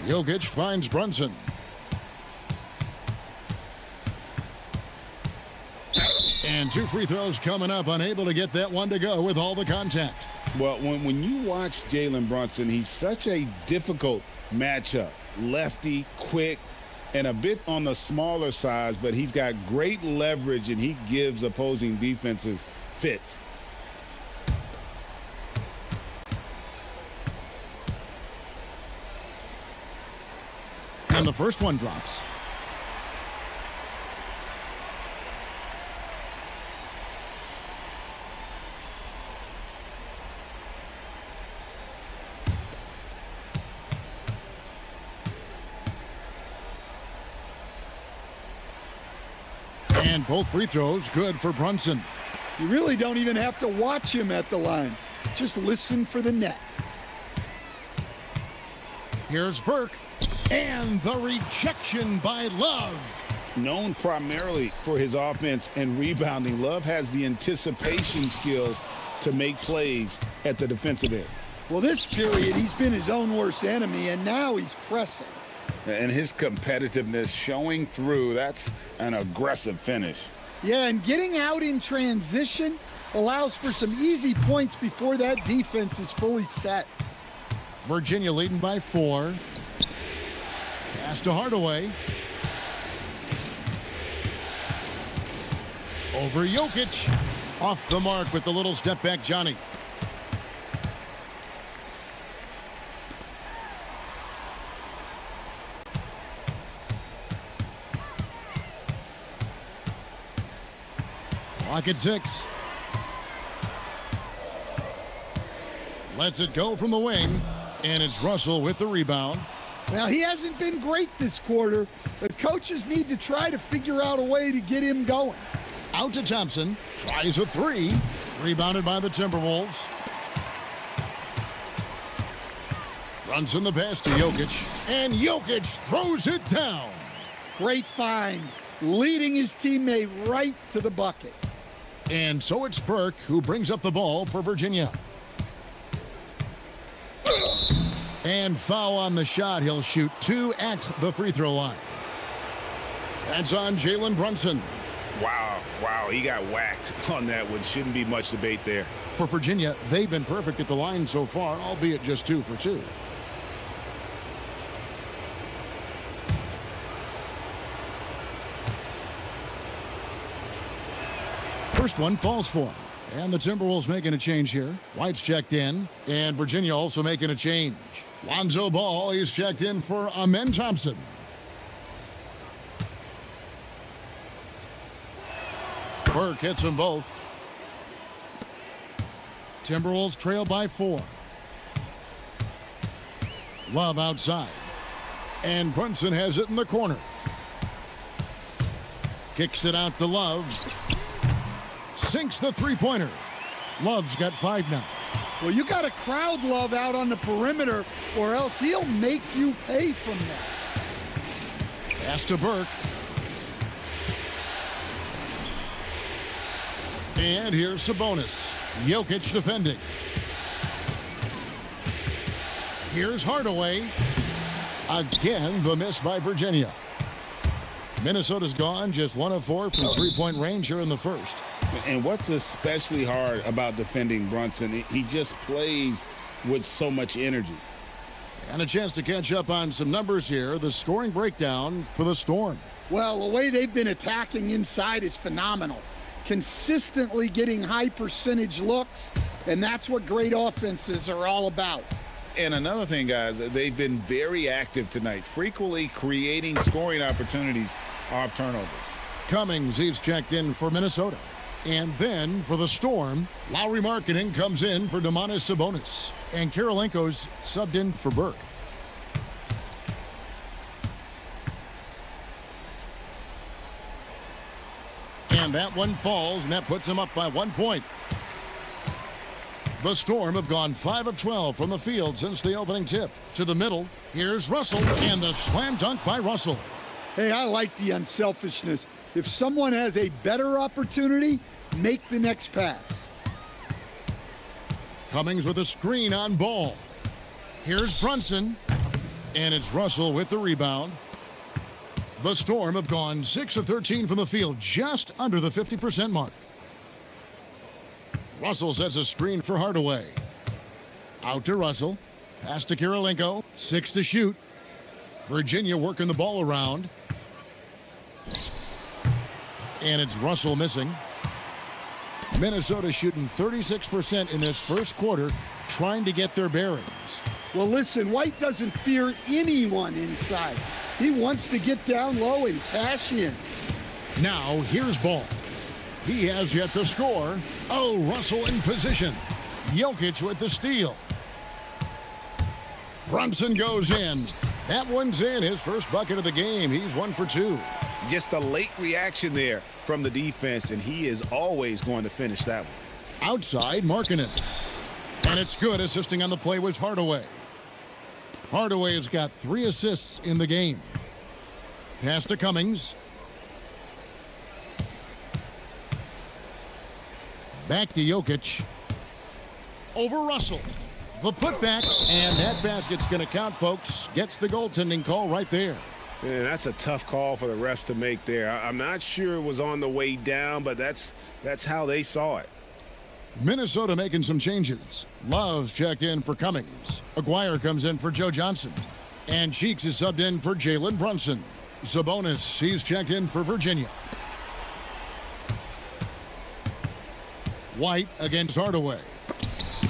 Jokic finds Brunson. And 2 free throws coming up, unable to get that one to go with all the contact. Well, when you watch Jalen Brunson, he's such a difficult matchup. Lefty, quick, and a bit on the smaller size, but he's got great leverage and he gives opposing defenses fits. And the first one drops. And both free throws good for Brunson. You really don't even have to watch him at the line. Just listen for the net. Here's Burke. And the rejection by Love. Known primarily for his offense and rebounding, Love has the anticipation skills to make plays at the defensive end. Well, this period, he's been his own worst enemy, and now he's pressing. And his competitiveness showing through. That's an aggressive finish. Yeah, and getting out in transition allows for some easy points before that defense is fully set. Virginia leading by 4. Pass to Hardaway. Over Jokic. Off the mark with the little step back, Johnny. Clock at 6. Lets it go from the wing. And it's Russell with the rebound. Now, he hasn't been great this quarter. The coaches need to try to figure out a way to get him going. Out to Thompson. Tries a 3. Rebounded by the Timberwolves. Runs in the pass to Jokic. And Jokic throws it down. Great find. Leading his teammate right to the bucket. And so it's Burke who brings up the ball for Virginia. And foul on the shot. He'll shoot 2 at the free throw line. That's on Jalen Brunson. Wow, he got whacked on that one. Shouldn't be much debate there. For Virginia, they've been perfect at the line so far, albeit just 2 for 2. First one falls for him. And the Timberwolves making a change here. White's checked in. And Virginia also making a change. Lonzo Ball, he's checked in for Amen Thompson. Burke hits them both. Timberwolves trail by 4. Love outside. And Brunson has it in the corner. Kicks it out to Love. Sinks the three-pointer. Love's got 5 now. Well, you got to crowd Love out on the perimeter, or else he'll make you pay from that. Pass to Burke. And here's Sabonis. Jokic defending. Here's Hardaway. Again, the miss by Virginia. Minnesota's gone just 1 of 4 from three-point range here in the first. And what's especially hard about defending Brunson, he just plays with so much energy. And a chance to catch up on some numbers here. The scoring breakdown for the Storm. Well, the way they've been attacking inside is phenomenal. Consistently getting high percentage looks, and that's what great offenses are all about. And another thing, guys, they've been very active tonight, frequently creating scoring opportunities off turnovers. Cummings, he's checked in for Minnesota. And then for the Storm, Lauri Markkanen comes in for Domantas Sabonis. And Kirilenko's subbed in for Burke. And that one falls, and that puts him up by 1 point. The Storm have gone 5 of 12 from the field since the opening tip. To the middle, here's Russell, and the slam dunk by Russell. Hey, I like the unselfishness. If someone has a better opportunity, make the next pass. Cummings with a screen on Ball. Here's Brunson, and it's Russell with the rebound. The Storm have gone 6 of 13 from the field, just under the 50% mark. Russell sets a screen for Hardaway. Out to Russell. Pass to Kirilenko. 6 to shoot. Virginia working the ball around. And it's Russell missing. Minnesota shooting 36% in this first quarter, trying to get their bearings. Well, listen, White doesn't fear anyone inside. He wants to get down low and cash in. Now, here's Ball. He has yet to score. Oh, Russell in position. Jokic with the steal. Brunson goes in. That one's in, his first bucket of the game. He's 1 for 2. Just a late reaction there from the defense, and he is always going to finish that one. Outside, Markkanen. And it's good. Assisting on the play was Hardaway. Hardaway has got 3 assists in the game. Pass to Cummings. Back to Jokic. Over Russell. The putback, and that basket's going to count, folks. Gets the goaltending call right there. Man, that's a tough call for the refs to make there. I'm not sure it was on the way down, but that's how they saw it. Minnesota making some changes. Love's checked in for Cummings. Aguirre comes in for Joe Johnson. And Cheeks is subbed in for Jalen Brunson. Sabonis, he's checked in for Virginia. White against Hardaway.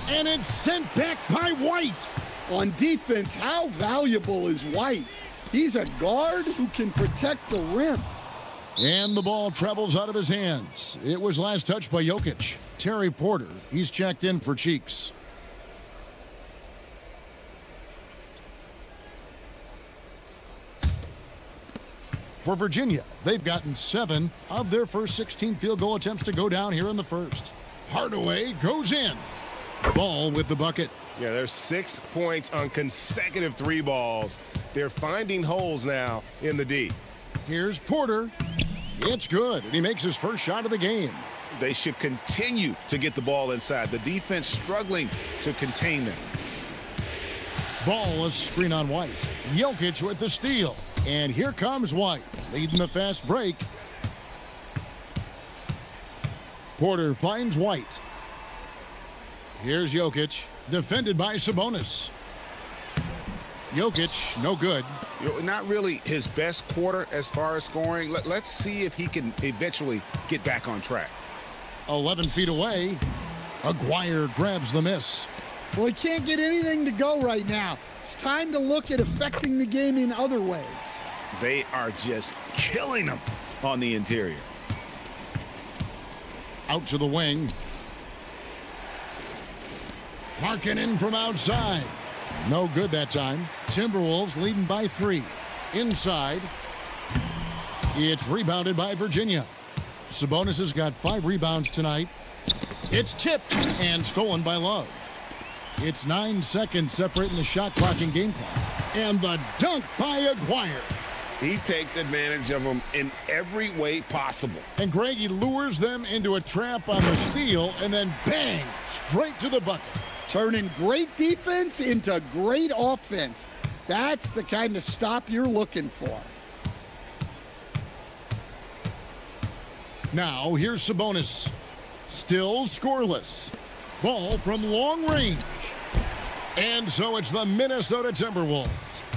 And it's sent back by White. On defense, how valuable is White? He's a guard who can protect the rim. And the ball travels out of his hands. It was last touched by Jokic. Terry Porter, he's checked in for Cheeks. For Virginia, they've gotten 7 of their first 16 field goal attempts to go down here in the first. Hardaway goes in. Ball with the bucket. Yeah, there's 6 points on consecutive 3 balls. They're finding holes now in the D. Here's Porter. It's good, and he makes his first shot of the game. They should continue to get the ball inside. The defense struggling to contain them. Ball, a screen on White. Jokic with the steal. And here comes White, leading the fast break. Porter finds White. Here's Jokic, defended by Sabonis. Jokic, no good. Not really his best quarter as far as scoring. Let's see if he can eventually get back on track. 11 feet away. Aguirre grabs the miss. Well, he can't get anything to go right now. It's time to look at affecting the game in other ways. They are just killing him on the interior. Out to the wing. Markkanen from outside. No good that time. Timberwolves leading by 3. Inside. It's rebounded by Virginia. Sabonis has got 5 rebounds tonight. It's tipped and stolen by Love. It's 9 seconds separating the shot clock and game clock. And the dunk by Aguirre. He takes advantage of them in every way possible. And Greg, he lures them into a trap on the steal and then bang, straight to the bucket. Turning great defense into great offense. That's the kind of stop you're looking for. Now here's Sabonis. Still scoreless. Ball from long range. And so it's the Minnesota Timberwolves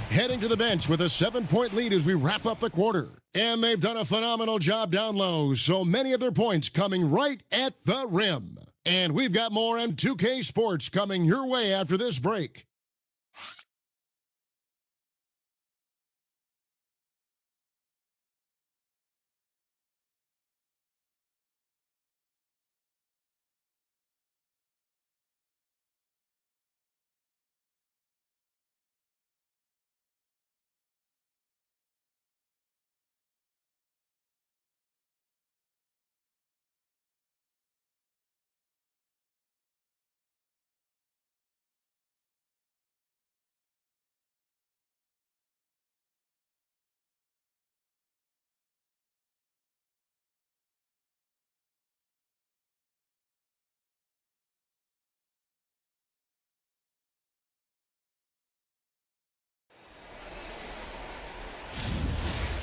heading to the bench with a 7-point lead as we wrap up the quarter. And they've done a phenomenal job down low, so many of their points coming right at the rim. And we've got more on 2K Sports coming your way after this break.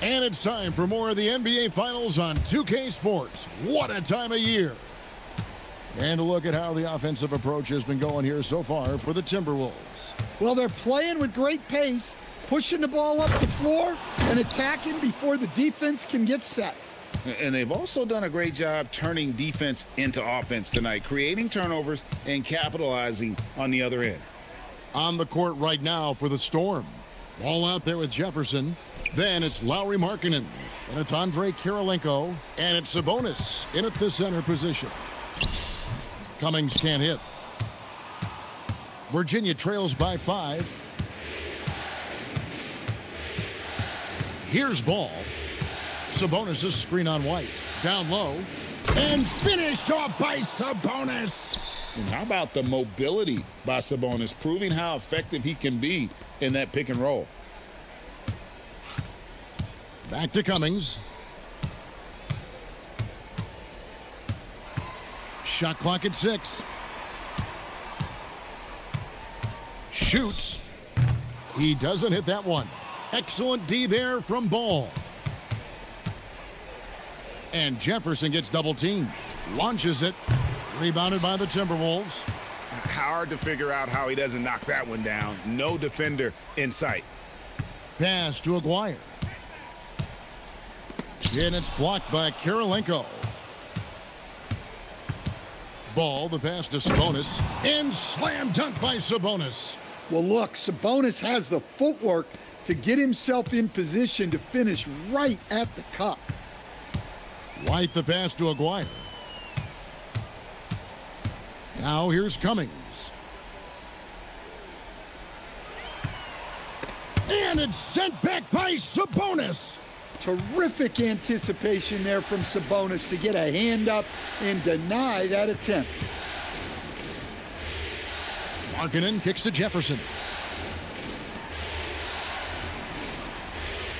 And it's time for more of the NBA Finals on 2K Sports. What a time of year. And a look at how the offensive approach has been going here so far for the Timberwolves. Well, they're playing with great pace, pushing the ball up the floor and attacking before the defense can get set. And they've also done a great job turning defense into offense tonight, creating turnovers and capitalizing on the other end. On the court right now for the Storm. Ball out there with Jefferson. Then it's Lauri Markkanen. And it's Andre Kirilenko. And it's Sabonis in at the center position. Cummings can't hit. Virginia trails by 5. Here's Ball. Sabonis' screen on White. Down low. And finished off by Sabonis. And how about the mobility by Sabonis, proving how effective he can be in that pick and roll. Back to Cummings. Shot clock at 6. Shoots. He doesn't hit that one. Excellent D there from Ball. And Jefferson gets double teamed. Launches it. Rebounded by the Timberwolves. Hard to figure out how he doesn't knock that one down. No defender in sight. Pass to Aguirre. And it's blocked by Kirilenko. Ball, the pass to Sabonis. And slam dunk by Sabonis. Well, look, Sabonis has the footwork to get himself in position to finish right at the cup. White the pass to Aguirre. Now here's Cummings. And it's sent back by Sabonis. Terrific anticipation there from Sabonis to get a hand up and deny that attempt. Markkanen kicks to Jefferson.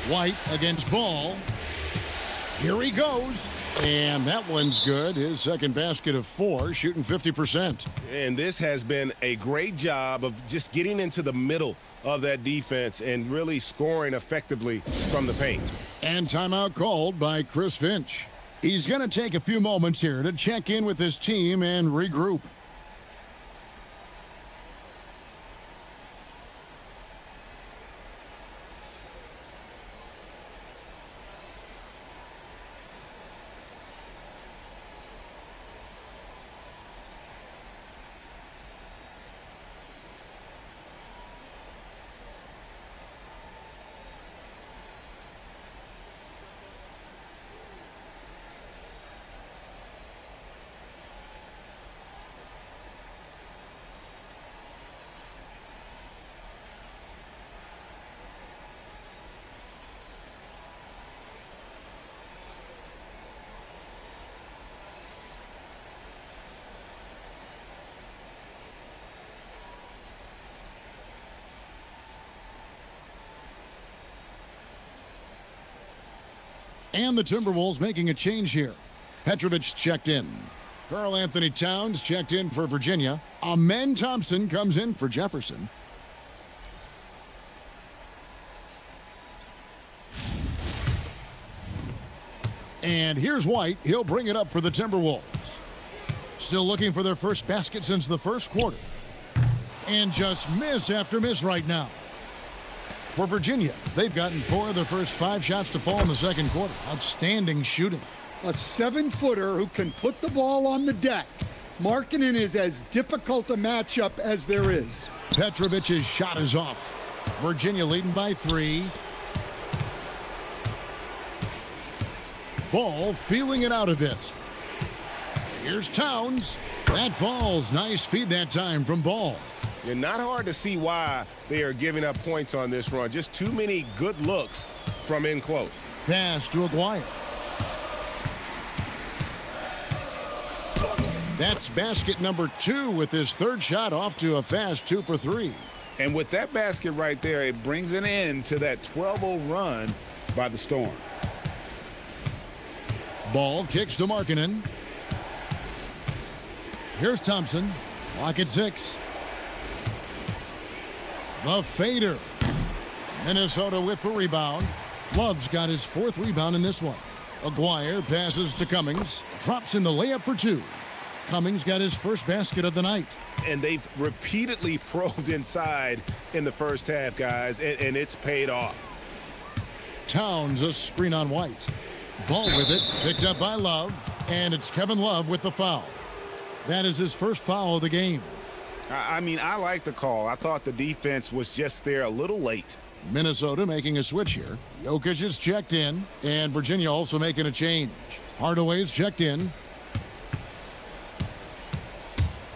White against Ball. Here he goes. And that one's good. His second basket of 4, shooting 50%. And this has been a great job of just getting into the middle of that defense and really scoring effectively from the paint. And timeout called by Chris Finch. He's going to take a few moments here to check in with his team and regroup. And the Timberwolves making a change here. Petrovic checked in. Karl Anthony Towns checked in for Virginia. Amen Thompson comes in for Jefferson. And here's White. He'll bring it up for the Timberwolves. Still looking for their first basket since the first quarter. And just miss after miss right now. For Virginia, they've gotten 4 of their first 5 shots to fall in the second quarter. Outstanding shooting. A 7-footer who can put the ball on the deck. Markkanen is as difficult a matchup as there is. Petrovic's shot is off. Virginia leading by 3. Ball feeling it out a bit. Here's Towns. That falls. Nice feed that time from Ball. And not hard to see why they are giving up points on this run. Just too many good looks from in close. Pass to Aguirre. That's basket number 2 with his third shot off to a fast 2 for 3. And with that basket right there, it brings an end to that 12-0 run by the Storm. Ball kicks to Markkanen. Here's Thompson. Clock at 6. The fader. Minnesota with the rebound. Love's got his 4th rebound in this one. Aguirre passes to Cummings. Drops in the layup for 2. Cummings got his first basket of the night. And they've repeatedly probed inside in the first half, guys, and it's paid off. Towns a screen on White. Ball with it. Picked up by Love. And it's Kevin Love with the foul. That is his first foul of the game. I mean, I like the call. I thought the defense was just there a little late. Minnesota making a switch here. Jokic is checked in, and Virginia also making a change. Hardaway's checked in.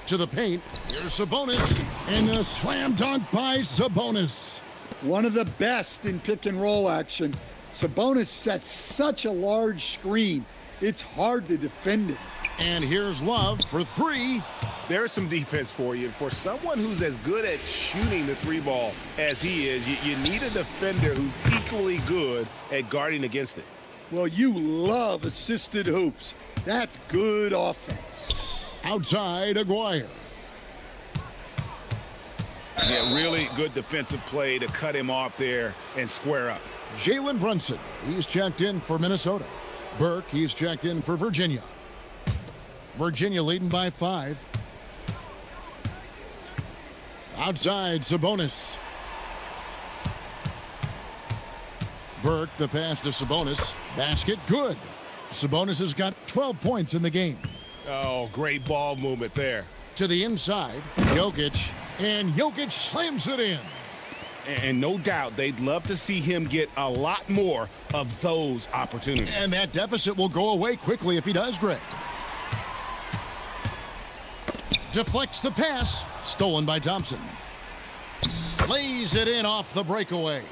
To the paint. Here's Sabonis. And a slam dunk by Sabonis. One of the best in pick and roll action. Sabonis sets such a large screen. It's hard to defend it. And here's Love for 3. There's some defense for you. For someone who's as good at shooting the 3 ball as he is, you need a defender who's equally good at guarding against it. Well, you love assisted hoops. That's good offense. Outside, Aguirre. Yeah, really good defensive play to cut him off there and square up. Jalen Brunson, he's checked in for Minnesota. Burke, he's checked in for Virginia. Virginia leading by 5. Outside, Sabonis. Burke, the pass to Sabonis. Basket, good. Sabonis has got 12 points in the game. Oh, great ball movement there. To the inside, Jokic. And Jokic slams it in. And no doubt they'd love to see him get a lot more of those opportunities. And that deficit will go away quickly if he does, Greg. Deflects the pass. Stolen by Thompson. Lays it in off the breakaway.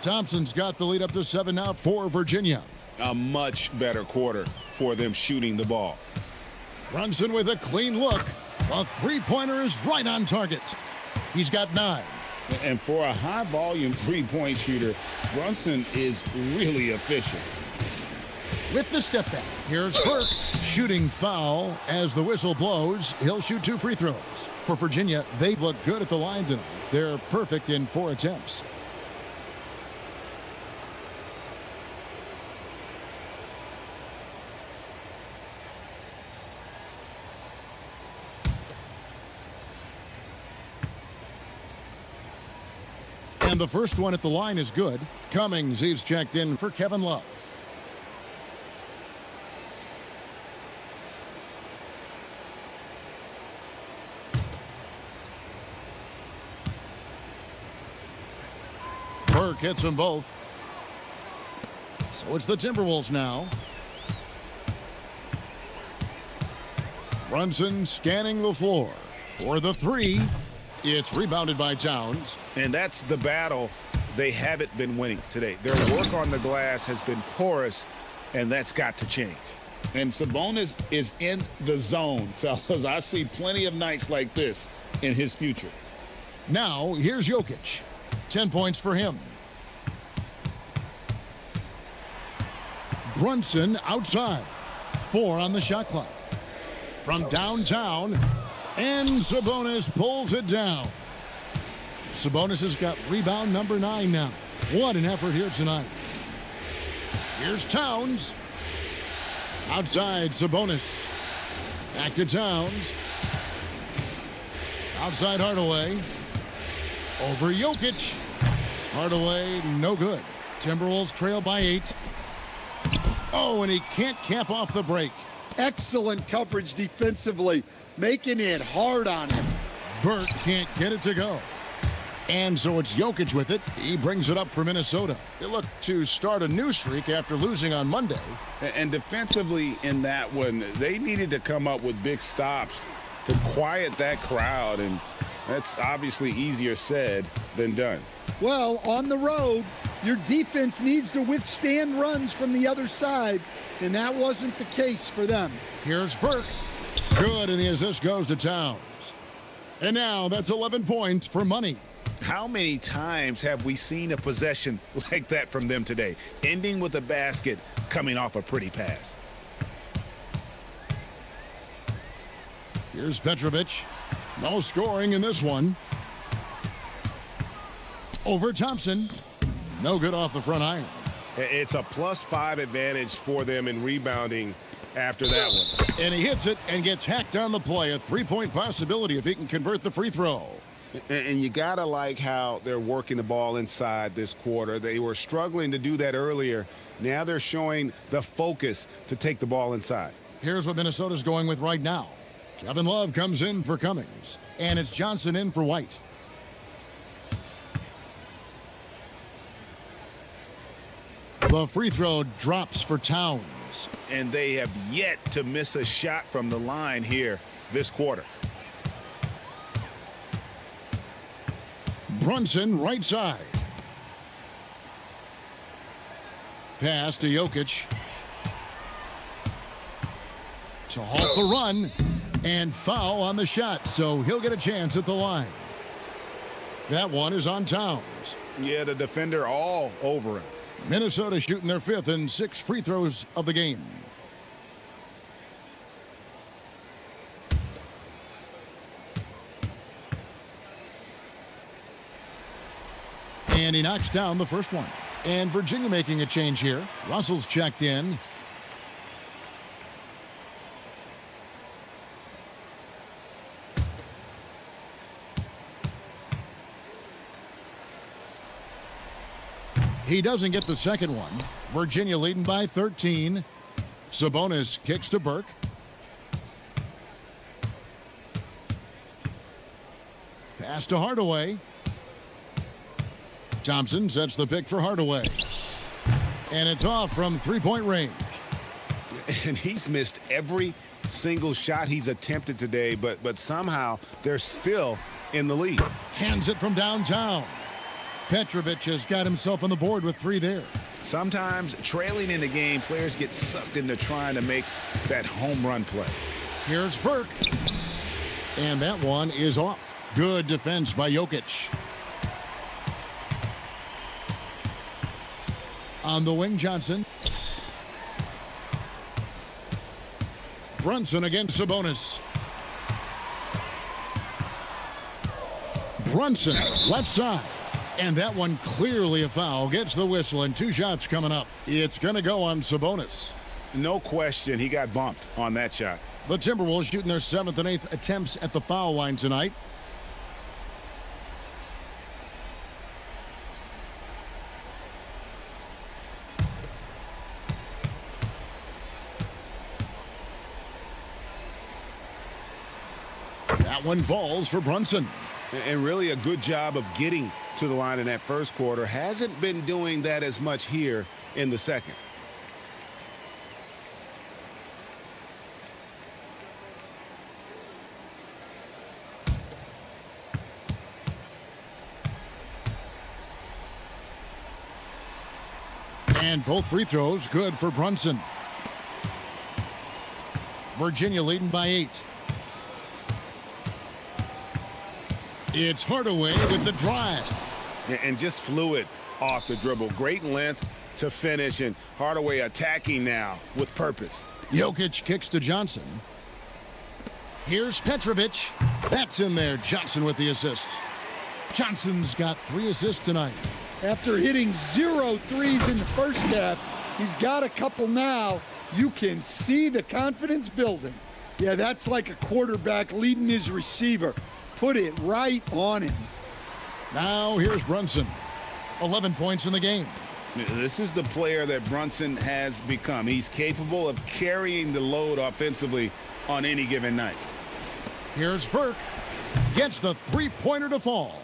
Thompson's got the lead up to 7 now for Virginia. A much better quarter for them shooting the ball. Brunson with a clean look. A three-pointer is right on target. He's got 9. And for a high-volume three-point shooter, Brunson is really efficient. with the step back. Here's Burke. Shooting foul as the whistle blows. He'll shoot 2 free throws. For Virginia, they look good at the line tonight. They're perfect in 4 attempts. And the first one at the line is good. Cummings, he's checked in for Kevin Love. Burke hits them both. So it's the Timberwolves now. Brunson scanning the floor for the 3. It's rebounded by Towns. And that's the battle they haven't been winning today. Their work on the glass has been porous, and that's got to change. And Sabonis is in the zone, fellas. I see plenty of nights like this in his future. Now, here's Jokic. 10 points for him. Brunson outside. 4 on the shot clock. From downtown, and Sabonis pulls it down. Sabonis has got rebound number 9 now. What an effort here tonight. Here's Towns. Outside, Sabonis. Back to Towns. Outside Hardaway. Over Jokic. Hardaway, no good. Timberwolves trail by 8. Oh, and he can't cap off the break. Excellent coverage defensively, making it hard on him. Burke can't get it to go. And so it's Jokic with it. He brings it up for Minnesota. They look to start a new streak after losing on Monday. And defensively in that one, they needed to come up with big stops to quiet that crowd, and that's obviously easier said than done. Well, on the road, your defense needs to withstand runs from the other side, and that wasn't the case for them. Here's Burke. Good, and the assist goes to Towns. And now that's 11 points for money. How many times have we seen a possession like that from them today, ending with a basket coming off a pretty pass? Here's Petrovic. No scoring in this one. Over Thompson. No good off the front iron. It's a +5 advantage for them in rebounding after that one. And he hits it and gets hacked on the play. A 3-point possibility if he can convert the free throw. And you got to like how they're working the ball inside this quarter. They were struggling to do that earlier. Now they're showing the focus to take the ball inside. Here's what Minnesota's going with right now. Kevin Love comes in for Cummings. And it's Johnson in for White. The free throw drops for Towns. And they have yet to miss a shot from the line here this quarter. Brunson right side. Pass to Jokic. To halt the run. And foul on the shot, so he'll get a chance at the line. That one is on Towns. Yeah, the defender all over him. Minnesota shooting their 5th and 6th free throws of the game. And he knocks down the first one. And Virginia making a change here. Russell's checked in. He doesn't get the second one. Virginia leading by 13. Sabonis kicks to Burke. Pass to Hardaway. Thompson sets the pick for Hardaway. And it's off from 3-point range. And he's missed every single shot he's attempted today, but somehow they're still in the lead. Cans it from downtown. Petrovic has got himself on the board with 3 there. Sometimes trailing in the game, players get sucked into trying to make that home run play. Here's Burke. And that one is off. Good defense by Jokic. On the wing, Johnson. Brunson against Sabonis. Brunson, left side. And that one clearly a foul. Gets the whistle, and 2 shots coming up. It's going to go on Sabonis. No question, he got bumped on that shot. The Timberwolves shooting their 7th and 8th attempts at the foul line tonight. That one falls for Brunson. And really a good job of getting to the line in that first quarter. Hasn't been doing that as much here in the second. And both free throws good for Brunson. Virginia leading by 8. It's Hardaway with the drive. And just fluid off the dribble. Great length to finish, and Hardaway attacking now with purpose. Jokic kicks to Johnson. Here's Petrovic. That's in there. Johnson with the assist. Johnson's got 3 assists tonight. After hitting 0 threes in the first half, he's got a couple now. You can see the confidence building. Yeah, that's like a quarterback leading his receiver. Put it right on him. Now here's Brunson. 11 points in the game. This is the player that Brunson has become. He's capable of carrying the load offensively on any given night. Here's Burke. Gets the 3-pointer to fall.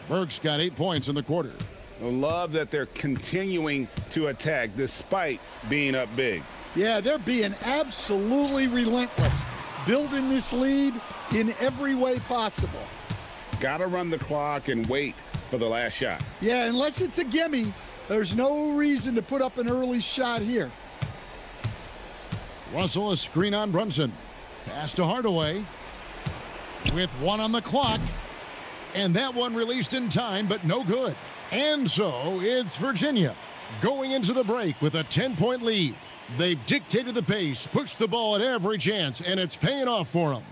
Burke's got 8 points in the quarter. I love that they're continuing to attack despite being up big. Yeah, they're being absolutely relentless. Building this lead in every way possible. Got to run the clock and wait for the last shot. Yeah, unless it's a gimme, there's no reason to put up an early shot here. Russell, a screen on Brunson. Pass to Hardaway. With 1 on the clock. And that one released in time, but no good. And so it's Virginia going into the break with a 10-point lead. They've dictated the pace, pushed the ball at every chance, and it's paying off for them.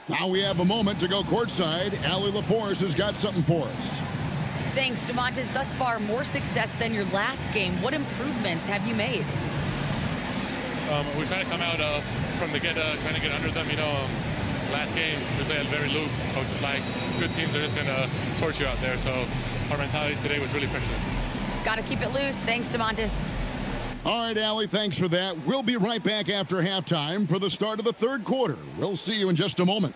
Now we have a moment to go courtside. Allie LaForce has got something for us. Thanks, DeMontis. Thus far, more success than your last game. What improvements have you made? We're trying to come out from the get, trying to get under them. Last game, we played very loose. Coaches like good teams are just going to torch you out there. So our mentality today was really pushing it. Got to keep it loose. Thanks, DeMontis. All right, Allie, thanks for that. We'll be right back after halftime for the start of the third quarter. We'll see you in just a moment.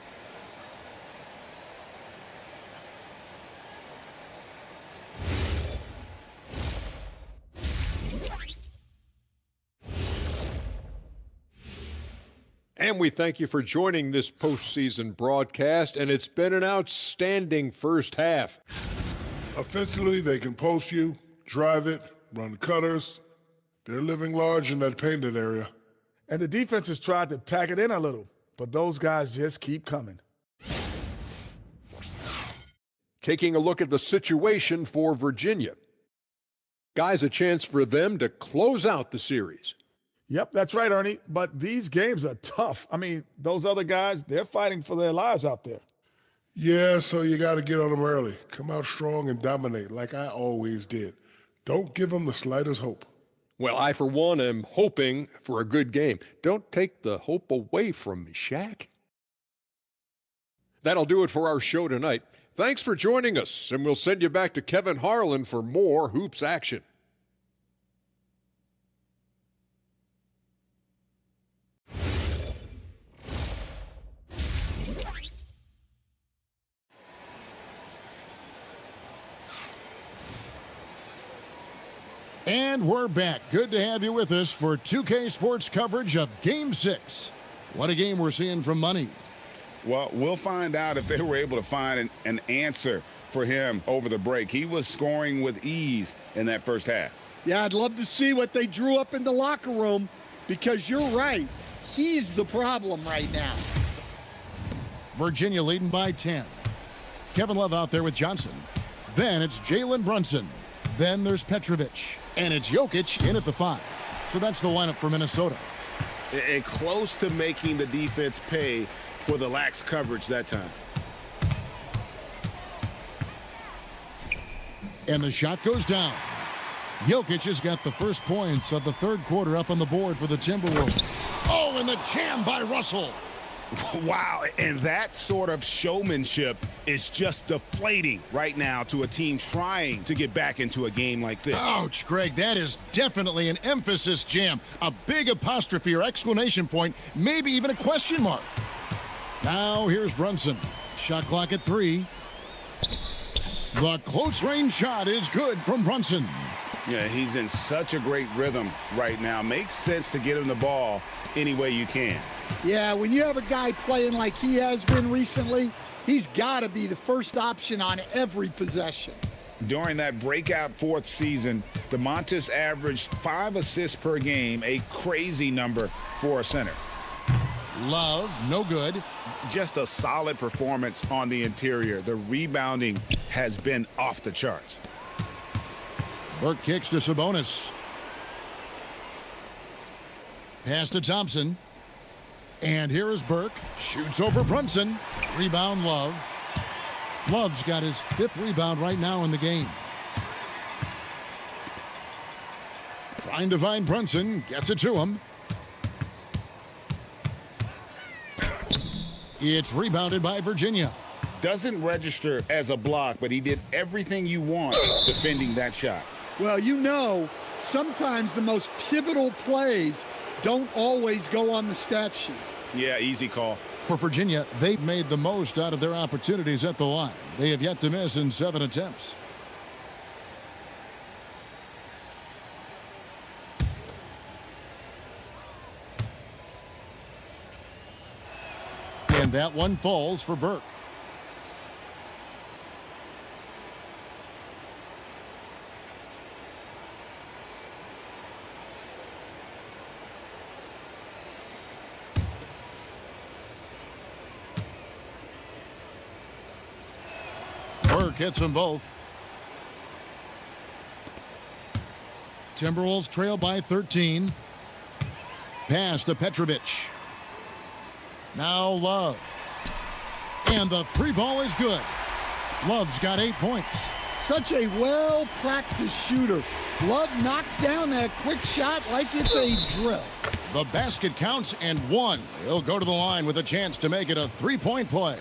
And we thank you for joining this postseason broadcast, and it's been an outstanding first half. Offensively, they can post you, drive it, run cutters. They're living large in that painted area. And the defense has tried to pack it in a little, but those guys just keep coming. Taking a look at the situation for Virginia. Guys, a chance for them to close out the series. Yep, that's right, Ernie. But these games are tough. I mean, those other guys, they're fighting for their lives out there. Yeah, so you got to get on them early. Come out strong and dominate like I always did. Don't give them the slightest hope. Well, I, for one, am hoping for a good game. Don't take the hope away from me, Shaq. That'll do it for our show tonight. Thanks for joining us, and we'll send you back to Kevin Harlan for more hoops action. And we're back. Good to have you with us for 2K Sports coverage of Game 6. What a game we're seeing from Money. Well, we'll find out if they were able to find an answer for him over the break. He was scoring with ease in that first half. Yeah, I'd love to see what they drew up in the locker room because you're right. He's the problem right now. Virginia leading by 10. Kevin Love out there with Johnson. Then it's Jalen Brunson. Then there's Petrovic. And it's Jokic in at the 5. So that's the lineup for Minnesota. and close to making the defense pay for the lax coverage that time. And the shot goes down. Jokic has got the first points of the third quarter up on the board for the Timberwolves. Oh, and the jam by Russell. Wow, and that sort of showmanship is just deflating right now to a team trying to get back into a game like this. Ouch, Greg, that is definitely an emphasis jam. A big apostrophe or exclamation point, maybe even a question mark. Now here's Brunson. Shot clock at 3. The close range shot is good from Brunson. Yeah, he's in such a great rhythm right now. Makes sense to get him the ball any way you can. Yeah, when you have a guy playing like he has been recently, he's got to be the first option on every possession. During that breakout fourth season, DeMontis averaged 5 assists per game, a crazy number for a center. Love, no good. Just a solid performance on the interior. The rebounding has been off the charts. Burke kicks to Sabonis. Pass to Thompson. And here is Burke. Shoots over Brunson. Rebound, Love. Love's got his 5th rebound right now in the game. Trying to find Brunson. Gets it to him. It's rebounded by Virginia. Doesn't register as a block, but he did everything you want defending that shot. Well, you know, sometimes the most pivotal plays don't always go on the stat sheet. Yeah, easy call. For Virginia, they've made the most out of their opportunities at the line. They have yet to miss in 7 attempts. And that one falls for Burke. Burke hits them both. Timberwolves trail by 13. Pass to Petrovic. Now Love. And the 3 ball is good. Love's got 8 points. Such a well-practiced shooter. Love knocks down that quick shot like it's a drill. The basket counts and 1. He'll go to the line with a chance to make it a 3-point play.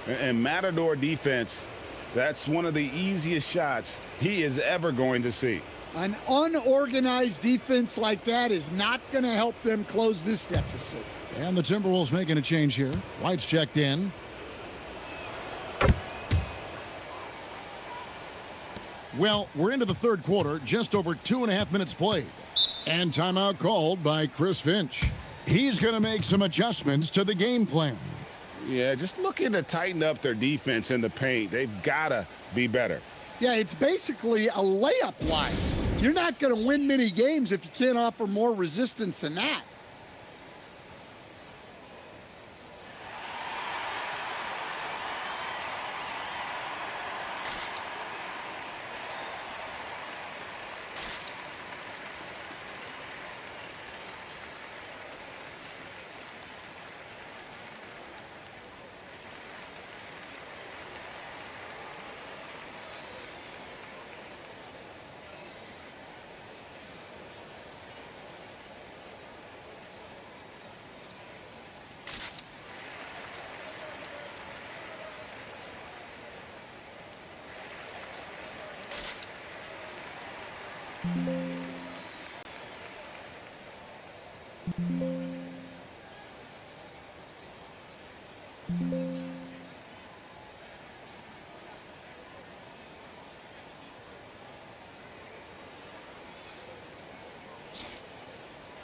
And Matador defense, that's one of the easiest shots he is ever going to see. An unorganized defense like that is not going to help them close this deficit. And the Timberwolves making a change here. White's checked in. Well, we're into the third quarter, just over 2.5 minutes played. And timeout called by Chris Finch. He's going to make some adjustments to the game plan. Yeah, just looking to tighten up their defense in the paint. They've got to be better. Yeah, it's basically a layup line. You're not going to win many games if you can't offer more resistance than that.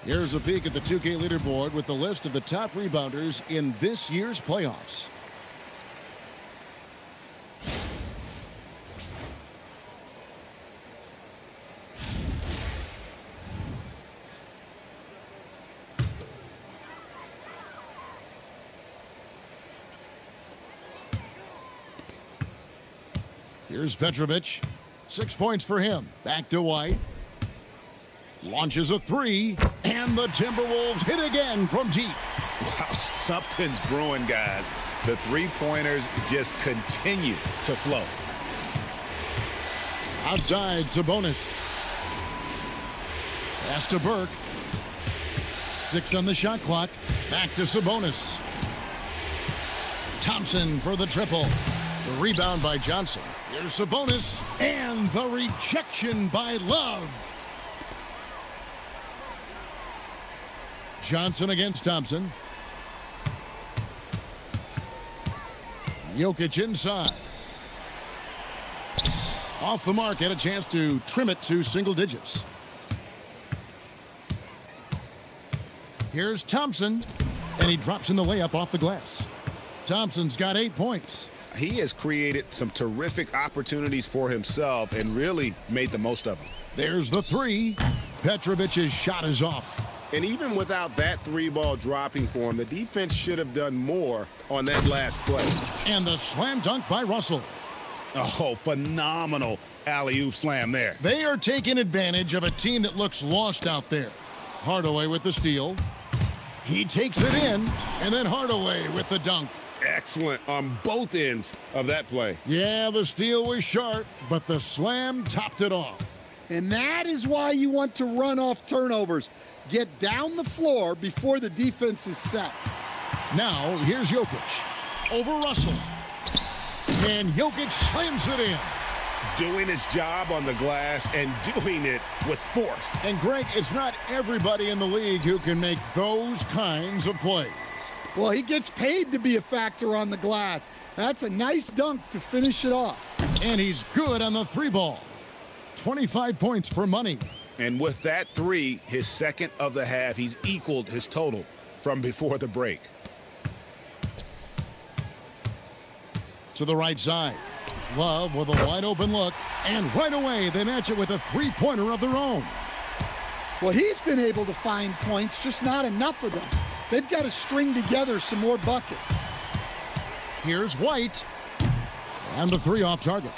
Here's a peek at the 2K leaderboard with the list of the top rebounders in this year's playoffs. Here's Petrovic. 6 points for him. Back to White. Launches a 3. And the Timberwolves hit again from deep. Wow, something's brewing, guys. The three-pointers just continue to flow. Outside, Sabonis. Pass to Burke. 6 on the shot clock. Back to Sabonis. Thompson for the triple. The rebound by Johnson. Here's Sabonis. And the rejection by Love. Johnson against Thompson. Jokic inside. Off the mark, had a chance to trim it to single digits. Here's Thompson, and he drops in the layup off the glass. Thompson's got 8 points. He has created some terrific opportunities for himself and really made the most of them. There's the three. Petrovic's shot is off. And even without that three ball dropping for him, the defense should have done more on that last play. And the slam dunk by Russell. Oh, phenomenal alley-oop slam there. They are taking advantage of a team that looks lost out there. Hardaway with the steal. He takes it in, and then Hardaway with the dunk. Excellent on both ends of that play. Yeah, the steal was sharp, but the slam topped it off. And that is why you want to run off turnovers. Get down the floor before the defense is set. Now, here's Jokic. Over Russell. And Jokic slams it in. Doing his job on the glass and doing it with force. And Greg, it's not everybody in the league who can make those kinds of plays. Well, he gets paid to be a factor on the glass. That's a nice dunk to finish it off. And he's good on the three ball. 25 points for money. And with that three, his second of the half, he's equaled his total from before the break. To the right side. Love with a wide open look. And right away, they match it with a three-pointer of their own. Well, he's been able to find points, just not enough of them. They've got to string together some more buckets. Here's White. And the three off target.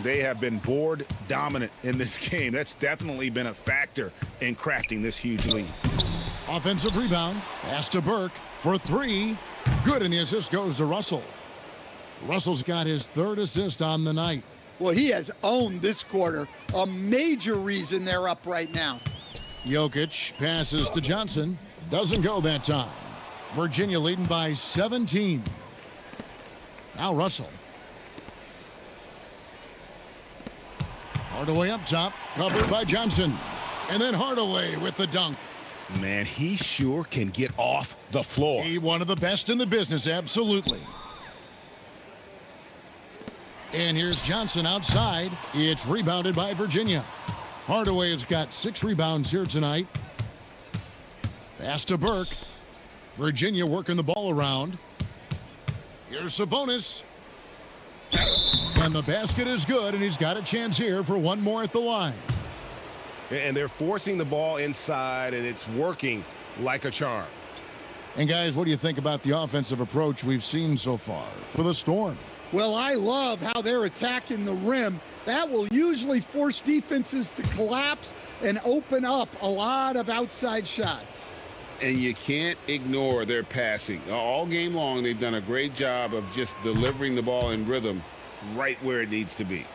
They have been board dominant in this game. That's definitely been a factor in crafting this huge lead. Offensive rebound. Pass to Burke for three. Good, and the assist goes to Russell. Russell's got his third assist on the night. Well, he has owned this quarter. A major reason they're up right now. Jokic passes to Johnson. Doesn't go that time. Virginia leading by 17. Now Russell. Hardaway up top, covered by Johnson. And then Hardaway with the dunk. Man, he sure can get off the floor. He one of the best in the business, absolutely. And here's Johnson outside. It's rebounded by Virginia. Hardaway has got 6 rebounds here tonight. Pass to Burke. Virginia working the ball around. Here's Sabonis. And the basket is good, and he's got a chance here for one more at the line. And they're forcing the ball inside, and it's working like a charm. And guys, what do you think about the offensive approach we've seen so far for the Storm? Well, I love how they're attacking the rim. That will usually force defenses to collapse and open up a lot of outside shots. And you can't ignore their passing. All game long, they've done a great job of just delivering the ball in rhythm right where it needs to be.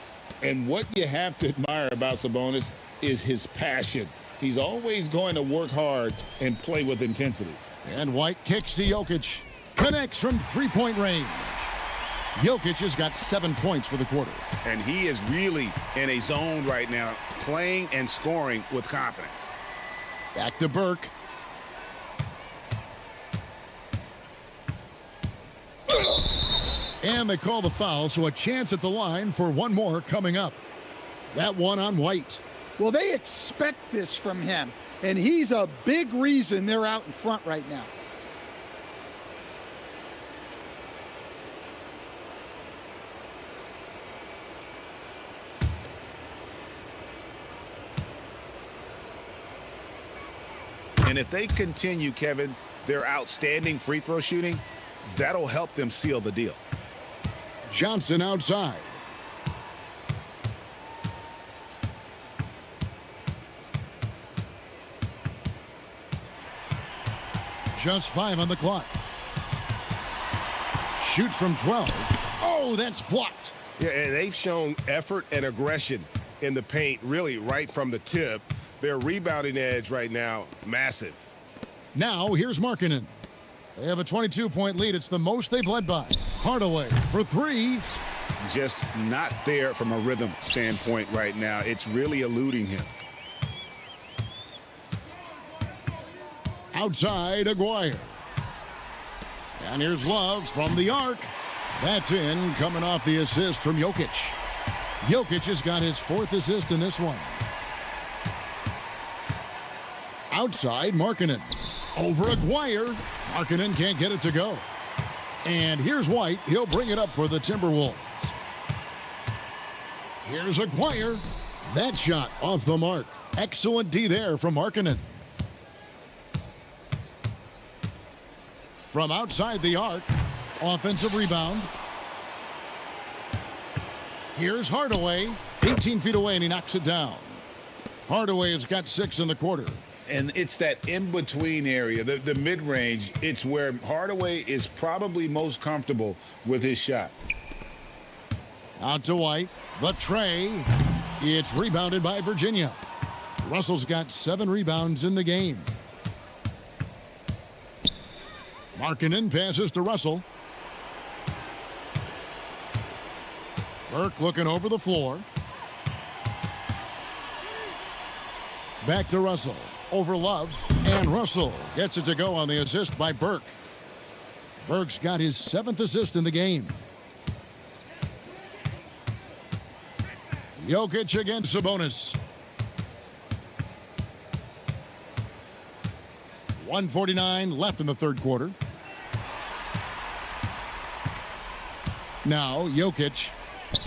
And what you have to admire about Sabonis is his passion. He's always going to work hard and play with intensity. And White kicks to Jokic. Connects from three-point range. Jokic has got 7 points for the quarter. And he is really in a zone right now, playing and scoring with confidence. Back to Burke. And they call the foul, so a chance at the line for one more coming up. That one on White. Well, they expect this from him, and he's a big reason they're out in front right now. And if they continue, Kevin, their outstanding free throw shooting, that'll help them seal the deal. Johnson outside. Just 5 on the clock. Shoots from 12. Oh, that's blocked. Yeah, and they've shown effort and aggression in the paint, really right from the tip. Their rebounding edge right now, massive. Now, here's Markkanen. They have a 22-point lead. It's the most they've led by. Hardaway for 3. Just not there from a rhythm standpoint right now. It's really eluding him. Outside, Aguirre. And here's Love from the arc. That's in, coming off the assist from Jokic. Jokic has got his 4th assist in this one. Outside, Markkanen. Over Aguirre. Markkanen can't get it to go. And here's White. He'll bring it up for the Timberwolves. Here's Aguirre. That shot off the mark. Excellent D there from Markkanen. From outside the arc, offensive rebound. Here's Hardaway, 18 feet away, and he knocks it down. Hardaway has got 6 in the quarter. And it's that in-between area, the mid-range. It's where Hardaway is probably most comfortable with his shot. Out to White, the tray. It's rebounded by Virginia. Russell's got 7 rebounds in the game. Markkanen passes to Russell. Burke looking over the floor. Back to Russell. Over Love. And Russell gets it to go on the assist by Burke. Burke's got his 7th assist in the game. Jokic against Sabonis. 1:49 left in the third quarter. Now, Jokic.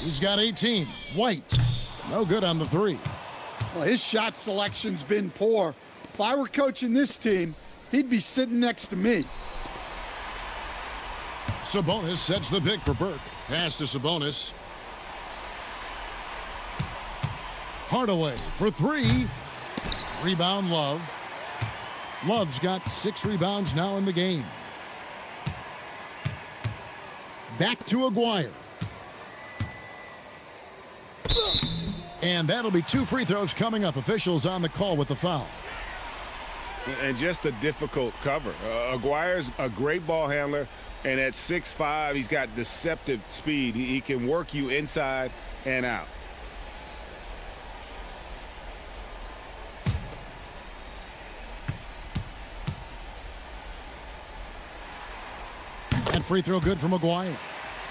He's got 18. White. No good on the 3. Well, his shot selection's been poor. If I were coaching this team, he'd be sitting next to me. Sabonis sets the pick for Burke. Pass to Sabonis. Hardaway for 3. Rebound, Love. Love's got 6 rebounds now in the game. Back to Aguirre. And that'll be 2 free throws coming up. Officials on the call with the foul. And just a difficult cover. Aguirre's a great ball handler, and at 6'5", he's got deceptive speed. He can work you inside and out. And free throw good from Aguirre.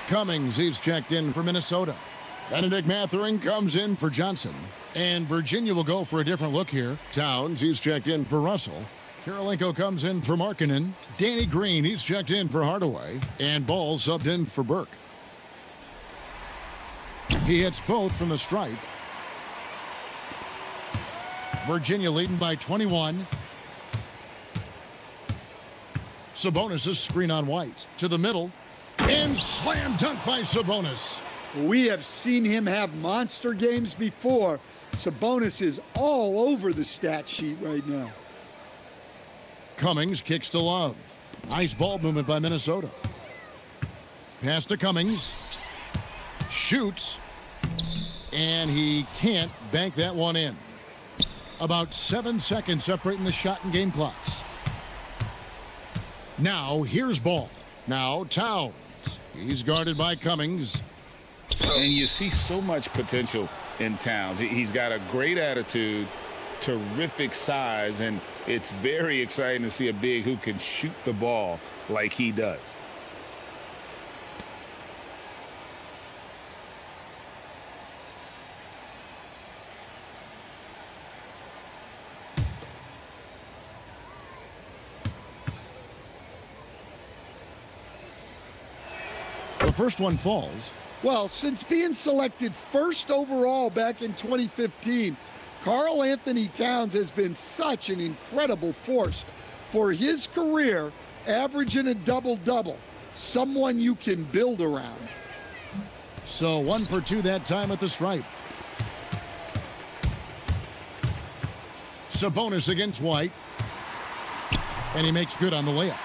Cummings, he's checked in for Minnesota. Benedict Mathurin comes in for Johnson. And Virginia will go for a different look here. Towns, he's checked in for Russell. Kirilenko comes in for Markkanen. Danny Green, he's checked in for Hardaway. And Ball subbed in for Burke. He hits both from the stripe. Virginia leading by 21. Sabonis' screen on White. To the middle. And slam dunk by Sabonis. We have seen him have monster games before. Sabonis is all over the stat sheet right now. Cummings kicks to Love. Nice ball movement by Minnesota. Pass to Cummings. Shoots. And he can't bank that one in. About 7 seconds separating the shot and game clocks. Now here's Ball. Now Towns. He's guarded by Cummings. And you see so much potential in Towns. He's got a great attitude, terrific size, and it's very exciting to see a big who can shoot the ball like he does. The first one falls. Well, since being selected first overall back in 2015, Karl Anthony Towns has been such an incredible force for his career, averaging a double-double, someone you can build around. So 1 for 2 that time at the stripe. Sabonis against White. And he makes good on the layup.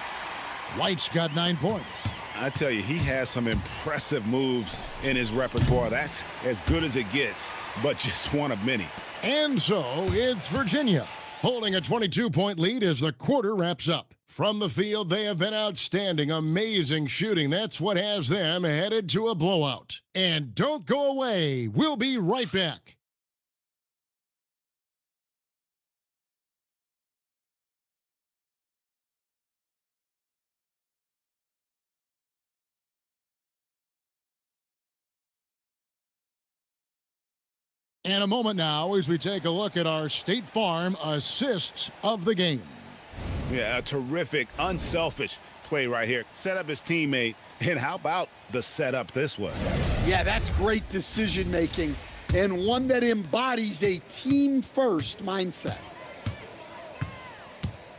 White's got 9 points. I tell you, he has some impressive moves in his repertoire. That's as good as it gets, but just one of many. And so it's Virginia holding a 22-point lead as the quarter wraps up. From the field, they have been outstanding, amazing shooting. That's what has them headed to a blowout. And don't go away. We'll be right back. And a moment now as we take a look at our State Farm assists of the game. Yeah, a terrific, unselfish play right here. Set up his teammate, and how about the setup this was? Yeah, that's great decision making and one that embodies a team-first mindset.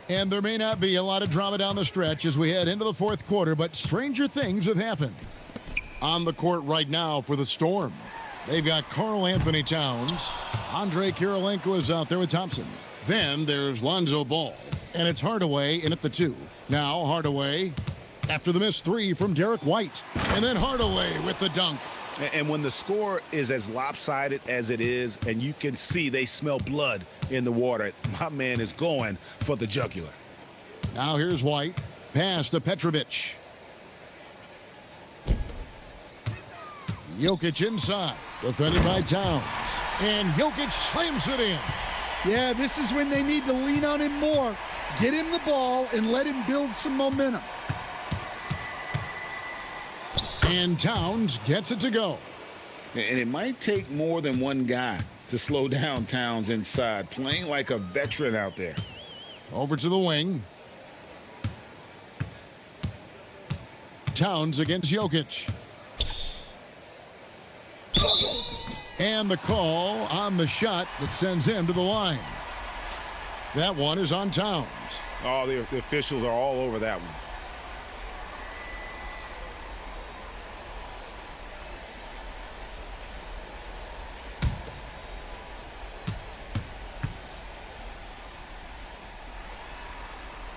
And there may not be a lot of drama down the stretch as we head into the fourth quarter, but stranger things have happened. On the court right now for the Storm, they've got Karl Anthony Towns. Andre Kirilenko is out there with Thompson. Then there's Lonzo Ball. And it's Hardaway in at the 2. Now Hardaway after the missed 3 from Derek White. And then Hardaway with the dunk. And when the score is as lopsided as it is, and you can see they smell blood in the water, my man is going for the jugular. Now here's White. Pass to Petrovic. Jokic inside. Defended by Towns. And Jokic slams it in. Yeah, this is when they need to lean on him more. Get him the ball and let him build some momentum. And Towns gets it to go. And it might take more than one guy to slow down Towns inside, playing like a veteran out there. Over to the wing. Towns against Jokic. And the call on the shot that sends him to the line. That one is on Towns. Oh, the officials are all over that one.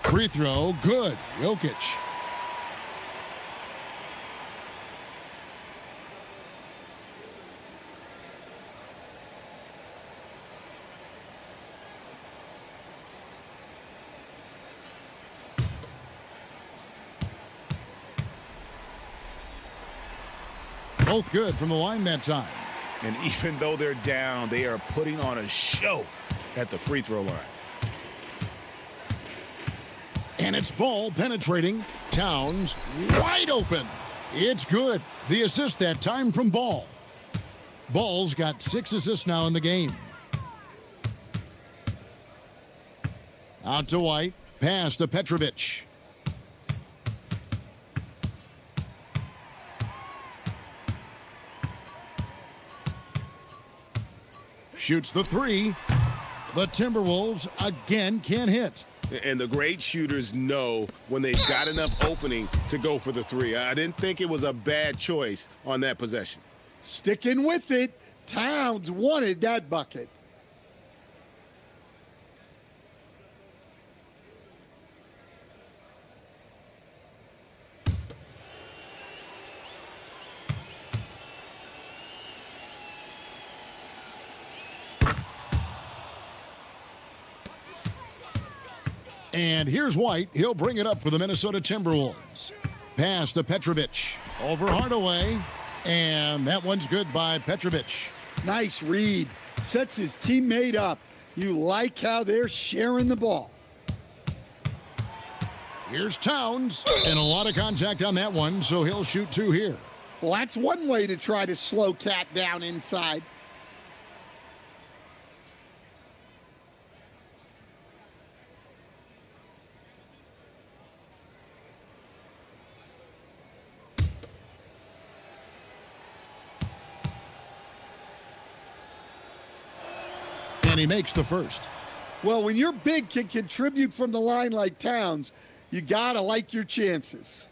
Free throw, good. Jokic. Both good from the line that time. And even though they're down, they are putting on a show at the free throw line. And it's Ball penetrating. Towns wide open. It's good. The assist that time from Ball. Ball's got 6 assists now in the game. Out to White. Pass to Petrovic. Shoots the 3. The Timberwolves again can't hit. And the great shooters know when they've got enough opening to go for the 3. I didn't think it was a bad choice on that possession. Sticking with it. Towns wanted that bucket. And here's White. He'll bring it up for the Minnesota Timberwolves. Pass to Petrovic. Over Hardaway. And that one's good by Petrovic. Nice read. Sets his teammate up. You like how they're sharing the ball. Here's Towns. And a lot of contact on that one, so he'll shoot 2 here. Well, that's one way to try to slow Cat down inside. And he makes the first. Well, when your big can contribute from the line like Towns, you gotta like your chances.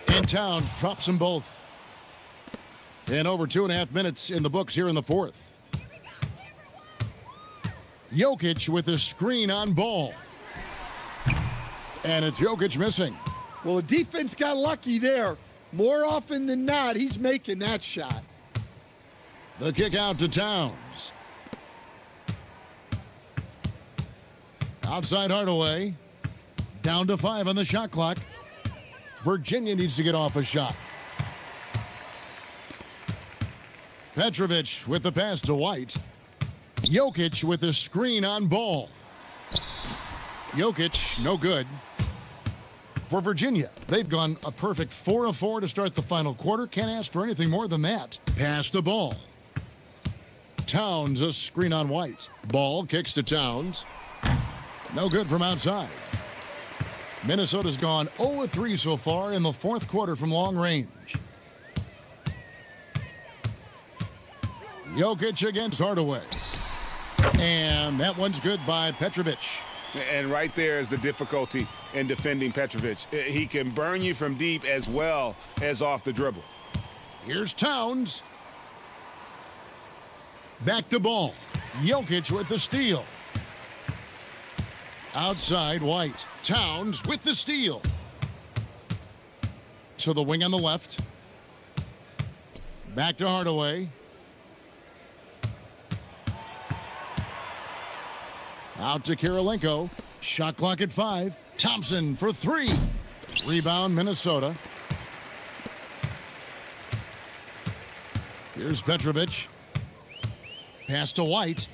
And Towns drops them both. And over 2.5 minutes in the books here in the fourth. Jokic with a screen on ball. And it's Jokic missing. Well, the defense got lucky there. More often than not, he's making that shot. The kick out to Towns. Outside Hardaway. Down to 5 on the shot clock. Virginia needs to get off a shot. Petrovic with the pass to White. Jokic with a screen on ball. Jokic, no good. For Virginia, they've gone a perfect 4 of 4 to start the final quarter. Can't ask for anything more than that. Pass the ball. Towns, a screen on White. Ball kicks to Towns. No good from outside. Minnesota's gone 0 of 3 so far in the fourth quarter from long range. Jokic against Hardaway. And that one's good by Petrovic. And right there is the difficulty in defending Petrovic. He can burn you from deep as well as off the dribble. Here's Towns. Back to ball. Jokic with the steal. Outside White. Towns with the steal. To the wing on the left. Back to Hardaway. Out to Kirilenko. Shot clock at 5. Thompson for 3. Rebound Minnesota. Here's Petrovic. Pass to White.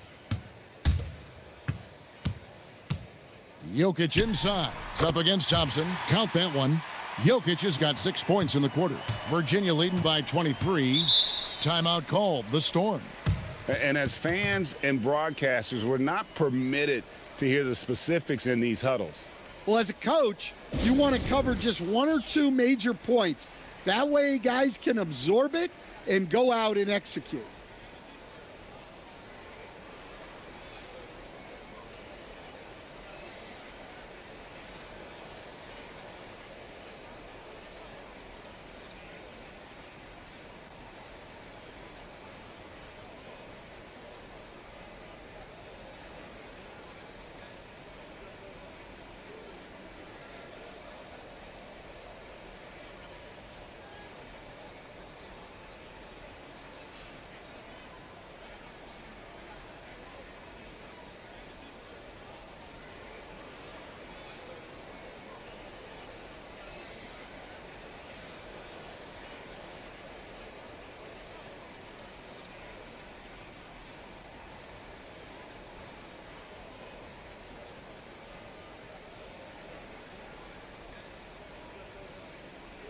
Jokic inside. It's up against Thompson. Count that one. Jokic has got 6 points in the quarter. Virginia leading by 23. Timeout called. The Storm. And as fans and broadcasters, we're not permitted to hear the specifics in these huddles. Well, as a coach, you want to cover just 1 or 2 major points. That way guys can absorb it and go out and execute.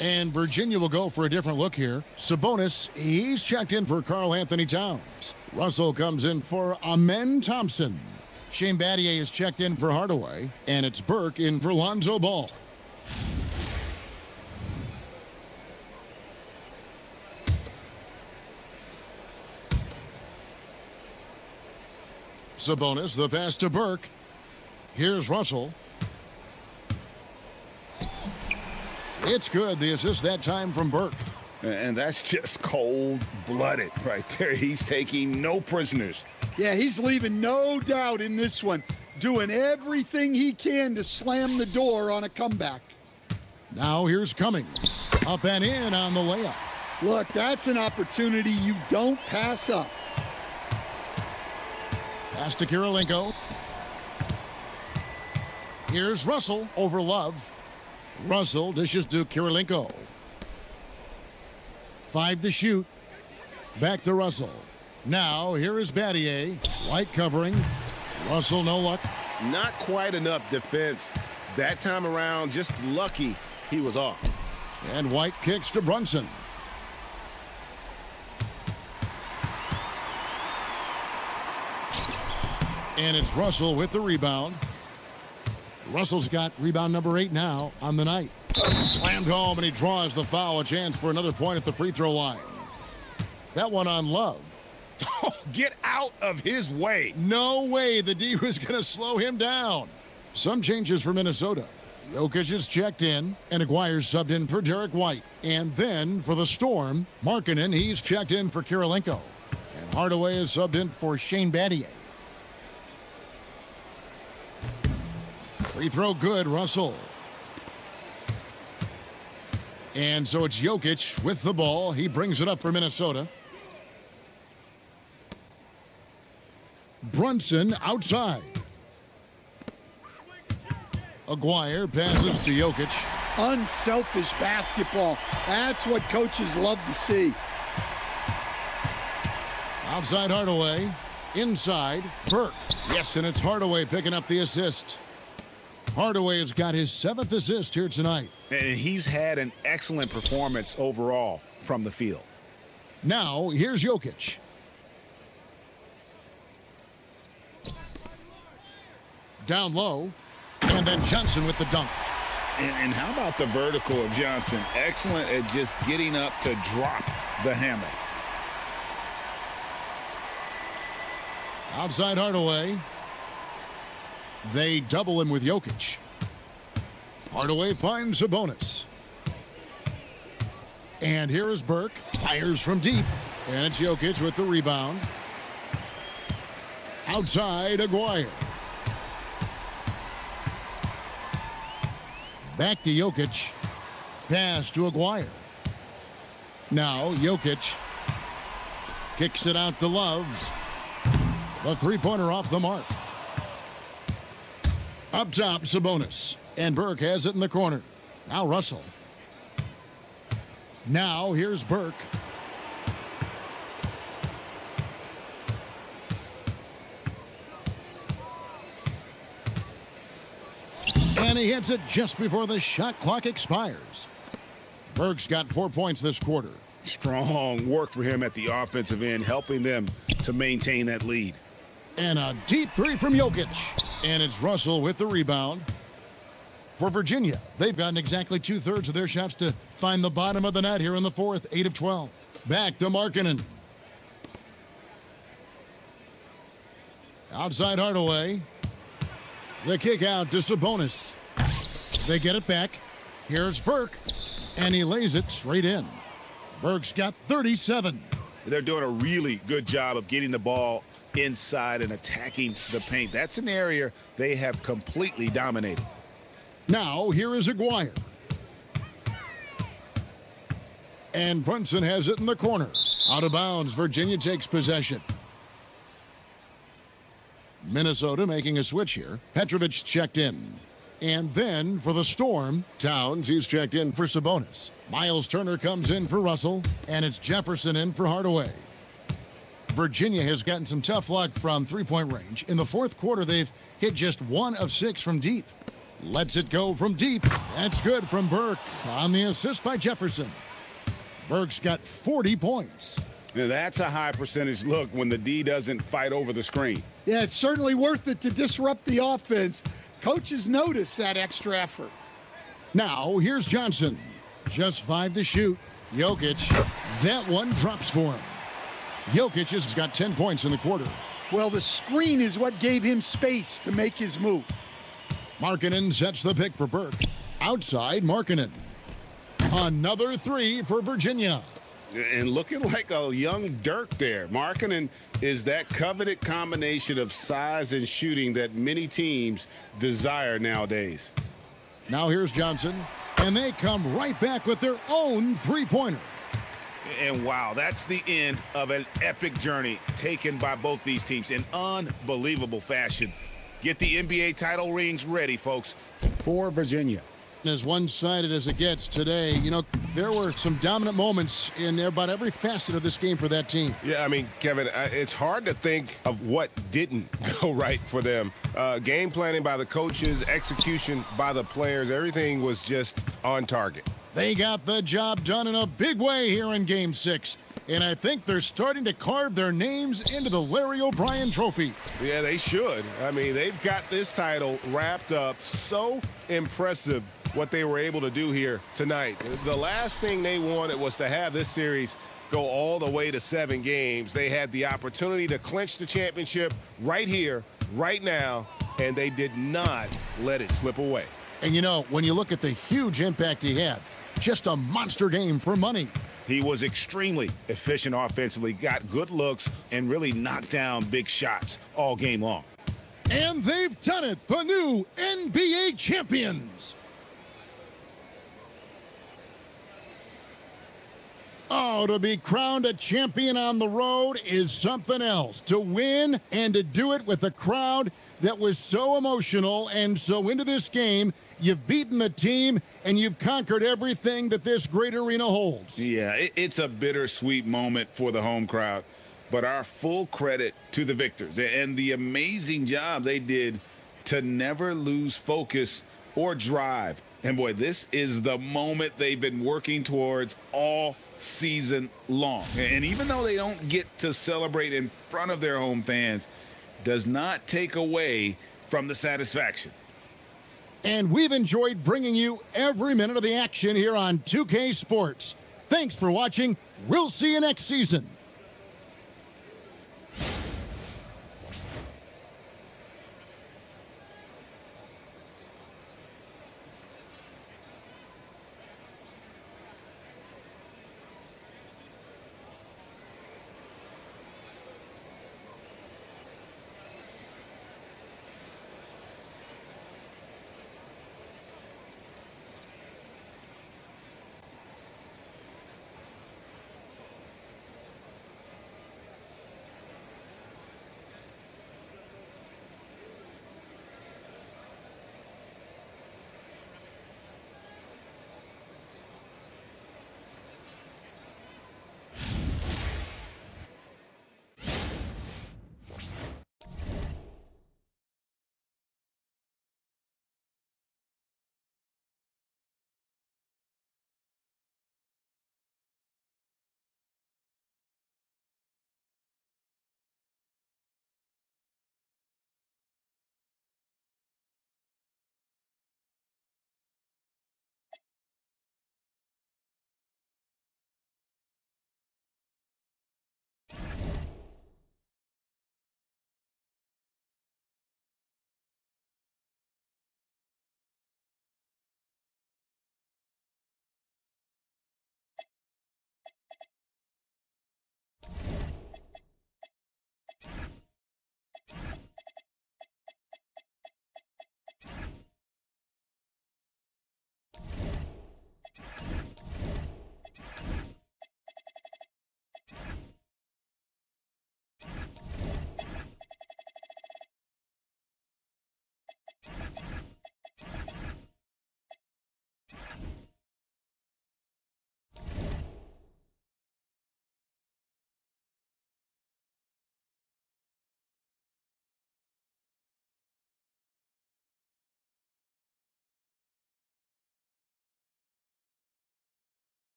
And Virginia will go for a different look here. Sabonis, he's checked in for Karl Anthony Towns. Russell comes in for Amen Thompson. Shane Battier is checked in for Hardaway. And it's Burke in for Lonzo Ball. Sabonis, the pass to Burke. Here's Russell. It's good. The assist that time from Burke. And that's just cold-blooded right there. He's taking no prisoners. Yeah, he's leaving no doubt in this one. Doing everything he can to slam the door on a comeback. Now here's Cummings. Up and in on the layup. Look, that's an opportunity you don't pass up. Pass to Kirilenko. Here's Russell over Love. Russell dishes to Kirilenko. 5 to shoot. Back to Russell. Now here is Battier. White covering. Russell no luck. Not quite enough defense. That time around, just lucky he was off. And White kicks to Brunson. And it's Russell with the rebound. Russell's got rebound number 8 now on the night. Slammed home, and he draws the foul. A chance for another point at the free throw line. That one on Love. Oh, get out of his way. No way the D was going to slow him down. Some changes for Minnesota. Jokic is checked in, and Aguirre subbed in for Derek White. And then for the Storm, Markkanen, he's checked in for Kirilenko. And Hardaway is subbed in for Shane Battier. Free throw good, Russell. And so it's Jokic with the ball. He brings it up for Minnesota. Brunson outside. Aguirre passes to Jokic. Unselfish basketball. That's what coaches love to see. Outside Hardaway. Inside Burke. Yes, and it's Hardaway picking up the assist. Hardaway has got his 7th assist here tonight. And he's had an excellent performance overall from the field. Now, here's Jokic. Down low. And then Johnson with the dunk. And how about the vertical of Johnson? Excellent at just getting up to drop the hammer. Outside Hardaway. They double him with Jokic. Hardaway finds Sabonis. And here is Burke. Fires from deep. And it's Jokic with the rebound. Outside Aguirre. Back to Jokic. Pass to Aguirre. Now Jokic kicks it out to Love. The three-pointer off the mark. Up top, Sabonis. And Burke has it in the corner. Now Russell. Now here's Burke. And he hits it just before the shot clock expires. Burke's got 4 points this quarter. Strong work for him at the offensive end, helping them to maintain that lead. And a deep three from Jokic. And it's Russell with the rebound. For Virginia, they've gotten exactly 2/3 of their shots to find the bottom of the net here in the fourth, 8 of 12. Back to Markkanen. Outside Hardaway. The kick out to Sabonis. They get it back. Here's Burke. And he lays it straight in. Burke's got 37. They're doing a really good job of getting the ball inside and attacking the paint. That's an area they have completely dominated. Now, here is Aguirre. And Brunson has it in the corner. Out of bounds, Virginia takes possession. Minnesota making a switch here. Petrovic checked in. And then for the Storm, Towns, he's checked in for Sabonis. Miles Turner comes in for Russell, and it's Jefferson in for Hardaway. Virginia has gotten some tough luck from three-point range. In the fourth quarter, they've hit just 1 of 6 from deep. Lets it go from deep. That's good from Burke on the assist by Jefferson. Burke's got 40 points. Now that's a high percentage look when the D doesn't fight over the screen. Yeah, it's certainly worth it to disrupt the offense. Coaches notice that extra effort. Now, here's Johnson. Just 5 to shoot. Jokic, that one drops for him. Jokic has got 10 points in the quarter. Well, the screen is what gave him space to make his move. Markkanen sets the pick for Burke. Outside, Markkanen. Another 3 for Virginia. And looking like a young Dirk there. Markkanen is that coveted combination of size and shooting that many teams desire nowadays. Now here's Johnson, and they come right back with their own three-pointer. And wow, that's the end of an epic journey taken by both these teams in unbelievable fashion. Get the NBA title rings ready, folks, for Virginia. As one-sided as it gets today, you know, there were some dominant moments in about every facet of this game for that team. Yeah, I mean, Kevin, it's hard to think of what didn't go right for them. Game planning by the coaches, execution by the players, everything was just on target. They got the job done in a big way here in Game 6. And I think they're starting to carve their names into the Larry O'Brien Trophy. Yeah, they should. I mean, they've got this title wrapped up. So impressive what they were able to do here tonight. The last thing they wanted was to have this series go all the way to 7 games. They had the opportunity to clinch the championship right here, right now, and they did not let it slip away. And you know, when you look at the huge impact he had, just a monster game for money. He was extremely efficient offensively, got good looks, and really knocked down big shots all game long. And they've done it, the new NBA champions. Oh, to be crowned a champion on the road is something else. To win and to do it with a crowd that was so emotional and so into this game, you've beaten the team and you've conquered everything that this great arena holds. Yeah, it's a bittersweet moment for the home crowd, but our full credit to the victors and the amazing job they did to never lose focus or drive. And boy, this is the moment they've been working towards all season long. And even though they don't get to celebrate in front of their home fans, does not take away from the satisfaction. And we've enjoyed bringing you every minute of the action here on 2K Sports. Thanks for watching. We'll see you next season.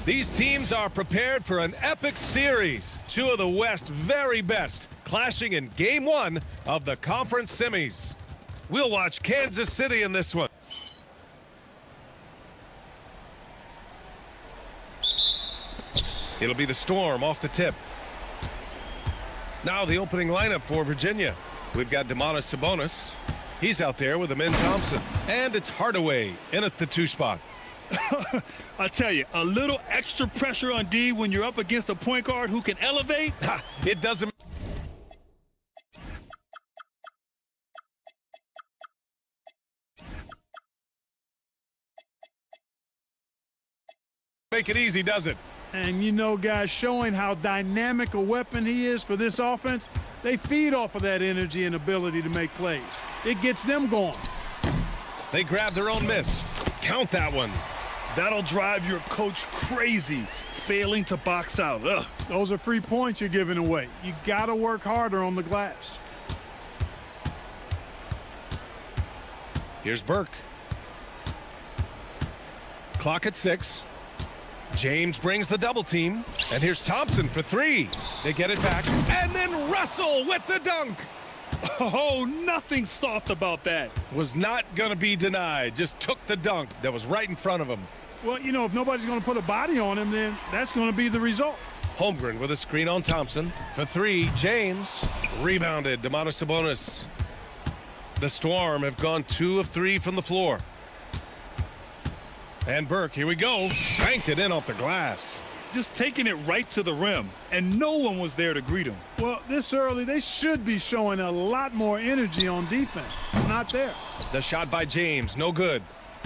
These teams are prepared for an epic series. Two of the West's very best clashing in Game 1 of the conference semis. We'll watch Kansas City in this one. It'll be the Storm off the tip. Now the opening lineup for Virginia. We've got Domantas Sabonis. He's out there with Amin Thompson. And it's Hardaway in at the 2 spot. I tell you, a little extra pressure on D when you're up against a point guard who can elevate. It doesn't make it easy, does it? And you know, guys, showing how dynamic a weapon he is for this offense, they feed off of that energy and ability to make plays. It gets them going. They grab their own miss. Count that one. That'll drive your coach crazy, failing to box out. Ugh. Those are free points you're giving away. You got to work harder on the glass. Here's Burke. Clock at 6. James brings the double team. And here's Thompson for 3. They get it back. And then Russell with the dunk. Oh, nothing soft about that. Was not going to be denied. Just took the dunk that was right in front of him. Well, you know, if nobody's going to put a body on him, then that's going to be the result. Holmgren with a screen on Thompson. For 3, James. Rebounded, Domantas Sabonis. The Storm have gone 2 of 3 from the floor. And Burke, here we go. Banked it in off the glass. Just taking it right to the rim, and no one was there to greet him. Well, this early, they should be showing a lot more energy on defense. It's not there. The shot by James, no good.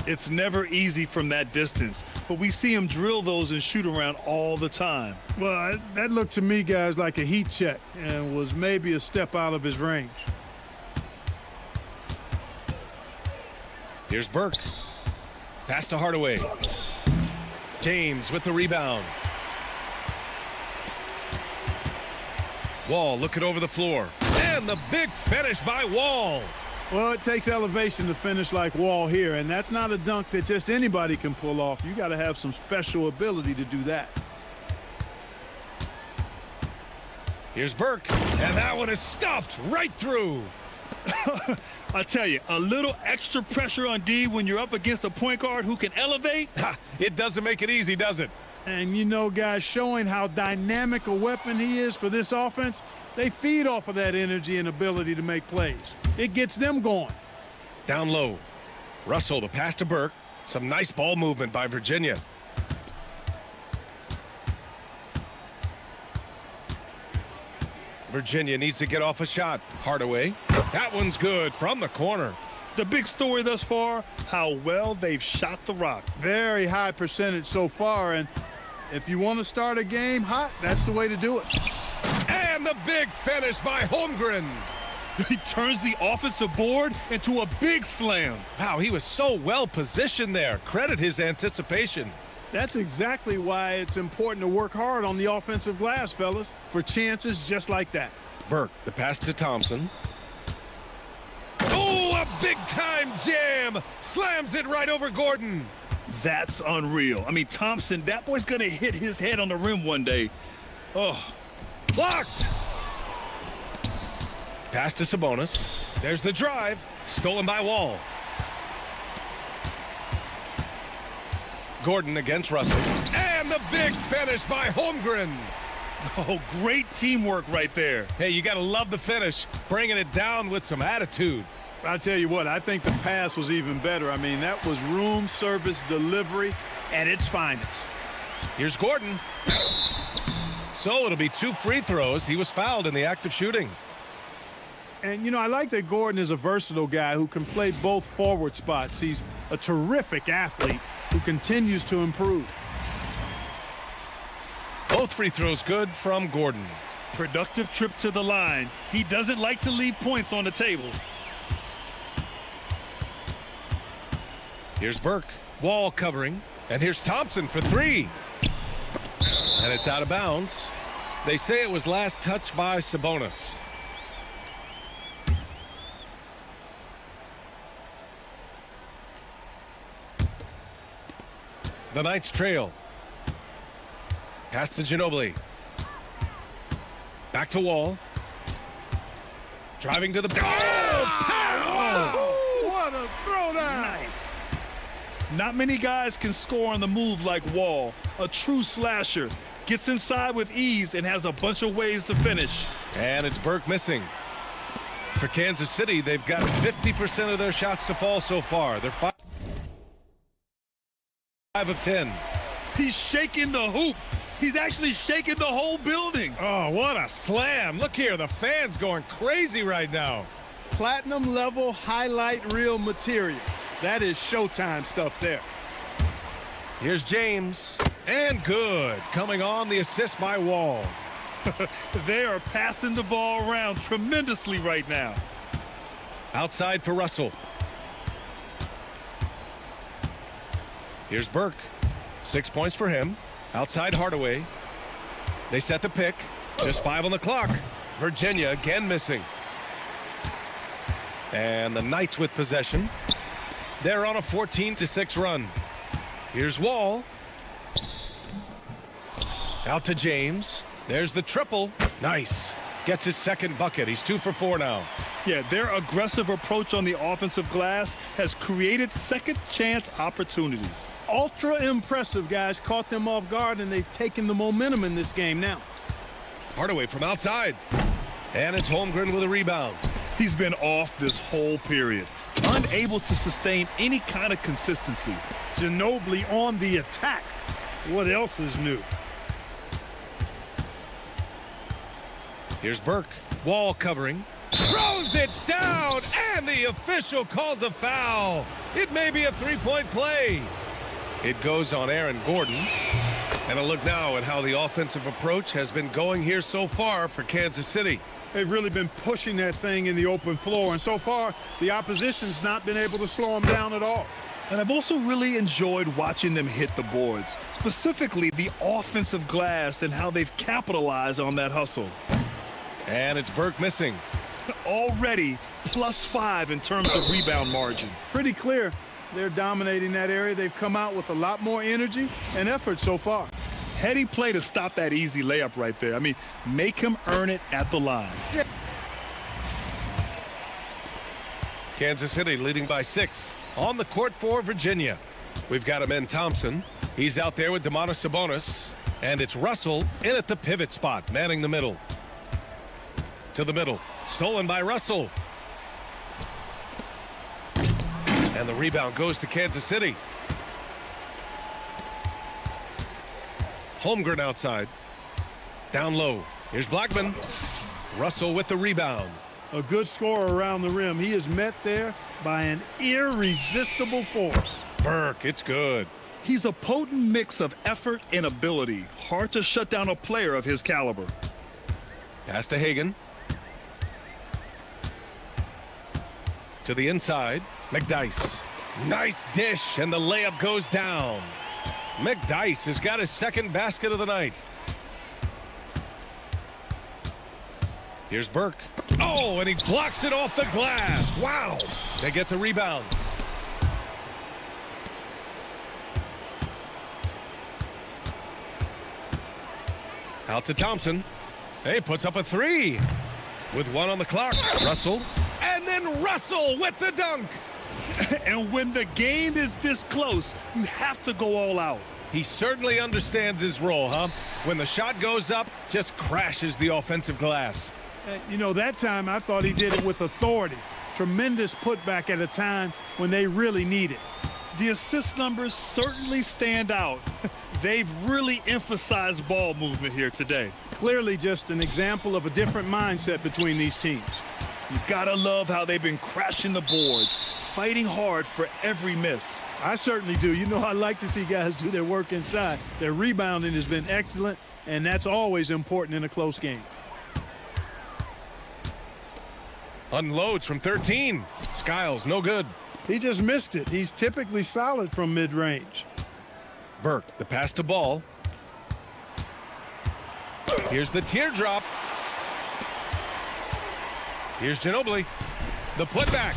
It's never easy from that distance, but we see him drill those and shoot around all the time. Well, that looked to me, guys, like a heat check and was maybe a step out of his range. Here's Burke. Pass to Hardaway. James with the rebound. Wall looking over the floor. And the big finish by Wall. Well, it takes elevation to finish like Wall here, and that's not a dunk that just anybody can pull off. You got to have some special ability to do that. Here's Burke, and that one is stuffed right through. I tell you, a little extra pressure on D when you're up against a point guard who can elevate. It doesn't make it easy, does it? And you know, guys, showing how dynamic a weapon he is for this offense, they feed off of that energy and ability to make plays. It gets them going. Down low. Russell, the pass to Burke. Some nice ball movement by Virginia. Virginia needs to get off a shot. Hardaway. That one's good from the corner. The big story thus far, how well they've shot the rock. Very high percentage so far, and if you want to start a game hot, that's the way to do it. And the big finish by Holmgren. He turns the offensive board into a big slam. Wow, he was so well positioned there. Credit his anticipation. That's exactly why it's important to work hard on the offensive glass, fellas, for chances just like that. Burke, the pass to Thompson. Oh, a big-time jam! Slams it right over Gordon. That's unreal. I mean, Thompson, that boy's going to hit his head on the rim one day. Oh. Blocked! Pass to Sabonis. There's the drive. Stolen by Wall. Gordon against Russell. And the big finish by Holmgren. Oh, great teamwork right there. Hey, you got to love the finish. Bringing it down with some attitude. I'll tell you what, I think the pass was even better. I mean, that was room service delivery at its finest. Here's Gordon. So it'll be 2 free throws. He was fouled in the act of shooting. And, you know, I like that Gordon is a versatile guy who can play both forward spots. He's a terrific athlete who continues to improve. Both free throws good from Gordon. Productive trip to the line. He doesn't like to leave points on the table. Here's Burke. Wall covering. And here's Thompson for 3. And it's out of bounds. They say it was last touched by Sabonis. The Knights trail. Pass to Ginobili. Back to Wall. Driving to the... What a throwdown! Nice. Not many guys can score on the move like Wall. A true slasher. Gets inside with ease and has a bunch of ways to finish. And it's Burke missing. For Kansas City, they've got 50% of their shots to fall so far. They're 5 of 10. He's shaking the hoop. He's actually shaking the whole building. Oh, what a slam. Look here, the fans going crazy right now. Platinum level highlight reel material. That is Showtime stuff there. Here's James. And good. Coming on, the assist by Wall. They are passing the ball around tremendously right now. Outside for Russell. Here's Burke. 6 points for him. Outside Hardaway. They set the pick. Just 5 on the clock. Virginia again missing. And the Knights with possession. They're on a 14-6 run. Here's Wall. Out to James. There's the triple. Nice. Gets his second bucket. He's 2 for 4 now. Yeah, their aggressive approach on the offensive glass has created second chance opportunities. Ultra impressive, guys. Caught them off guard, and they've taken the momentum in this game now. Hardaway from outside. And it's Holmgren with a rebound. He's been off this whole period. Unable to sustain any kind of consistency. Ginobili on the attack. What else is new? Here's Burke. Wall covering. Throws it down, and the official calls a foul. It may be a three-point play. It goes on Aaron Gordon. And a look now at how the offensive approach has been going here so far for Kansas City. They've really been pushing that thing in the open floor, and so far the opposition's not been able to slow them down at all. And I've also really enjoyed watching them hit the boards, specifically the offensive glass and how they've capitalized on that hustle. And it's Burke missing. Already +5 in terms of rebound margin. Pretty clear they're dominating that area. They've come out with a lot more energy and effort so far. Heady play to stop that easy layup right there. I mean, make him earn it at the line. Kansas City leading by 6. On the court for Virginia. We've got Amen Thompson. He's out there with Domantas Sabonis. And it's Russell in at the pivot spot, manning the middle. To the middle. Stolen by Russell. And the rebound goes to Kansas City. Holmgren outside. Down low. Here's Blackman. Russell with the rebound. A good scorer around the rim. He is met there by an irresistible force. Burke, it's good. He's a potent mix of effort and ability. Hard to shut down a player of his caliber. Pass to Hagan. To the inside. McDyess. Nice dish, and the layup goes down. McDyess has got his second basket of the night. Here's Burke. Oh, and he blocks it off the glass. Wow. They get the rebound. Out to Thompson. Hey, puts up a 3. With 1 on the clock. Russell. And then Russell with the dunk. And when the game is this close, you have to go all out. He certainly understands his role, huh? When the shot goes up, just crashes the offensive glass. You know, that time I thought he did it with authority. Tremendous putback at a time when they really need it. The assist numbers certainly stand out. They've really emphasized ball movement here today. Clearly just an example of a different mindset between these teams. You gotta love how they've been crashing the boards, fighting hard for every miss. I certainly do. You know, I like to see guys do their work inside. Their rebounding has been excellent, and that's always important in a close game. Unloads from 13. Skiles, no good. He just missed it. He's typically solid from mid-range. Burke, the pass to Ball. Here's the teardrop. Here's Ginobili. The putback.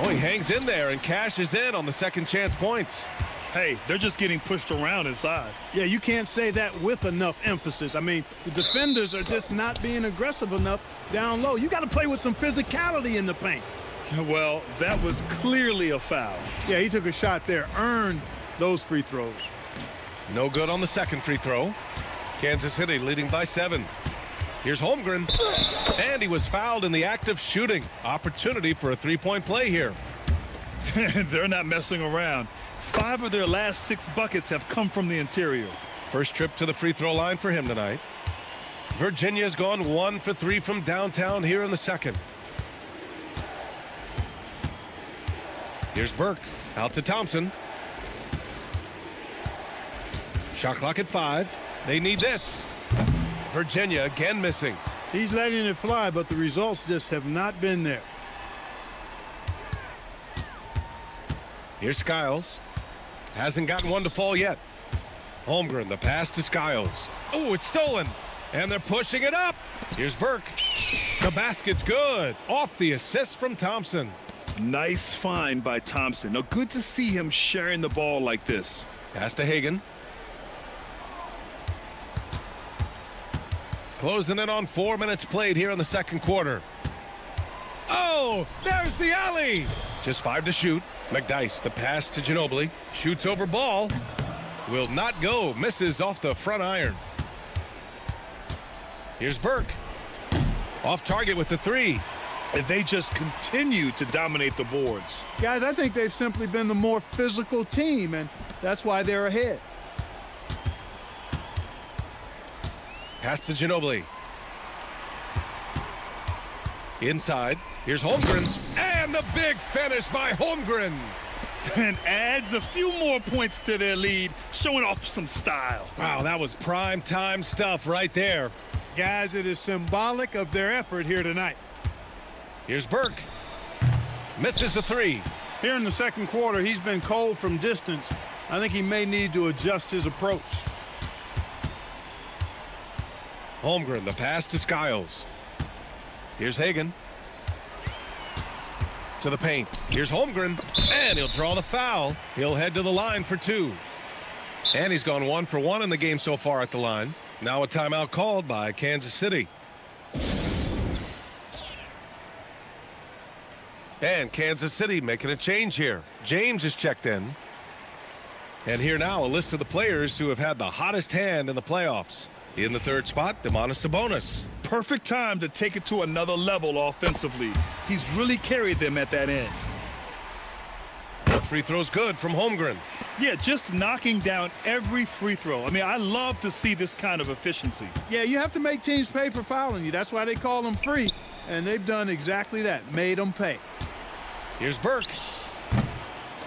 Oh, he hangs in there and cashes in on the second chance points. Hey, they're just getting pushed around inside. Yeah, you can't say that with enough emphasis. I mean, the defenders are just not being aggressive enough down low. You got to play with some physicality in the paint. Well, that was clearly a foul. Yeah, he took a shot there, earned those free throws. No good on the second free throw. Kansas City leading by 7. Here's Holmgren, and he was fouled in the act of shooting. Opportunity for a three-point play here. They're not messing around. 5 of their last 6 buckets have come from the interior. First trip to the free throw line for him tonight. Virginia's gone 1 for 3 from downtown here in the second. Here's Burke, out to Thompson. Shot clock at 5. They need this. Virginia again missing. He's letting it fly, but the results just have not been there. Here's Skiles. Hasn't gotten one to fall yet. Holmgren, the pass to Skiles. Oh, it's stolen. And they're pushing it up. Here's Burke. The basket's good. Off the assist from Thompson. Nice find by Thompson. Now, good to see him sharing the ball like this. Pass to Hagan. Closing in on 4 minutes played here in the second quarter. Oh, there's the alley. Just 5 to shoot. McDyess, the pass to Ginobili. Shoots over ball. Will not go. Misses off the front iron. Here's Burke. Off target with the 3. And they just continue to dominate the boards. Guys, I think they've simply been the more physical team, and that's why they're ahead. Pass to Ginobili. Inside. Here's Holmgren. And the big finish by Holmgren. And adds a few more points to their lead, showing off some style. Wow, that was prime time stuff right there. Guys, it is symbolic of their effort here tonight. Here's Burke. Misses the 3. Here in the second quarter, he's been cold from distance. I think he may need to adjust his approach. Holmgren, the pass to Skiles. Here's Hagan. To the paint. Here's Holmgren. And he'll draw the foul. He'll head to the line for 2. And he's gone 1 for 1 in the game so far at the line. Now a timeout called by Kansas City. And Kansas City making a change here. James is checked in. And here now a list of the players who have had the hottest hand in the playoffs. In the third spot, Domantas Sabonis. Perfect time to take it to another level offensively. He's really carried them at that end. The free throw's good from Holmgren. Yeah, just knocking down every free throw. I mean, I love to see this kind of efficiency. Yeah, you have to make teams pay for fouling you. That's why they call them free. And they've done exactly that, made them pay. Here's Burke.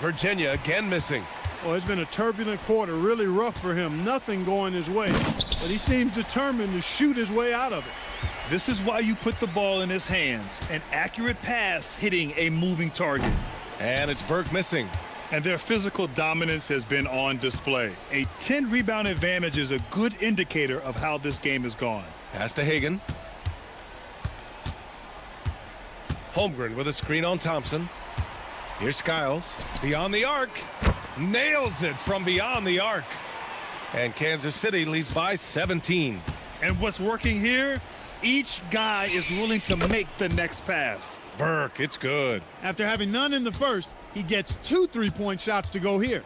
Virginia again missing. Well, it's been a turbulent quarter, really rough for him. Nothing going his way, but he seems determined to shoot his way out of it. This is why you put the ball in his hands. An accurate pass hitting a moving target. And it's Burke missing. And their physical dominance has been on display. A 10-rebound advantage is a good indicator of how this game has gone. Pass to Hagan. Holmgren with a screen on Thompson. Here's Skiles. Beyond the arc. Nails it from beyond the arc. And Kansas City leads by 17. And what's working here? Each guy is willing to make the next pass. Burke, it's good. After having none in the first, he gets 2 3-point shots to go here.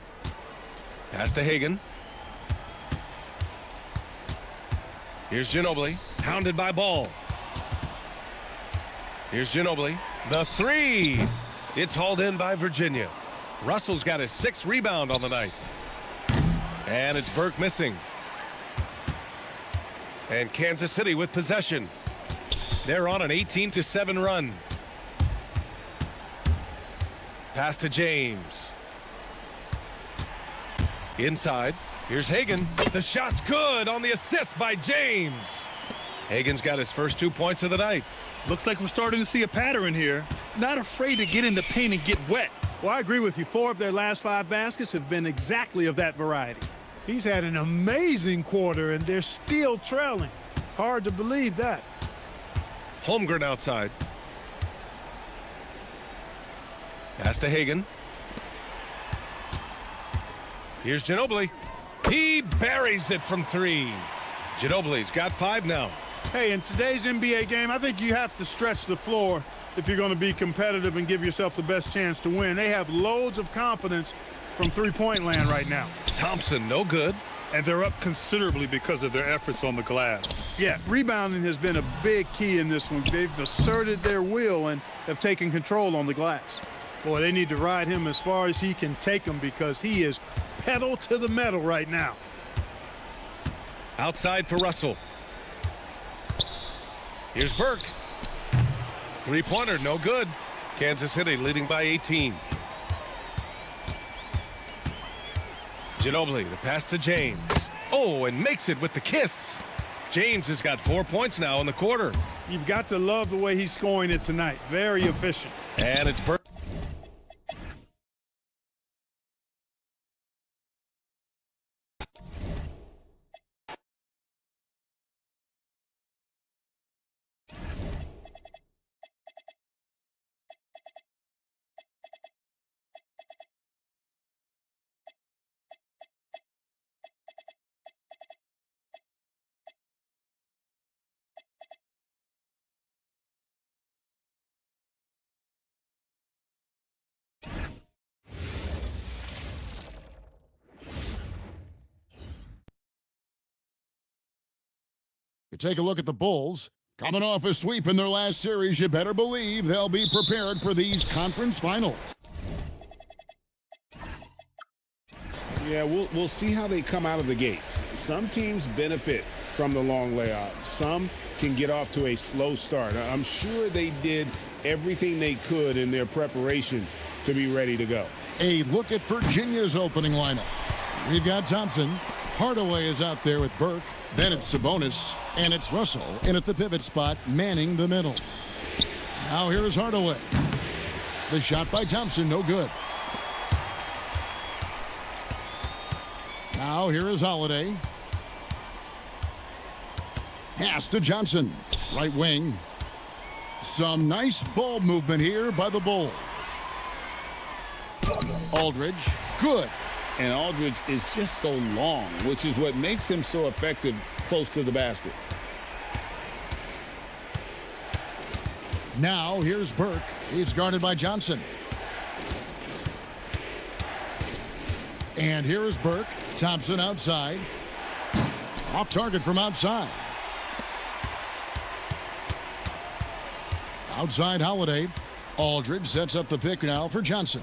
Pass to Hagan. Here's Ginobili, hounded by Ball. Here's Ginobili. The 3. It's hauled in by Virginia. Russell's got his 6th rebound on the night. And it's Burke missing. And Kansas City with possession. They're on an 18-7 run. Pass to James. Inside. Here's Hagan. The shot's good on the assist by James. Hagan's got his first 2 points of the night. Looks like we're starting to see a pattern here. Not afraid to get in the paint and get wet. Well, I agree with you. 4 of their last 5 baskets have been exactly of that variety. He's had an amazing quarter, and they're still trailing. Hard to believe that. Holmgren outside. Pass to Hagan. Here's Ginobili. He buries it from 3. Ginobili's got 5 now. Hey, in today's NBA game, I think you have to stretch the floor if you're going to be competitive and give yourself the best chance to win. They have loads of confidence from three-point land right now. Thompson, no good. And they're up considerably because of their efforts on the glass. Yeah, rebounding has been a big key in this one. They've asserted their will and have taken control on the glass. Boy, they need to ride him as far as he can take them because he is pedal to the metal right now. Outside for Russell. Here's Burke. Three-pointer, no good. Kansas City leading by 18. Ginobili, the pass to James. Oh, and makes it with the kiss. James has got 4 points now in the quarter. You've got to love the way he's scoring it tonight. Very efficient. And it's Burke. You take a look at the Bulls. Coming off a sweep in their last series, you better believe they'll be prepared for these conference finals. Yeah, we'll see how they come out of the gates. Some teams benefit from the long layoff. Some can get off to a slow start. I'm sure they did everything they could in their preparation to be ready to go. A look at Virginia's opening lineup. We've got Thompson. Hardaway is out there with Burke. Then it's Sabonis. And it's Russell in at the pivot spot, manning the middle. Now here is Hardaway. The shot by Thompson, no good. Now here is Holiday. Pass to Johnson. Right wing. Some nice ball movement here by the Bulls. Aldridge, good. And Aldridge is just so long, which is what makes him so effective close to the basket. Now here's Burke. He's guarded by Johnson. And here is Burke. Thompson outside. Off target from outside. Outside Holiday. Aldridge sets up the pick now for Johnson.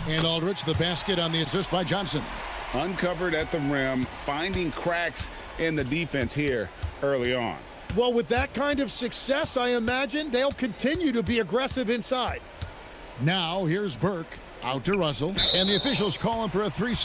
And Aldridge, the basket on the assist by Johnson. Uncovered at the rim, finding cracks in the defense here early on. Well, with that kind of success, I imagine they'll continue to be aggressive inside. Now here's Burke out to Russell, and the officials call him for a 3.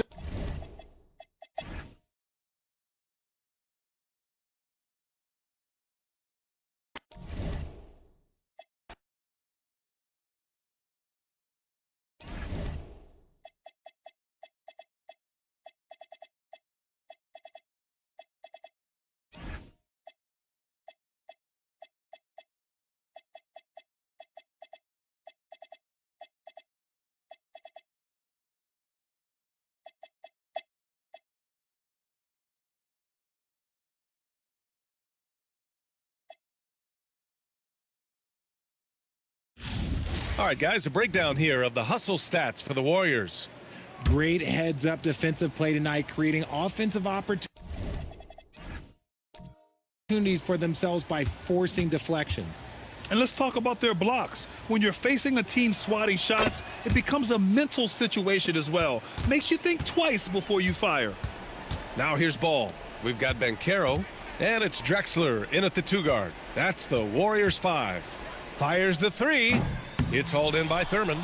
All right, guys, a breakdown here of the hustle stats for the Warriors. Great heads-up defensive play tonight, creating offensive opportunities for themselves by forcing deflections. And let's talk about their blocks. When you're facing a team swatting shots, it becomes a mental situation as well. Makes you think twice before you fire. Now here's Ball. We've got Banchero, and it's Drexler in at the 2 guard. That's the Warriors 5. Fires the 3. It's hauled in by Thurman.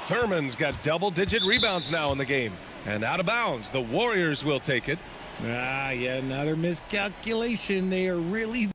Thurman's got double-digit rebounds now in the game. And out of bounds, the Warriors will take it. Yeah, another miscalculation. They are really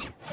you